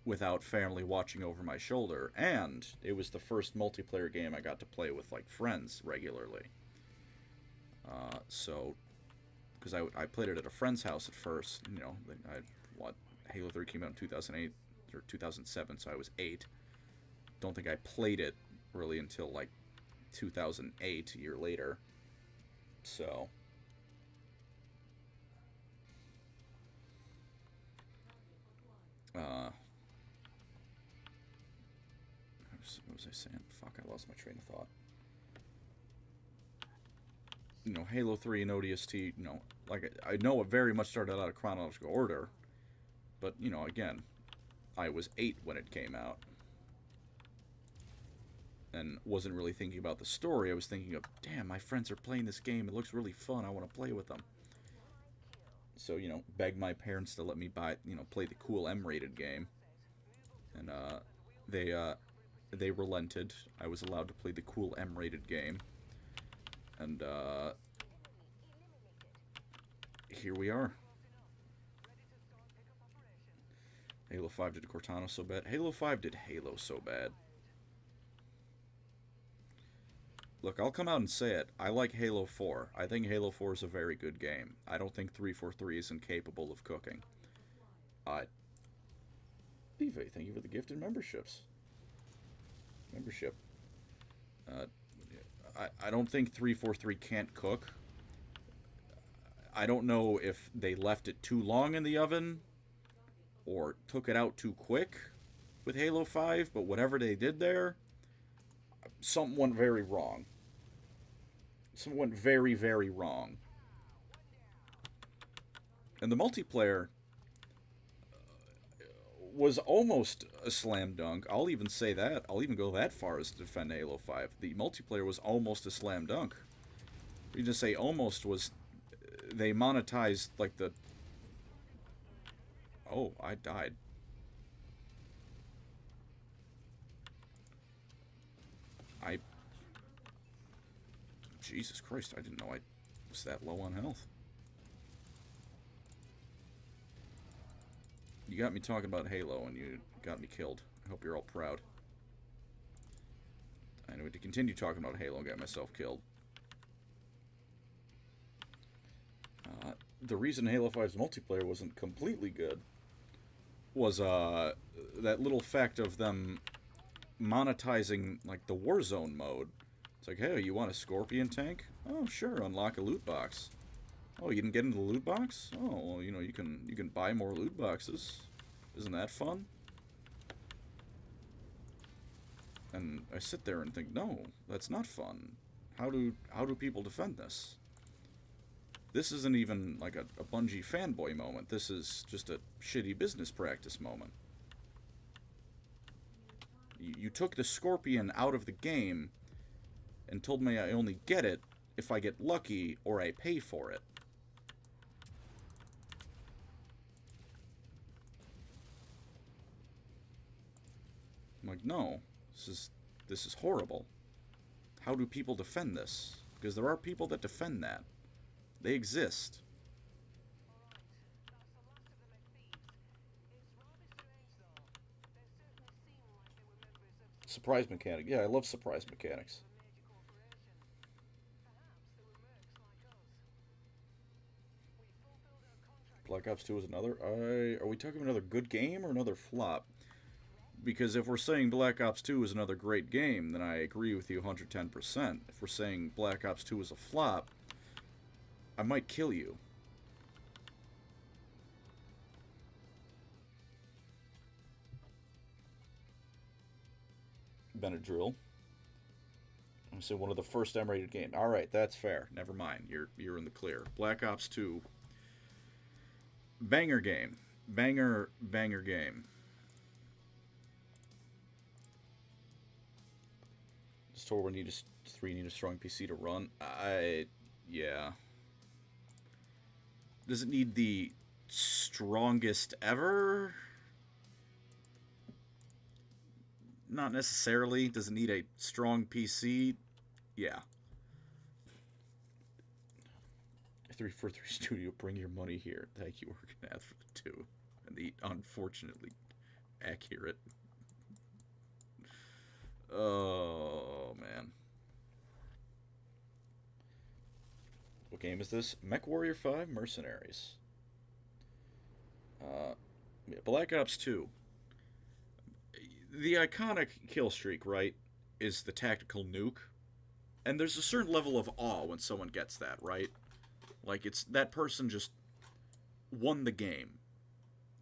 without family watching over my shoulder. And it was the first multiplayer game I got to play with, like, friends regularly. So, because I played it at a friend's house at first. You know, Halo 3 came out in 2008 or 2007, so I was 8. Don't think I played it really until, like, 2008, a year later. So what was I saying? Fuck, I lost my train of thought. You know, Halo 3 and ODST, you know, like, I know it very much started out of chronological order, but, you know, again, I was 8 when it came out. And wasn't really thinking about the story. I was thinking of, damn, my friends are playing this game. It looks really fun. I want to play with them. So, you know, begged my parents to let me play the cool M-rated game. And they relented. I was allowed to play the cool M-rated game. And here we are. Halo 5 did Cortana so bad. Halo 5 did Halo so bad. Look, I'll come out and say it. I like Halo 4. I think Halo 4 is a very good game. I don't think 343 is incapable of cooking. Levi, thank you for the gifted memberships. Membership. I don't think 343 can't cook. I don't know if they left it too long in the oven or took it out too quick with Halo 5, but whatever they did there, something went very wrong. Something went very, very wrong. And the multiplayer was almost a slam dunk. I'll even say that. I'll even go that far as to defend Halo 5. The multiplayer was almost a slam dunk. You just say almost was... They monetized, like, the... Oh, I died. Jesus Christ, I didn't know I was that low on health. You got me talking about Halo, and you got me killed. I hope you're all proud. I need to continue talking about Halo and get myself killed. The reason Halo 5's multiplayer wasn't completely good was that little fact of them monetizing, like, the Warzone mode. It's like, hey, you want a Scorpion tank? Oh, sure, unlock a loot box. Oh, you didn't get into the loot box? Oh, well, you know, you can buy more loot boxes. Isn't that fun? And I sit there and think, no, that's not fun. How do people defend this? This isn't even like a Bungie fanboy moment. This is just a shitty business practice moment. You took the Scorpion out of the game and told me I only get it if I get lucky or I pay for it. I'm like, no, this is horrible. How do people defend this? Because there are people that defend that. They exist. Surprise mechanic. Yeah, I love surprise mechanics. Black Ops 2 is another. Are we talking another good game or another flop? Because if we're saying Black Ops 2 is another great game, then I agree with you 110%. If we're saying Black Ops 2 is a flop, I might kill you. Benadryl. I said one of the first M-rated games. All right, that's fair. Never mind. You're in the clear. Black Ops 2. Banger game. Banger game. Store will need a 3 need a strong PC to run. Yeah. Does it need the strongest ever? Not necessarily. Does it need a strong PC? Yeah. 343 Studio, bring your money here. Thank you, Organath, for the 2. And the unfortunately accurate. Oh, man. What game is this? Mech Warrior 5 Mercenaries. Black Ops 2. The iconic kill streak, right, is the tactical nuke. And there's a certain level of awe when someone gets that, right? Like, it's that person just won the game.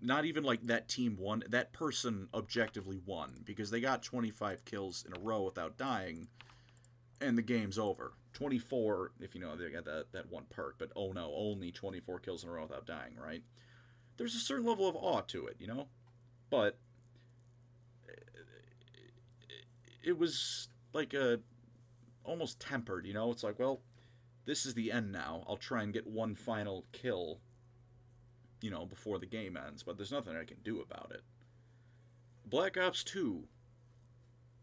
Not even like that team won. That person objectively won because they got 25 kills in a row without dying, and the game's over. 24, if you know, they got that one perk, but oh no, only 24 kills in a row without dying, right? There's a certain level of awe to it, you know? But it was like almost tempered, you know? It's like, well, this is the end now. I'll try and get one final kill, you know, before the game ends, but there's nothing I can do about it. Black Ops 2,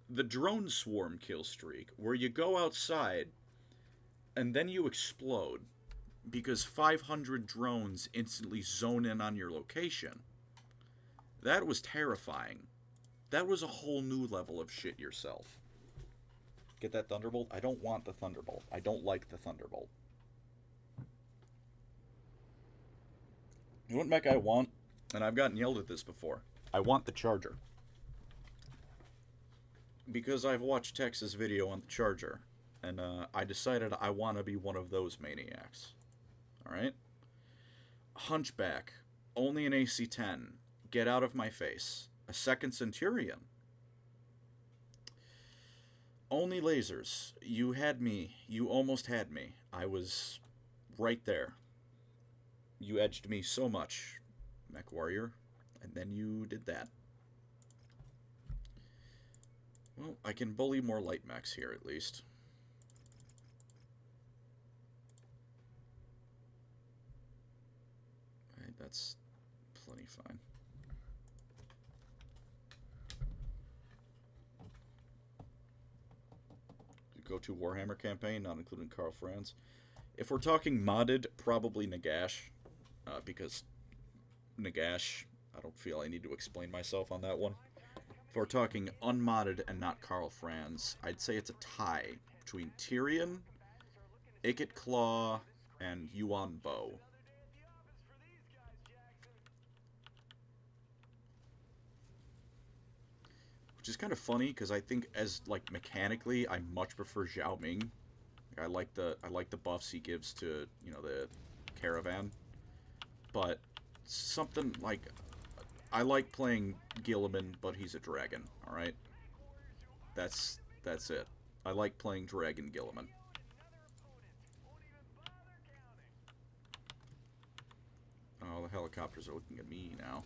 the drone swarm kill streak, where you go outside and then you explode because 500 drones instantly zone in on your location. That was terrifying. That was a whole new level of shit yourself. Get that Thunderbolt? I don't want the Thunderbolt. I don't like the Thunderbolt. You know what mech I want? And I've gotten yelled at this before. I want the Charger. Because I've watched Tex's video on the Charger. And I decided I want to be one of those maniacs. Alright? Hunchback. Only an AC-10. Get out of my face. A second Centurion. Only lasers. You had me. You almost had me. I was right there. You edged me so much, Mech Warrior, and then you did that. Well, I can bully more light mechs here, at least. Alright, that's plenty fine. Go-to Warhammer campaign, not including Karl Franz. If we're talking modded, probably Nagash. Because Nagash, I don't feel I need to explain myself on that one. If we're talking unmodded and not Karl Franz, I'd say it's a tie between Tyrion, Ikit Claw, and Yuan Bo. Which is kind of funny because I think as like mechanically, I much prefer Zhao Ming. I like the buffs he gives to, you know, the caravan. But something like, I like playing Gilliman, but he's a dragon. All right, that's it. I like playing Dragon Gilliman. Oh, the helicopters are looking at me now.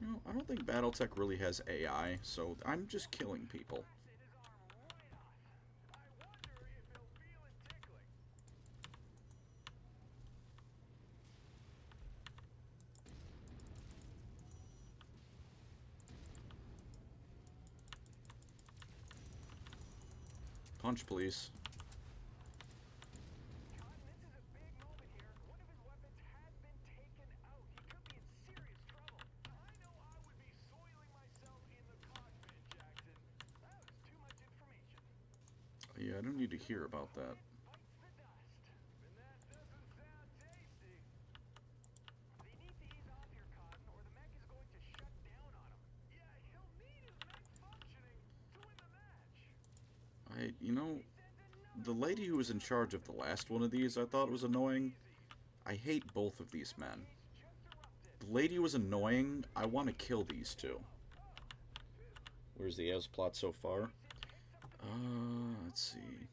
You know, I don't think BattleTech really has AI, so I'm just killing people. Punch, please. Yeah, I don't need to hear about that. You know, the lady who was in charge of the last one of these I thought was annoying. I hate both of these men. The lady was annoying. I want to kill these two. Where's the as plot so far? Let's see.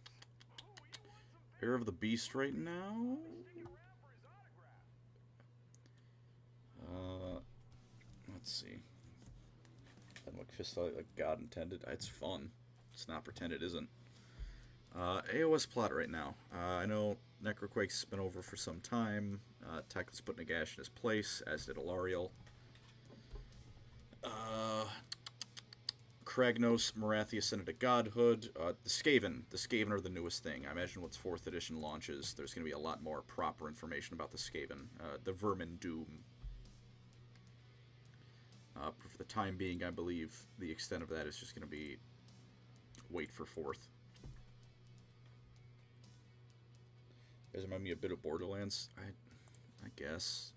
Heir of the Beast right now? Let's see. Doesn't look fist like God intended. It's fun. Let's not pretend it isn't. AOS plot right now. I know Necroquake's been over for some time. Tekka's put Nagash in his place, as did Alariel. Kragnos, Marathi ascended to godhood. The Skaven. The Skaven are the newest thing. I imagine once 4th edition launches, there's going to be a lot more proper information about the Skaven. The Vermin Doom. For the time being, I believe the extent of that is just going to be wait for 4th. Does it remind me a bit of Borderlands? I guess.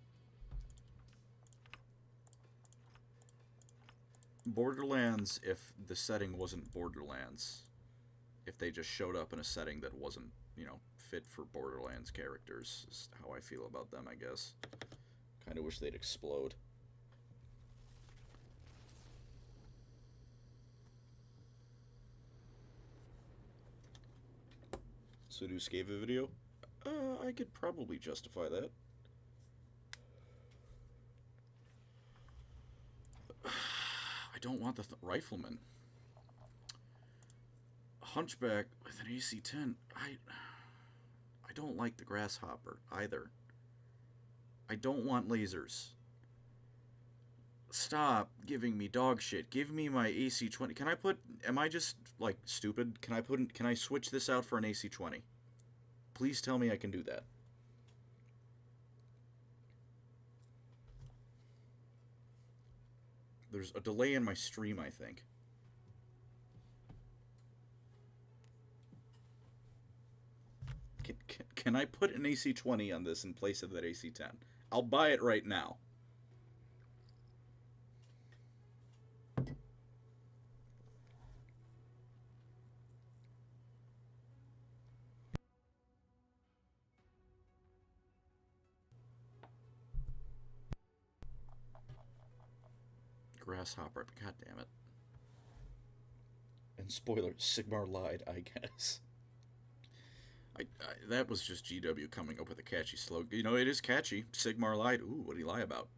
Borderlands, if the setting wasn't Borderlands, if they just showed up in a setting that wasn't, you know, fit for Borderlands characters, is how I feel about them, I guess. Kind of wish they'd explode. So do Skaven video? I could probably justify that. I don't want the rifleman. Hunchback with an AC-10. I don't like the grasshopper either. I don't want lasers. Stop giving me dog shit. Give me my AC-20. Can I put... Am I just, like, stupid? Can I switch this out for an AC-20? Please tell me I can do that. There's a delay in my stream, I think. Can I put an AC-20 on this in place of that AC-10? I'll buy it right now. Grasshopper, god damn it. And spoiler, Sigmar lied, I guess. That was just GW coming up with a catchy slogan. You know, it is catchy. Sigmar lied. Ooh, what did he lie about?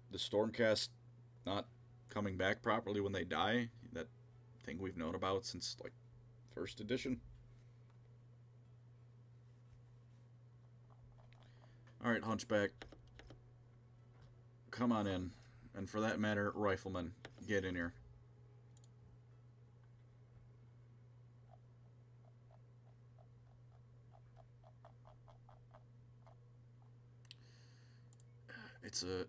The Stormcast not coming back properly when they die. That thing we've known about since, like, 1st edition. Alright, Hunchback. Come on in. And for that matter, Rifleman, get in here. It's a,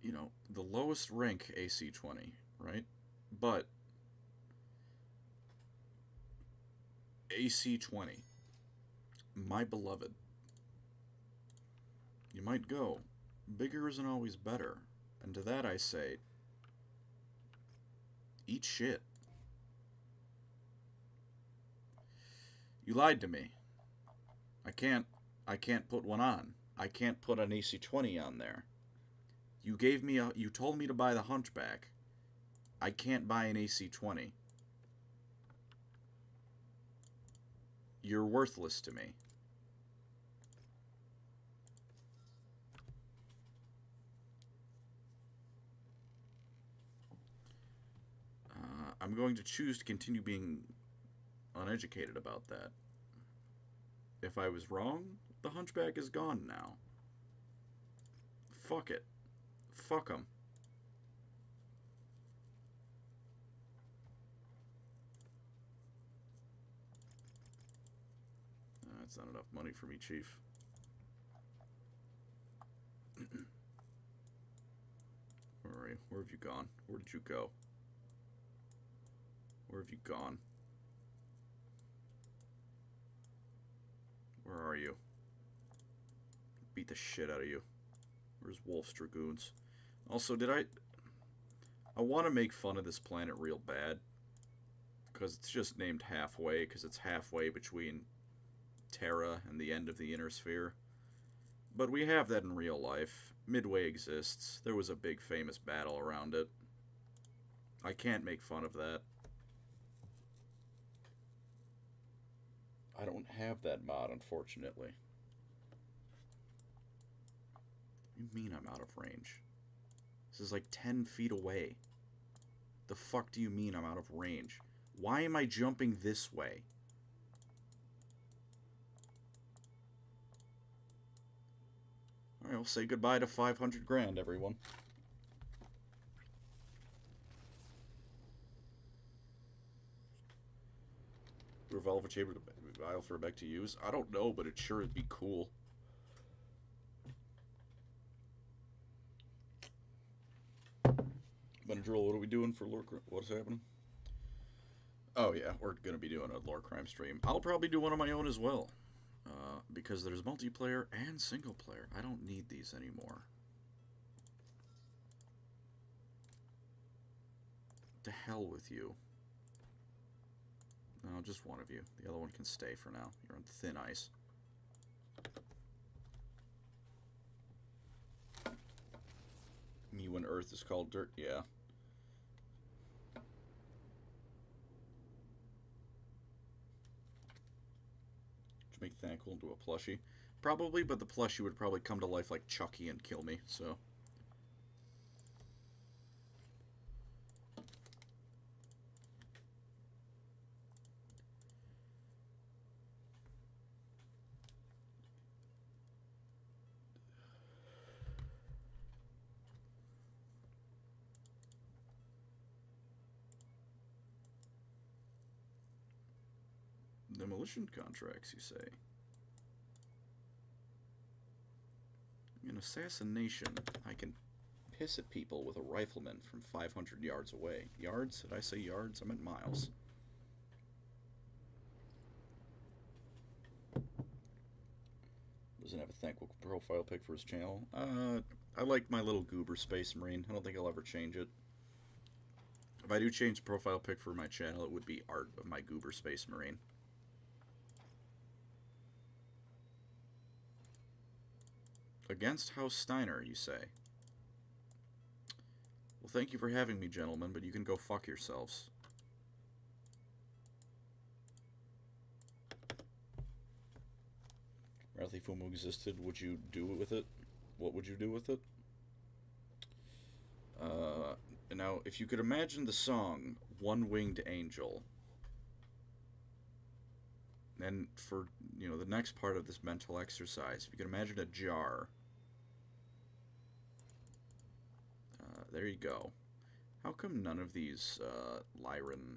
you know, the lowest rank AC-20, right? But AC-20, my beloved. You might go, bigger isn't always better. And to that I say, eat shit. You lied to me. I can't put one on. I can't put an AC-20 on there. You told me to buy the Hunchback. I can't buy an AC-20. You're worthless to me. I'm going to choose to continue being uneducated about that. If I was wrong, the Hunchback is gone now. Fuck it. Fuck 'em. That's not enough money for me, Chief. Where are you? Where have you gone? Where did you go? Where have you gone? Where are you? Beat the shit out of you. Where's Wolf's Dragoons? Also, I want to make fun of this planet real bad. Because it's just named Halfway, because it's halfway between Terra and the end of the Inner Sphere. But we have that in real life. Midway exists. There was a big famous battle around it. I can't make fun of that. I don't have that mod, unfortunately. What do you mean I'm out of range? This is like 10 feet away. The fuck do you mean I'm out of range? Why am I jumping this way? Alright, we'll say goodbye to 500 grand, everyone. Revolve a chamber to vial for Mech to use? I don't know, but it sure would be cool. Benadryl, what are we doing for lore? What's happening? Oh yeah, we're gonna be doing a lore crime stream. I'll probably do one on my own as well, because there's multiplayer and single player. I don't need these anymore. To hell with you. No, just one of you. The other one can stay for now. You're on thin ice. Me when Earth is called dirt? Yeah. To make Thankful into a plushie? Probably, but the plushie would probably come to life like Chucky and kill me, so... Demolition contracts, you say? In assassination, I can piss at people with a rifleman from 500 yards away. Yards? Did I say yards? I meant miles. Doesn't have a thankful profile pic for his channel. I like my little goober Space Marine. I don't think I'll ever change it. If I do change the profile pic for my channel, it would be art of my goober Space Marine. Against House Steiner, you say? Well, thank you for having me, gentlemen, but you can go fuck yourselves. Wrathy Fumu existed. Would you do it with it? What would you do with it? Now, if you could imagine the song One-Winged Angel, and for, you know, the next part of this mental exercise, if you could imagine a jar, there you go. How come none of these Lyran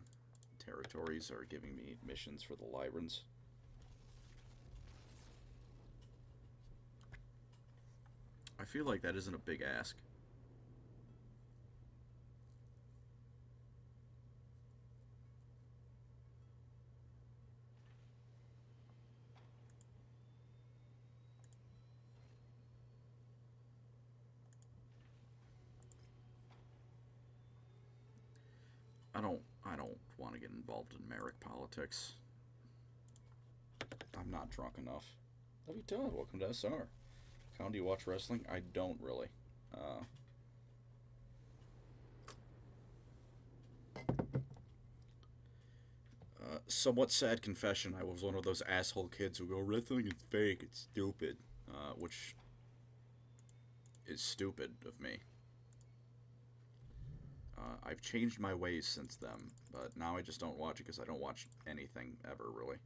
territories are giving me missions for the Lyrans? I feel like that isn't a big ask. I don't want to get involved in Merrick politics. I'm not drunk enough. Love you, Todd. Welcome to SR. How do you watch wrestling? I don't really. Somewhat sad confession. I was one of those asshole kids who go, wrestling is fake, it's stupid. Which is stupid of me. I've changed my ways since then, but now I just don't watch it because I don't watch anything ever, really.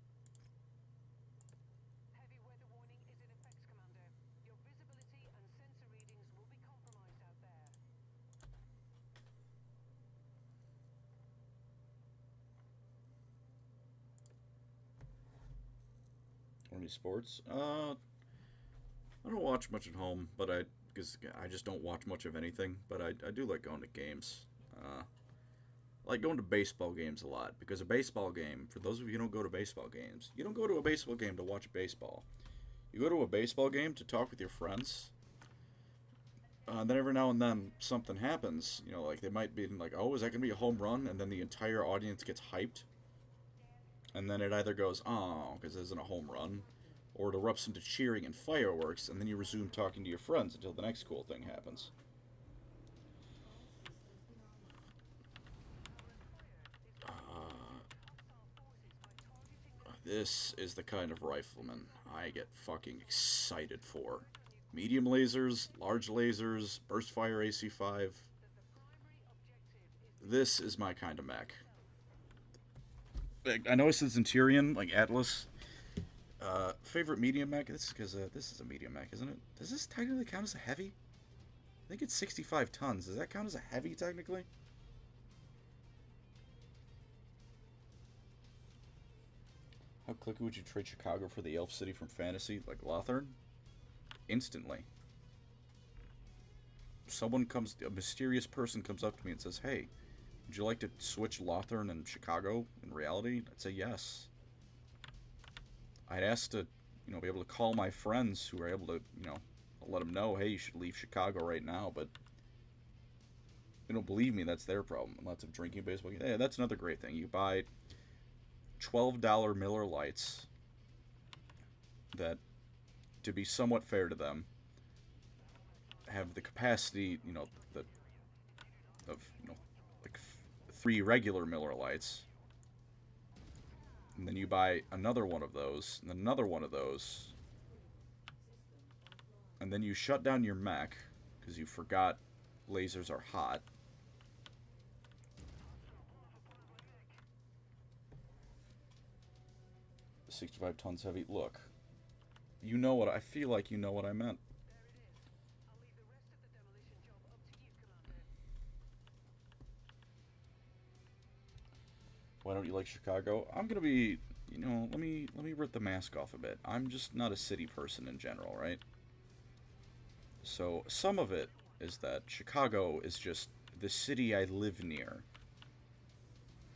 Heavy weather warning is in effect, Commander. Your visibility and sensor readings will be compromised out there. Any sports? I don't watch much at home, but because I just don't watch much of anything. But I do like going to games. I like going to baseball games a lot because a baseball game, for those of you who don't go to baseball games, you don't go to a baseball game to watch baseball. You go to a baseball game to talk with your friends. Then every now and then something happens. You know, like they might be like, "Oh, is that gonna be a home run?" And then the entire audience gets hyped. And then it either goes, "Oh," because it isn't a home run, or it erupts into cheering and fireworks, and then you resume talking to your friends until the next cool thing happens. This is the kind of rifleman I get fucking excited for. Medium lasers, large lasers, burst fire AC-5. This is my kind of mech. I know it says Centurion, like Atlas. Favorite medium mech? This is because this is a medium mech, isn't it? Does this technically count as a heavy? I think it's 65 tons. Does that count as a heavy, technically? How quickly would you trade Chicago for the elf city from fantasy, like Lothern? Instantly. A mysterious person comes up to me and says, "Hey, would you like to switch Lothern and Chicago in reality?" I'd say yes. I'd ask to, be able to call my friends who are able to, let them know, "Hey, you should leave Chicago right now," but they don't believe me. That's their problem. Lots of drinking baseball. Yeah, that's another great thing. You buy $12 Miller Lights that, to be somewhat fair to them, have the capacity, like 3 regular Miller Lights. And then you buy another one of those, and another one of those. And then you shut down your mech, because you forgot lasers are hot. "65 tons heavy." Look. I feel like you know what I meant. Why don't you like Chicago? I'm gonna be, let me rip the mask off a bit. I'm just not a city person in general, right? So some of it is that Chicago is just the city I live near.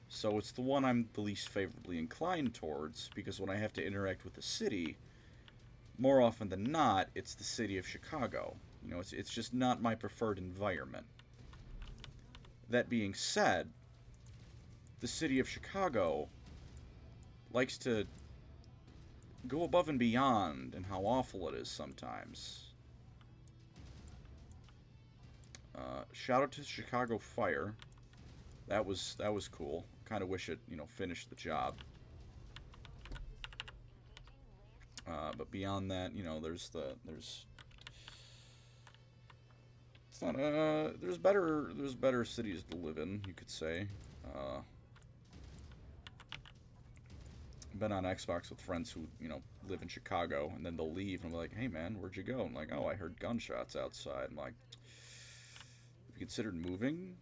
So it's the one I'm the least favorably inclined towards, because when I have to interact with the city, more often than not, it's the city of Chicago. It's just not my preferred environment. That being said, the city of Chicago likes to go above and beyond in how awful it is sometimes. Shout out to Chicago Fire. That was cool. Kind of wish it, finished the job. But beyond that, there's it's not there's better cities to live in, you could say. Been on Xbox with friends who, live in Chicago, and then they'll leave, and I'm like, "Hey man, where'd you go?" I'm like, "Oh, I heard gunshots outside." I'm like, "Have you considered moving?"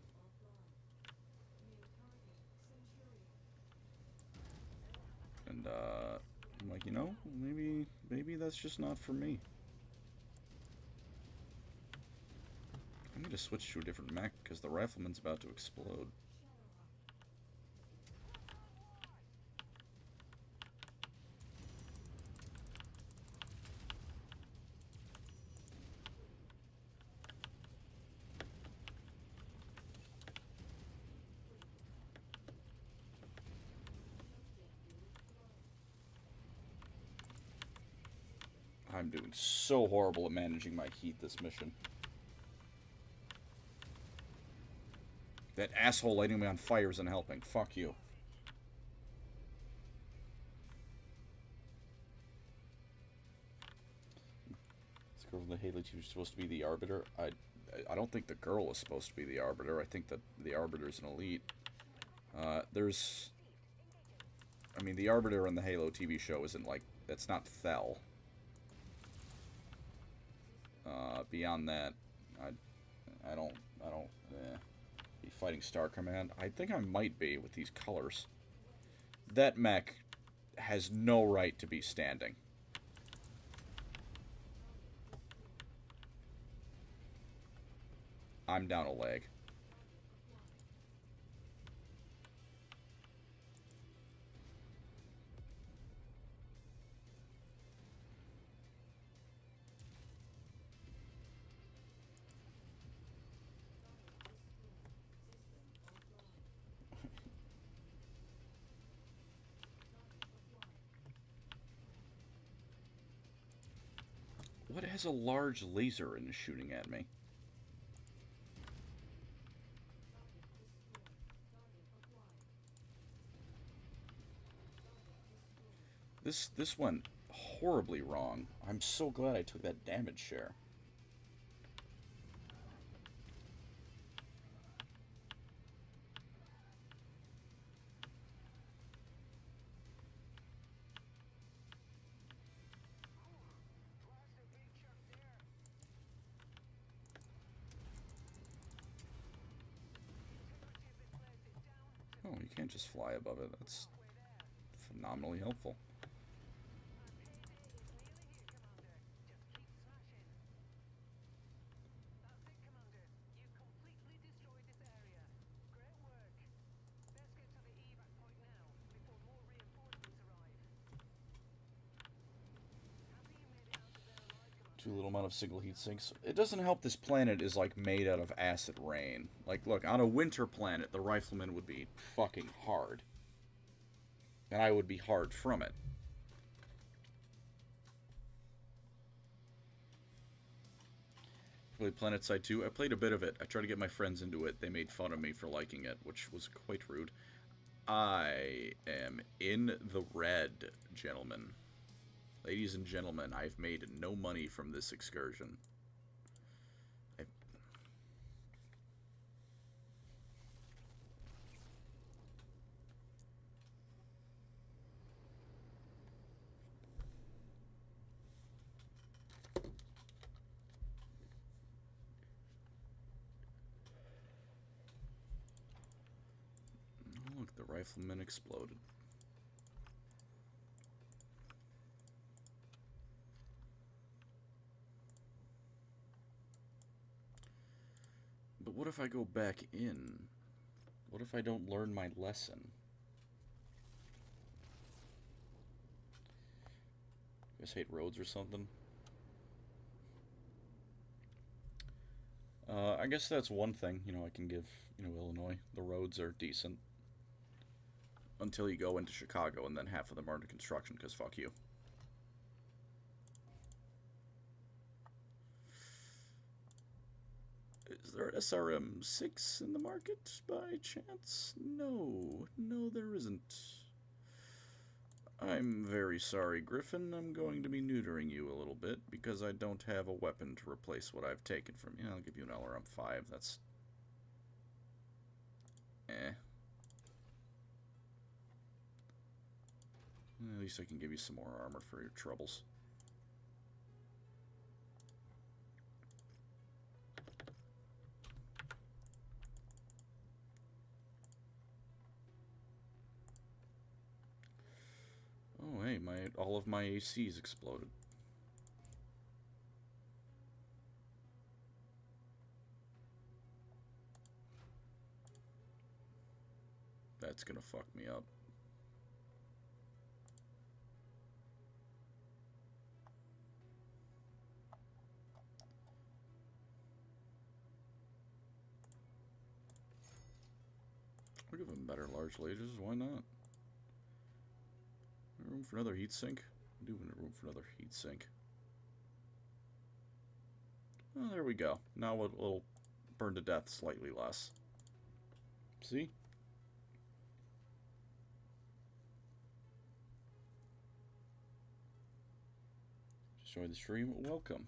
And I'm like, maybe that's just not for me. I need to switch to a different mech because the rifleman's about to explode. I'm doing so horrible at managing my heat this mission. That asshole lighting me on fire isn't helping. Fuck you. Let's girl from the Halo team is supposed to be the Arbiter. I don't think the girl is supposed to be the Arbiter. I think that the Arbiter is an elite. There's... I mean, the Arbiter in the Halo TV show isn't like... It's not Thel. Beyond that, I don't be fighting Star Command. I think I might be with these colors. That mech has no right to be standing. I'm down a leg. What has a large laser and is shooting at me? This went horribly wrong. I'm so glad I took that damage share. Oh, you can't just fly above it. That's phenomenally helpful. Too little amount of single heat sinks. It doesn't help this planet is like made out of acid rain. Like, look, on a winter planet, the rifleman would be fucking hard. And I would be hard from it. Played PlanetSide 2. I played a bit of it. I tried to get my friends into it. They made fun of me for liking it, which was quite rude. I am in the red, gentlemen. Ladies and gentlemen, I've made no money from this excursion. Oh, look, the rifleman exploded. But what if I go back in? What if I don't learn my lesson? You guys hate roads or something? I guess that's one thing, you know, I can give, you know, Illinois. The roads are decent. Until you go into Chicago, and then half of them are under construction, because fuck you. Is there an SRM-6 in the market, by chance? No. No, there isn't. I'm very sorry, Griffin. I'm going to be neutering you a little bit, because I don't have a weapon to replace what I've taken from you. I'll give you an LRM-5. That's... At least I can give you some more armor for your troubles. Oh, hey, all of my ACs exploded. That's gonna fuck me up. I'll give them better large lasers, why not? Room for another heatsink? I do want a room for another heatsink. Oh, there we go. Now it'll burn to death slightly less. See? Just joined the stream. Welcome.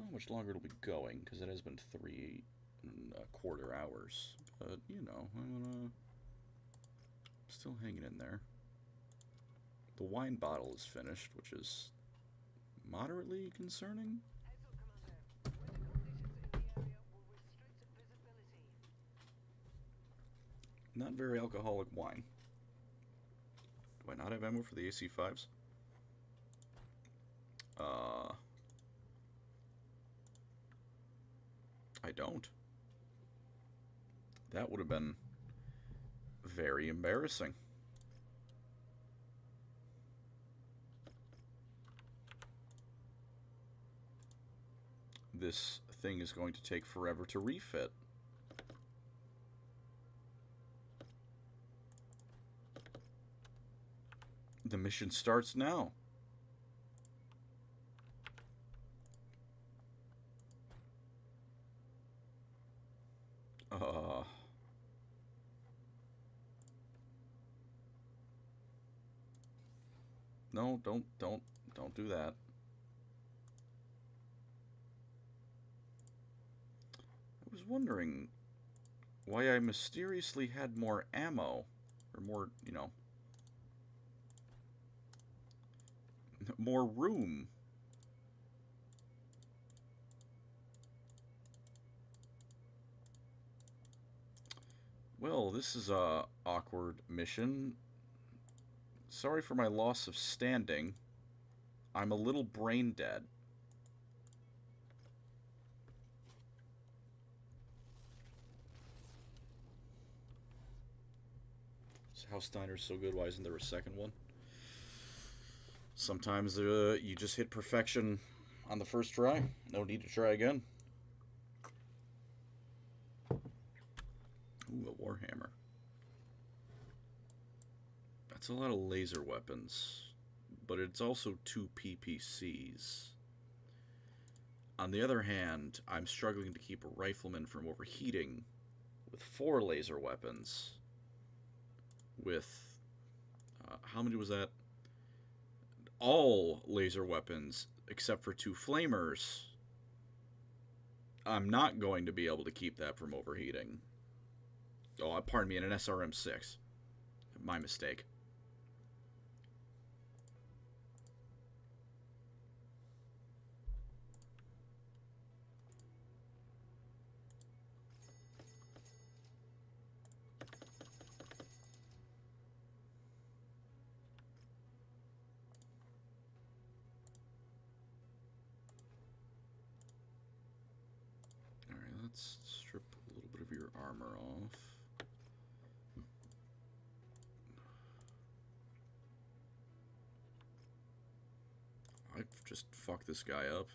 How much longer it'll be going, because it has been 3.25 hours. But, you know, I'm still hanging in there. The wine bottle is finished, which is moderately concerning. Heads up, Commander. Weather conditions in the area will restrict visibility. Not very alcoholic wine. Do I not have ammo for the AC-5s? I don't. That would have been very embarrassing. This thing is going to take forever to refit. The mission starts now. No, don't do that. I was wondering why I mysteriously had more ammo, or more, you know, more room. Well, this is a awkward mission. Sorry for my loss of standing. I'm a little brain dead. So how Steiner's so good, why isn't there a second one? Sometimes you just hit perfection on the first try. No need to try again. Ooh, a Warhammer. That's a lot of laser weapons, but it's also 2 PPCs. On the other hand, I'm struggling to keep a rifleman from overheating with 4 laser weapons. With, how many was that? All laser weapons, except for 2 flamers. I'm not going to be able to keep that from overheating. Oh, pardon me, in an SRM-6. My mistake. Let's strip a little bit of your armor off. I've just fucked this guy up.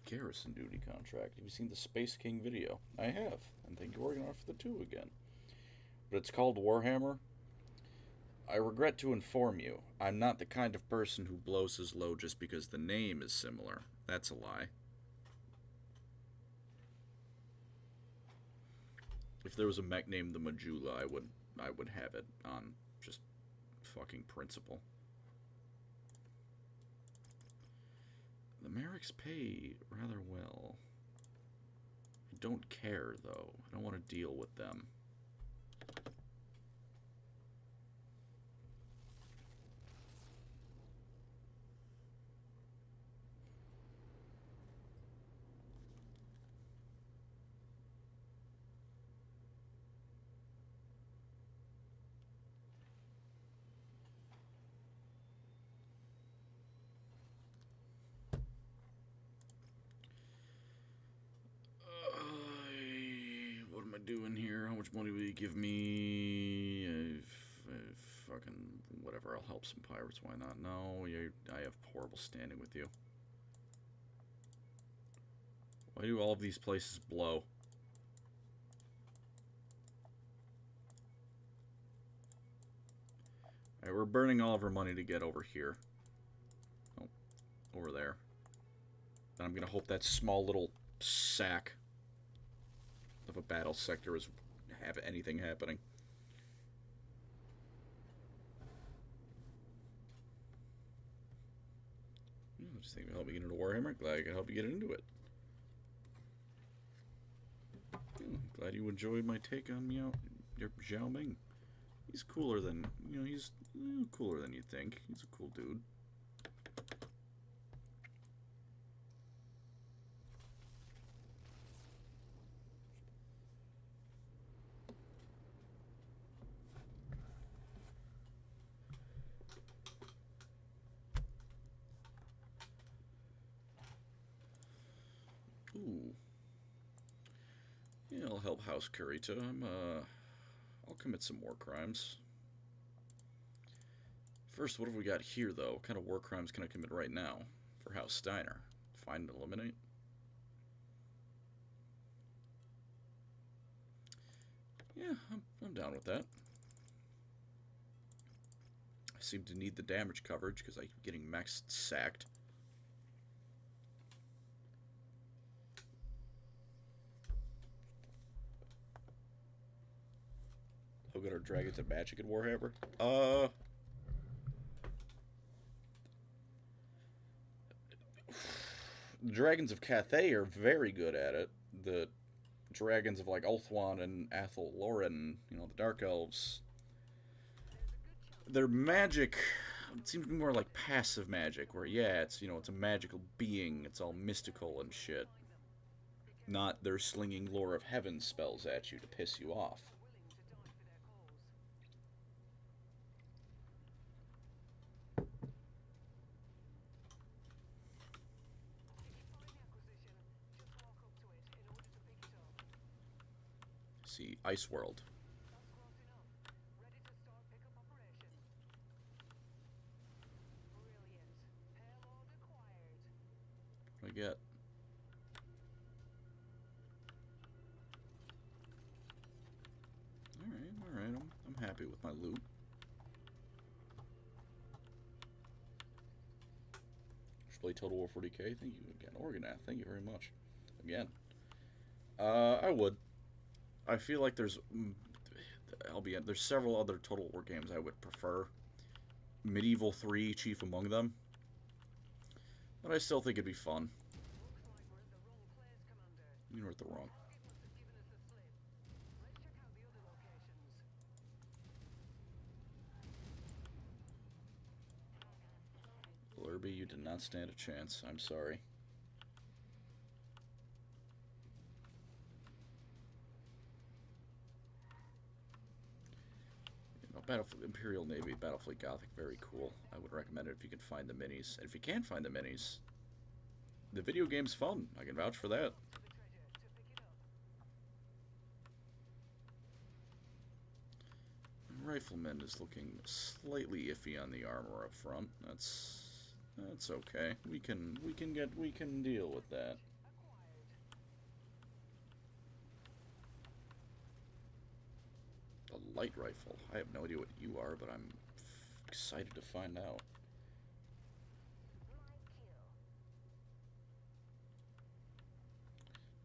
Garrison duty contract. Have you seen the Space King video? I have, and thank you for organizing for the 2 again. But it's called Warhammer. I regret to inform you, I'm not the kind of person who blows his load just because the name is similar. That's a lie. If there was a mech named the Majula, I would have it on just fucking principle. The Merrics pay rather well. I don't care, though. I don't want to deal with them. Doing here? How much money will you give me? Fucking whatever. I'll help some pirates. Why not? No, I have horrible standing with you. Why do all of these places blow? Alright, we're burning all of our money to get over here. over there. And I'm going to hope that small little sack of a battle sector is have anything happening. I just think it'll help me get into Warhammer. Glad I can help you get into it. Glad you enjoyed my take on your Zhao Ming. He's cooler than, he's cooler than you think. He's a cool dude. Ooh. Yeah, I'll help House Kurita. I'll commit some war crimes. First, what have we got here, though? What kind of war crimes can I commit right now for House Steiner? Find and eliminate? Yeah, I'm down with that. I seem to need the damage coverage because I keep getting mechs sacked. How good are dragons at magic in Warhammer? The dragons of Cathay are very good at it. The dragons of like Ulthuan and Athel Loren, the Dark Elves, their magic seems to be more like passive magic, where yeah, it's it's a magical being, it's all mystical and shit. Not they're slinging Lore of Heaven spells at you to piss you off. See, Ice World. What do I get? Alright, I'm happy with my loot. Display total war 40k. Thank you again. Organath, thank you very much. Again. I would. I feel like there's several other Total War games I would prefer. Medieval 3 chief among them. But I still think it'd be fun. We're at the wrong. Blurby, you did not stand a chance. I'm sorry. Battlefield Imperial Navy, Battlefleet Gothic, very cool. I would recommend it if you can find the minis. And if you can't find the minis, the video game's fun. I can vouch for that. Rifleman is looking slightly iffy on the armor up front. That's okay. We can deal with that. A light rifle. I have no idea what you are, but I'm excited to find out.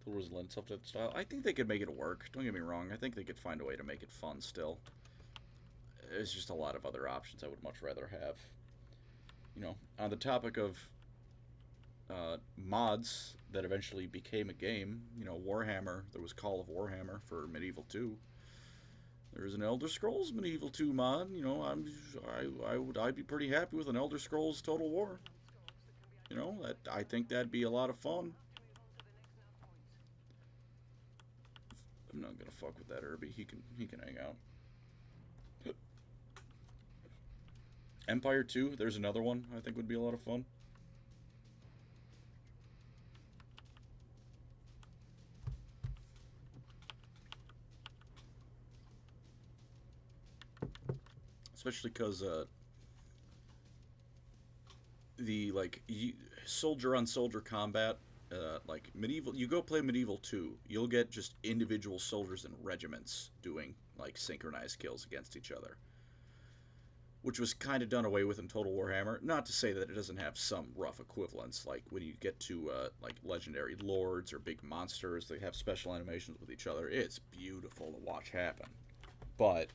The Wars lend itself to that style. I think they could make it work. Don't get me wrong. I think they could find a way to make it fun still. There's just a lot of other options I would much rather have. On the topic of mods that eventually became a game, Warhammer, there was Call of Warhammer for Medieval 2. There's an Elder Scrolls Medieval 2 mod. I'd be pretty happy with an Elder Scrolls Total War. I think that'd be a lot of fun. I'm not gonna fuck with that Irby. He can hang out. Empire 2, there's another one I think would be a lot of fun. Especially because the soldier on soldier combat, like medieval, you go play Medieval 2, you'll get just individual soldiers and regiments doing like synchronized kills against each other. which was kind of done away with in Total Warhammer. Not to say that it doesn't have some rough equivalents, like when you get to like legendary lords or big monsters, they have special animations with each other. It's beautiful to watch happen. But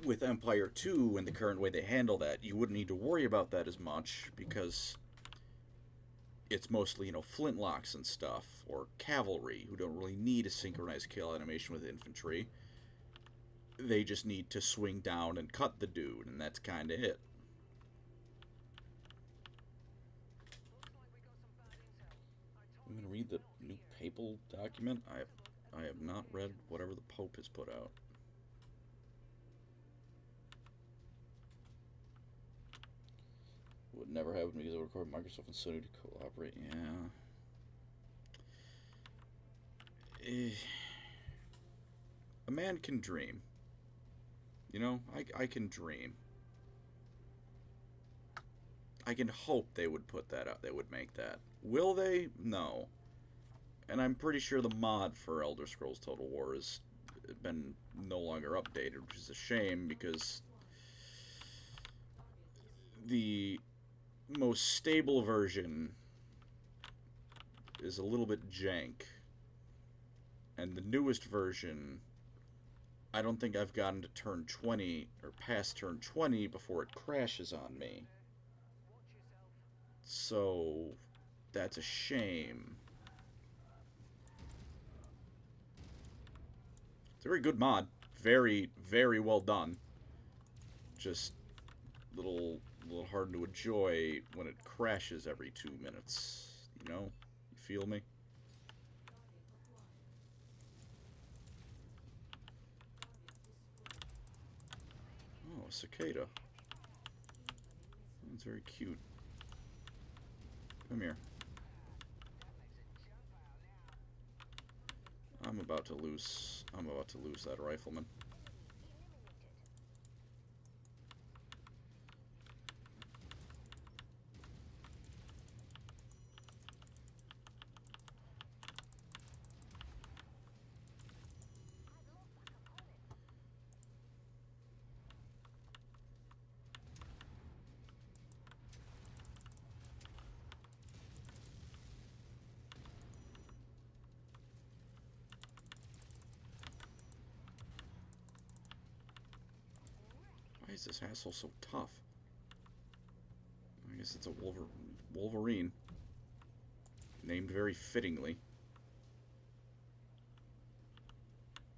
with Empire 2 and the current way they handle that, you wouldn't need to worry about that as much because it's mostly, flintlocks and stuff, or cavalry, who don't really need a synchronized kill animation with infantry. They just need to swing down and cut the dude, and that's kind of it. I'm going to read the new papal document. I have not read whatever the Pope has put out. Would never happen because I would require Microsoft and Sony to cooperate. Yeah. A man can dream. I can dream. I can hope they would put that out. They would make that. Will they? No. And I'm pretty sure the mod for Elder Scrolls Total War has been no longer updated, which is a shame because the most stable version is a little bit jank. And the newest version, I don't think I've gotten to turn 20 or past turn 20 before it crashes on me. So that's a shame. It's a very good mod. Very, very well done. Just little hard to enjoy when it crashes every 2 minutes. You feel me? Oh, a cicada. That's very cute. Come here. I'm about to lose that rifleman. Why is this asshole so tough? I guess it's a Wolverine. Named very fittingly.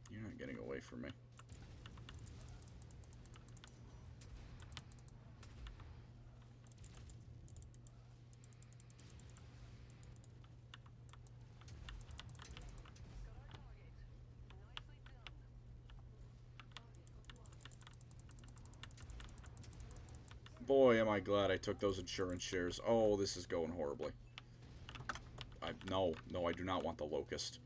You're not getting away from me. Boy, am I glad I took those insurance shares. Oh, this is going horribly. No, I do not want the locust.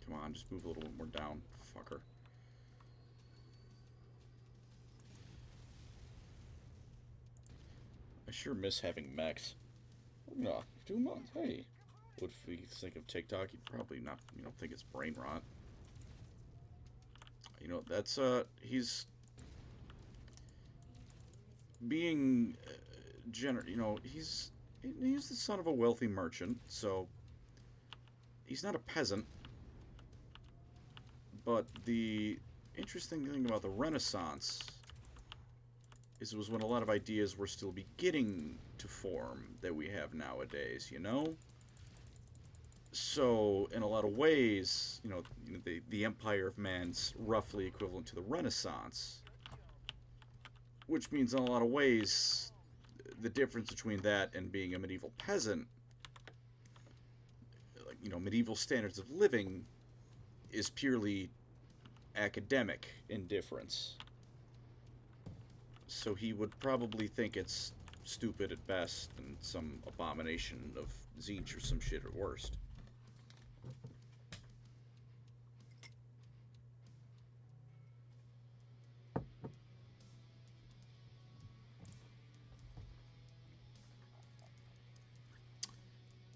Come on, just move a little bit more down, fucker. I sure miss having mechs. No, 2 months. Hey, what if we think of TikTok? You'd probably not, think it's brain rot. That's he's being he's the son of a wealthy merchant, so he's not a peasant. But the interesting thing about the Renaissance is it was when a lot of ideas were still beginning to form that we have nowadays, So, in a lot of ways, the Empire of Man's roughly equivalent to the Renaissance. Which means, in a lot of ways, the difference between that and being a medieval peasant, like, medieval standards of living, is purely academic indifference. So he would probably think it's stupid at best and some abomination of Zinch or some shit at worst.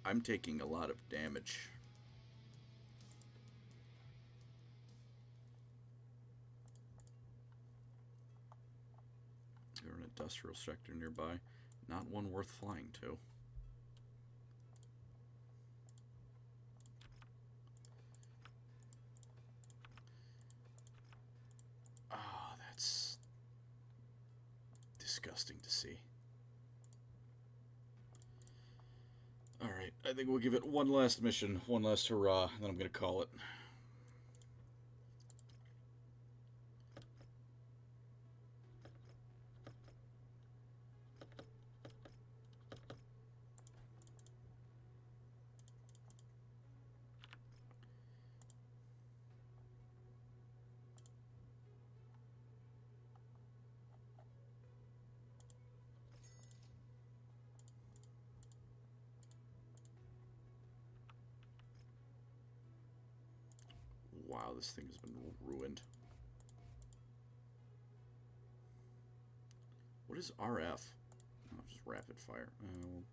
I'm taking a lot of damage. There's an industrial sector nearby. Not one worth flying to. Oh, that's disgusting to see. Alright, I think we'll give it one last mission, one last hurrah, and then I'm going to call it. Wow, this thing has been ruined. What is RF? Oh, just rapid fire.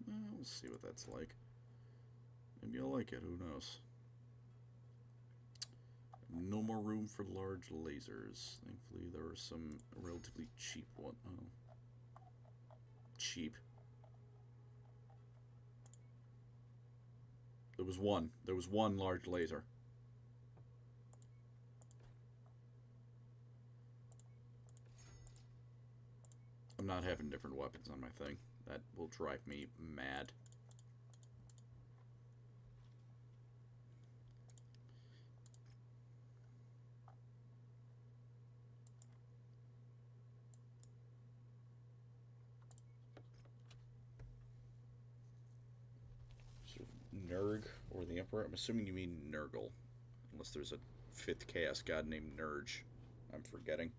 We'll see what that's like. Maybe I'll like it, who knows. No more room for large lasers. Thankfully, there are some relatively cheap ones. Oh. Cheap. There was one. There was one large laser. I'm not having different weapons on my thing. That will drive me mad. So, Nurg, or the Emperor? I'm assuming you mean Nurgle. Unless there's a fifth chaos god named Nurge. I'm forgetting.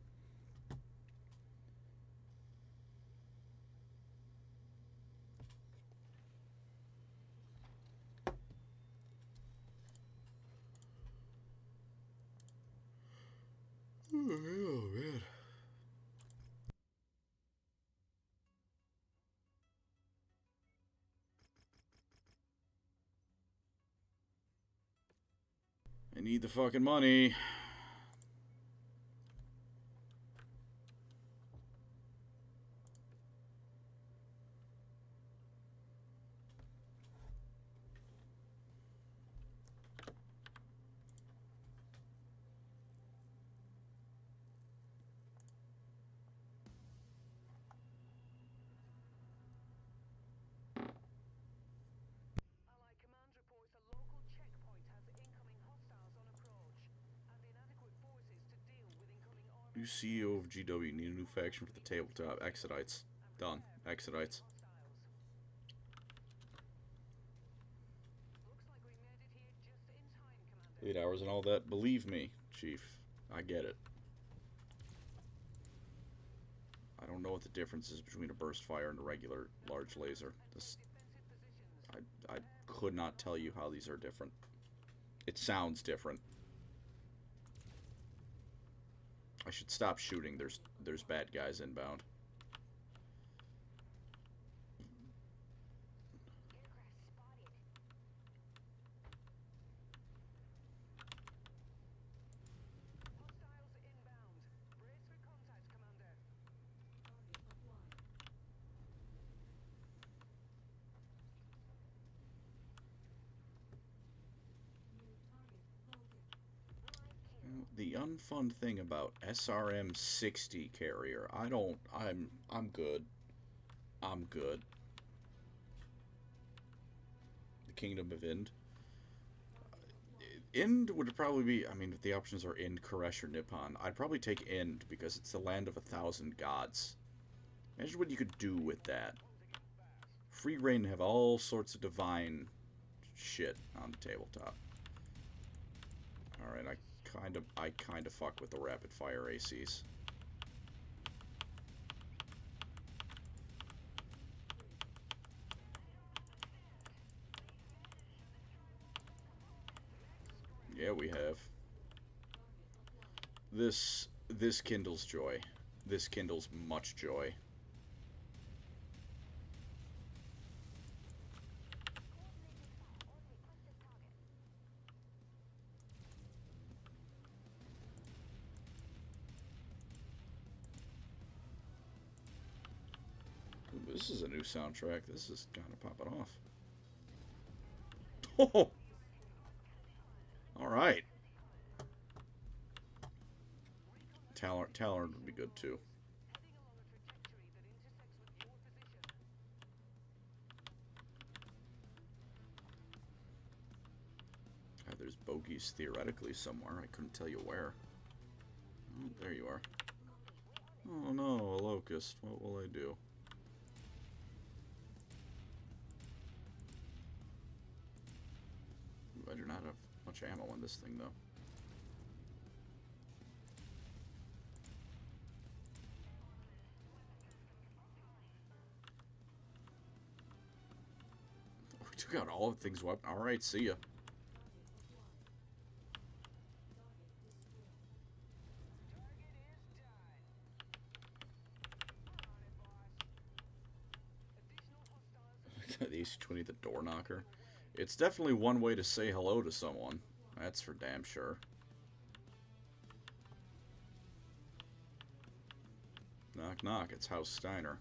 Oh, man. I need the fucking money. Allied command reports a local checkpoint has incoming hostiles on approach and inadequate forces to deal with incoming army. New CEO of GW. Need a new faction for the tabletop. Exodites. Done. Exodites. Looks like we made it here just in time, Commander. 8 hours and all that. Believe me, Chief. I get it. I don't know what the difference is between a burst fire and a regular large laser. This, I could not tell you how these are different. It sounds different. I should stop shooting. There's bad guys inbound. Hostiles inbound. Brace for contact, Commander. The unfun thing about SRM-60 carrier, I'm good. I'm good. The Kingdom of Ind. Ind would probably be, I mean, if the options are Ind, Koresh, or Nippon, I'd probably take Ind because it's the land of 1,000 gods. Imagine what you could do with that. Free reign to have all sorts of divine shit on the tabletop. Alright, I kind of fuck with the rapid fire ACs. This kindles joy. This kindles much joy. Ooh, this is a new soundtrack. This is kind of popping off. Oh! Alright. Talon would be good too. God, there's bogeys theoretically somewhere. I couldn't tell you where. Oh, there you are. Oh no, a locust. What will I do? Ooh, I do not have much ammo on this thing though. We took out all of things weapon. Alright, see ya. The AC-20, the door knocker. It's definitely one way to say hello to someone. That's for damn sure. Knock knock, it's House Steiner.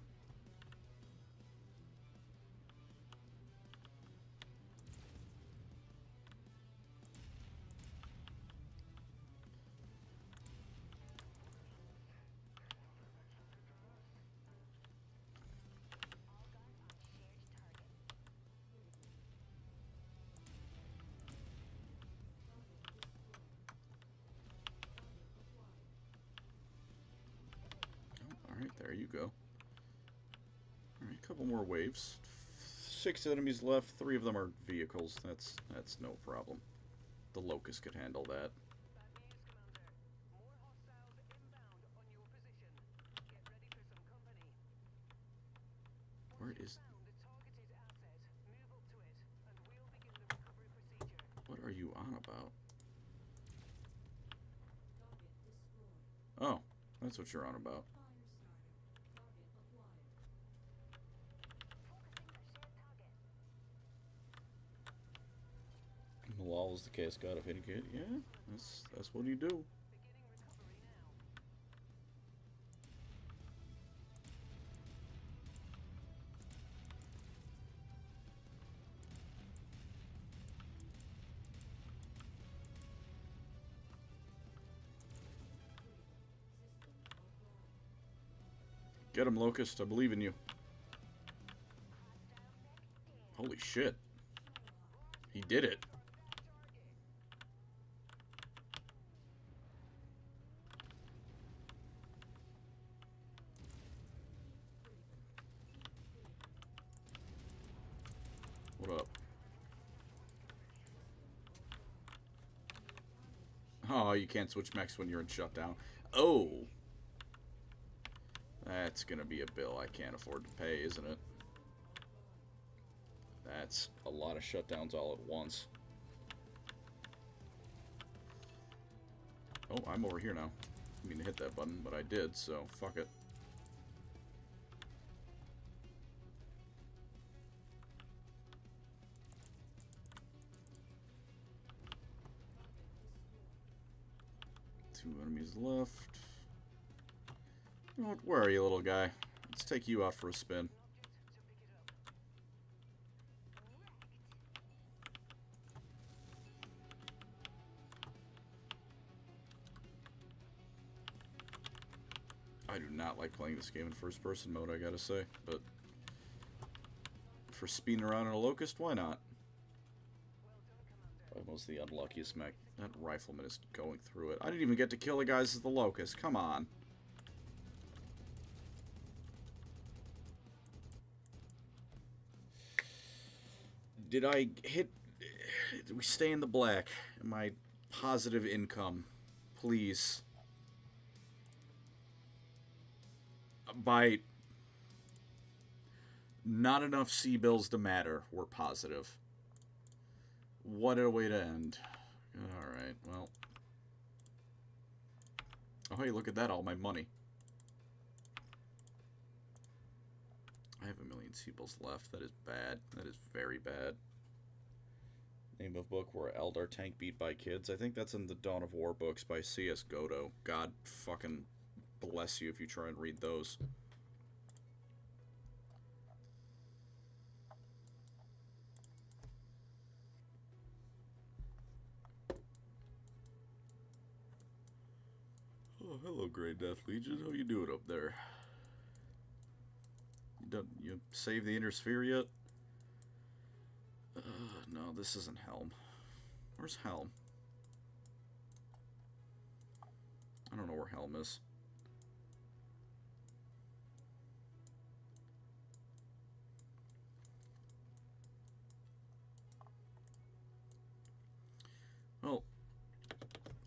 Alright, there you go. Alright, a couple more waves. 6 enemies left, 3 of them are vehicles. That's no problem. The Locust could handle that. Where is... What are you on about? Oh, that's what you're on about. Malal is the case god of hitting it. Yeah, that's what you do. Get him, Locust. I believe in you. Holy shit. He did it. What up? Oh, you can't switch mechs when you're in shutdown. Oh! That's gonna be a bill I can't afford to pay, isn't it? That's a lot of shutdowns all at once. Oh, I'm over here now. I mean to hit that button, but I did, so fuck it. Two enemies left. Don't worry, little guy. Let's take you out for a spin. I do not like playing this game in first-person mode, I gotta say, but for speeding around in a Locust, why not? Almost the unluckiest mech. That rifleman is going through it. I didn't even get to kill the guys as the Locust. Come on. Did I hit... Did we stay in the black? Am I positive income? Please. By not enough C-bills to matter, we're positive. What a way to end. Alright, well. Oh, hey, look at that, all my money. I have 1 million seabills left. That is bad. That is very bad. Name of book where Eldar tank beat by kids. I think that's in the Dawn of War books by C.S. Godot. God fucking bless you if you try and read those. Oh, hello, Grey Death Legion. How you doing up there? You save the Inner Sphere yet? No, this isn't Helm. Where's Helm? I don't know where Helm is. Well,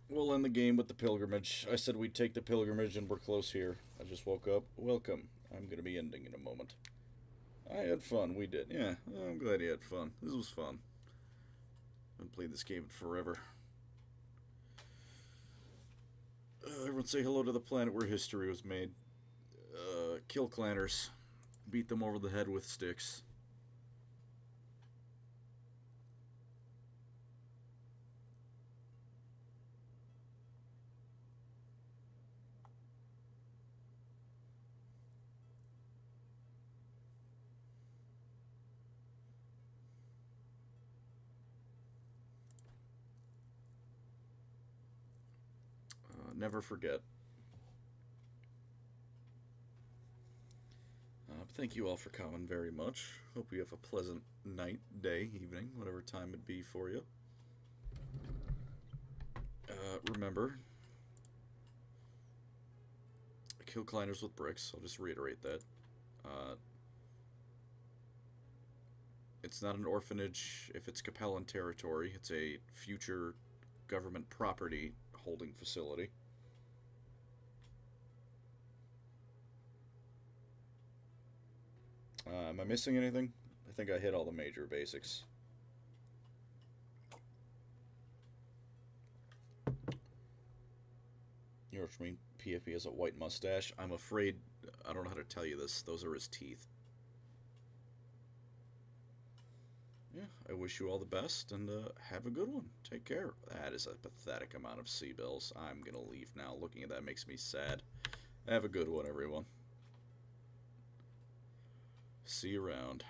we'll end the game with the pilgrimage. I said we'd take the pilgrimage and we're close here. I just woke up. Welcome. I'm going to be ending in a moment. I had fun. We did. Yeah, I'm glad you had fun. This was fun. I haven't played this game in forever. Everyone say hello to the planet where history was made. Kill clanners. Beat them over the head with sticks. Never forget. Thank you all for coming very much. Hope you have a pleasant night, day, evening, whatever time it be for you. Remember, kill climbers with bricks. I'll just reiterate that. It's not an orphanage if it's Capellan territory. It's a future government property holding facility. Am I missing anything? I think I hit all the major basics. You know what I mean? PFP has a white mustache. I'm afraid, I don't know how to tell you this, those are his teeth. Yeah, I wish you all the best, and have a good one. Take care. That is a pathetic amount of C-bills. I'm gonna leave now. Looking at that makes me sad. Have a good one, everyone. See you around.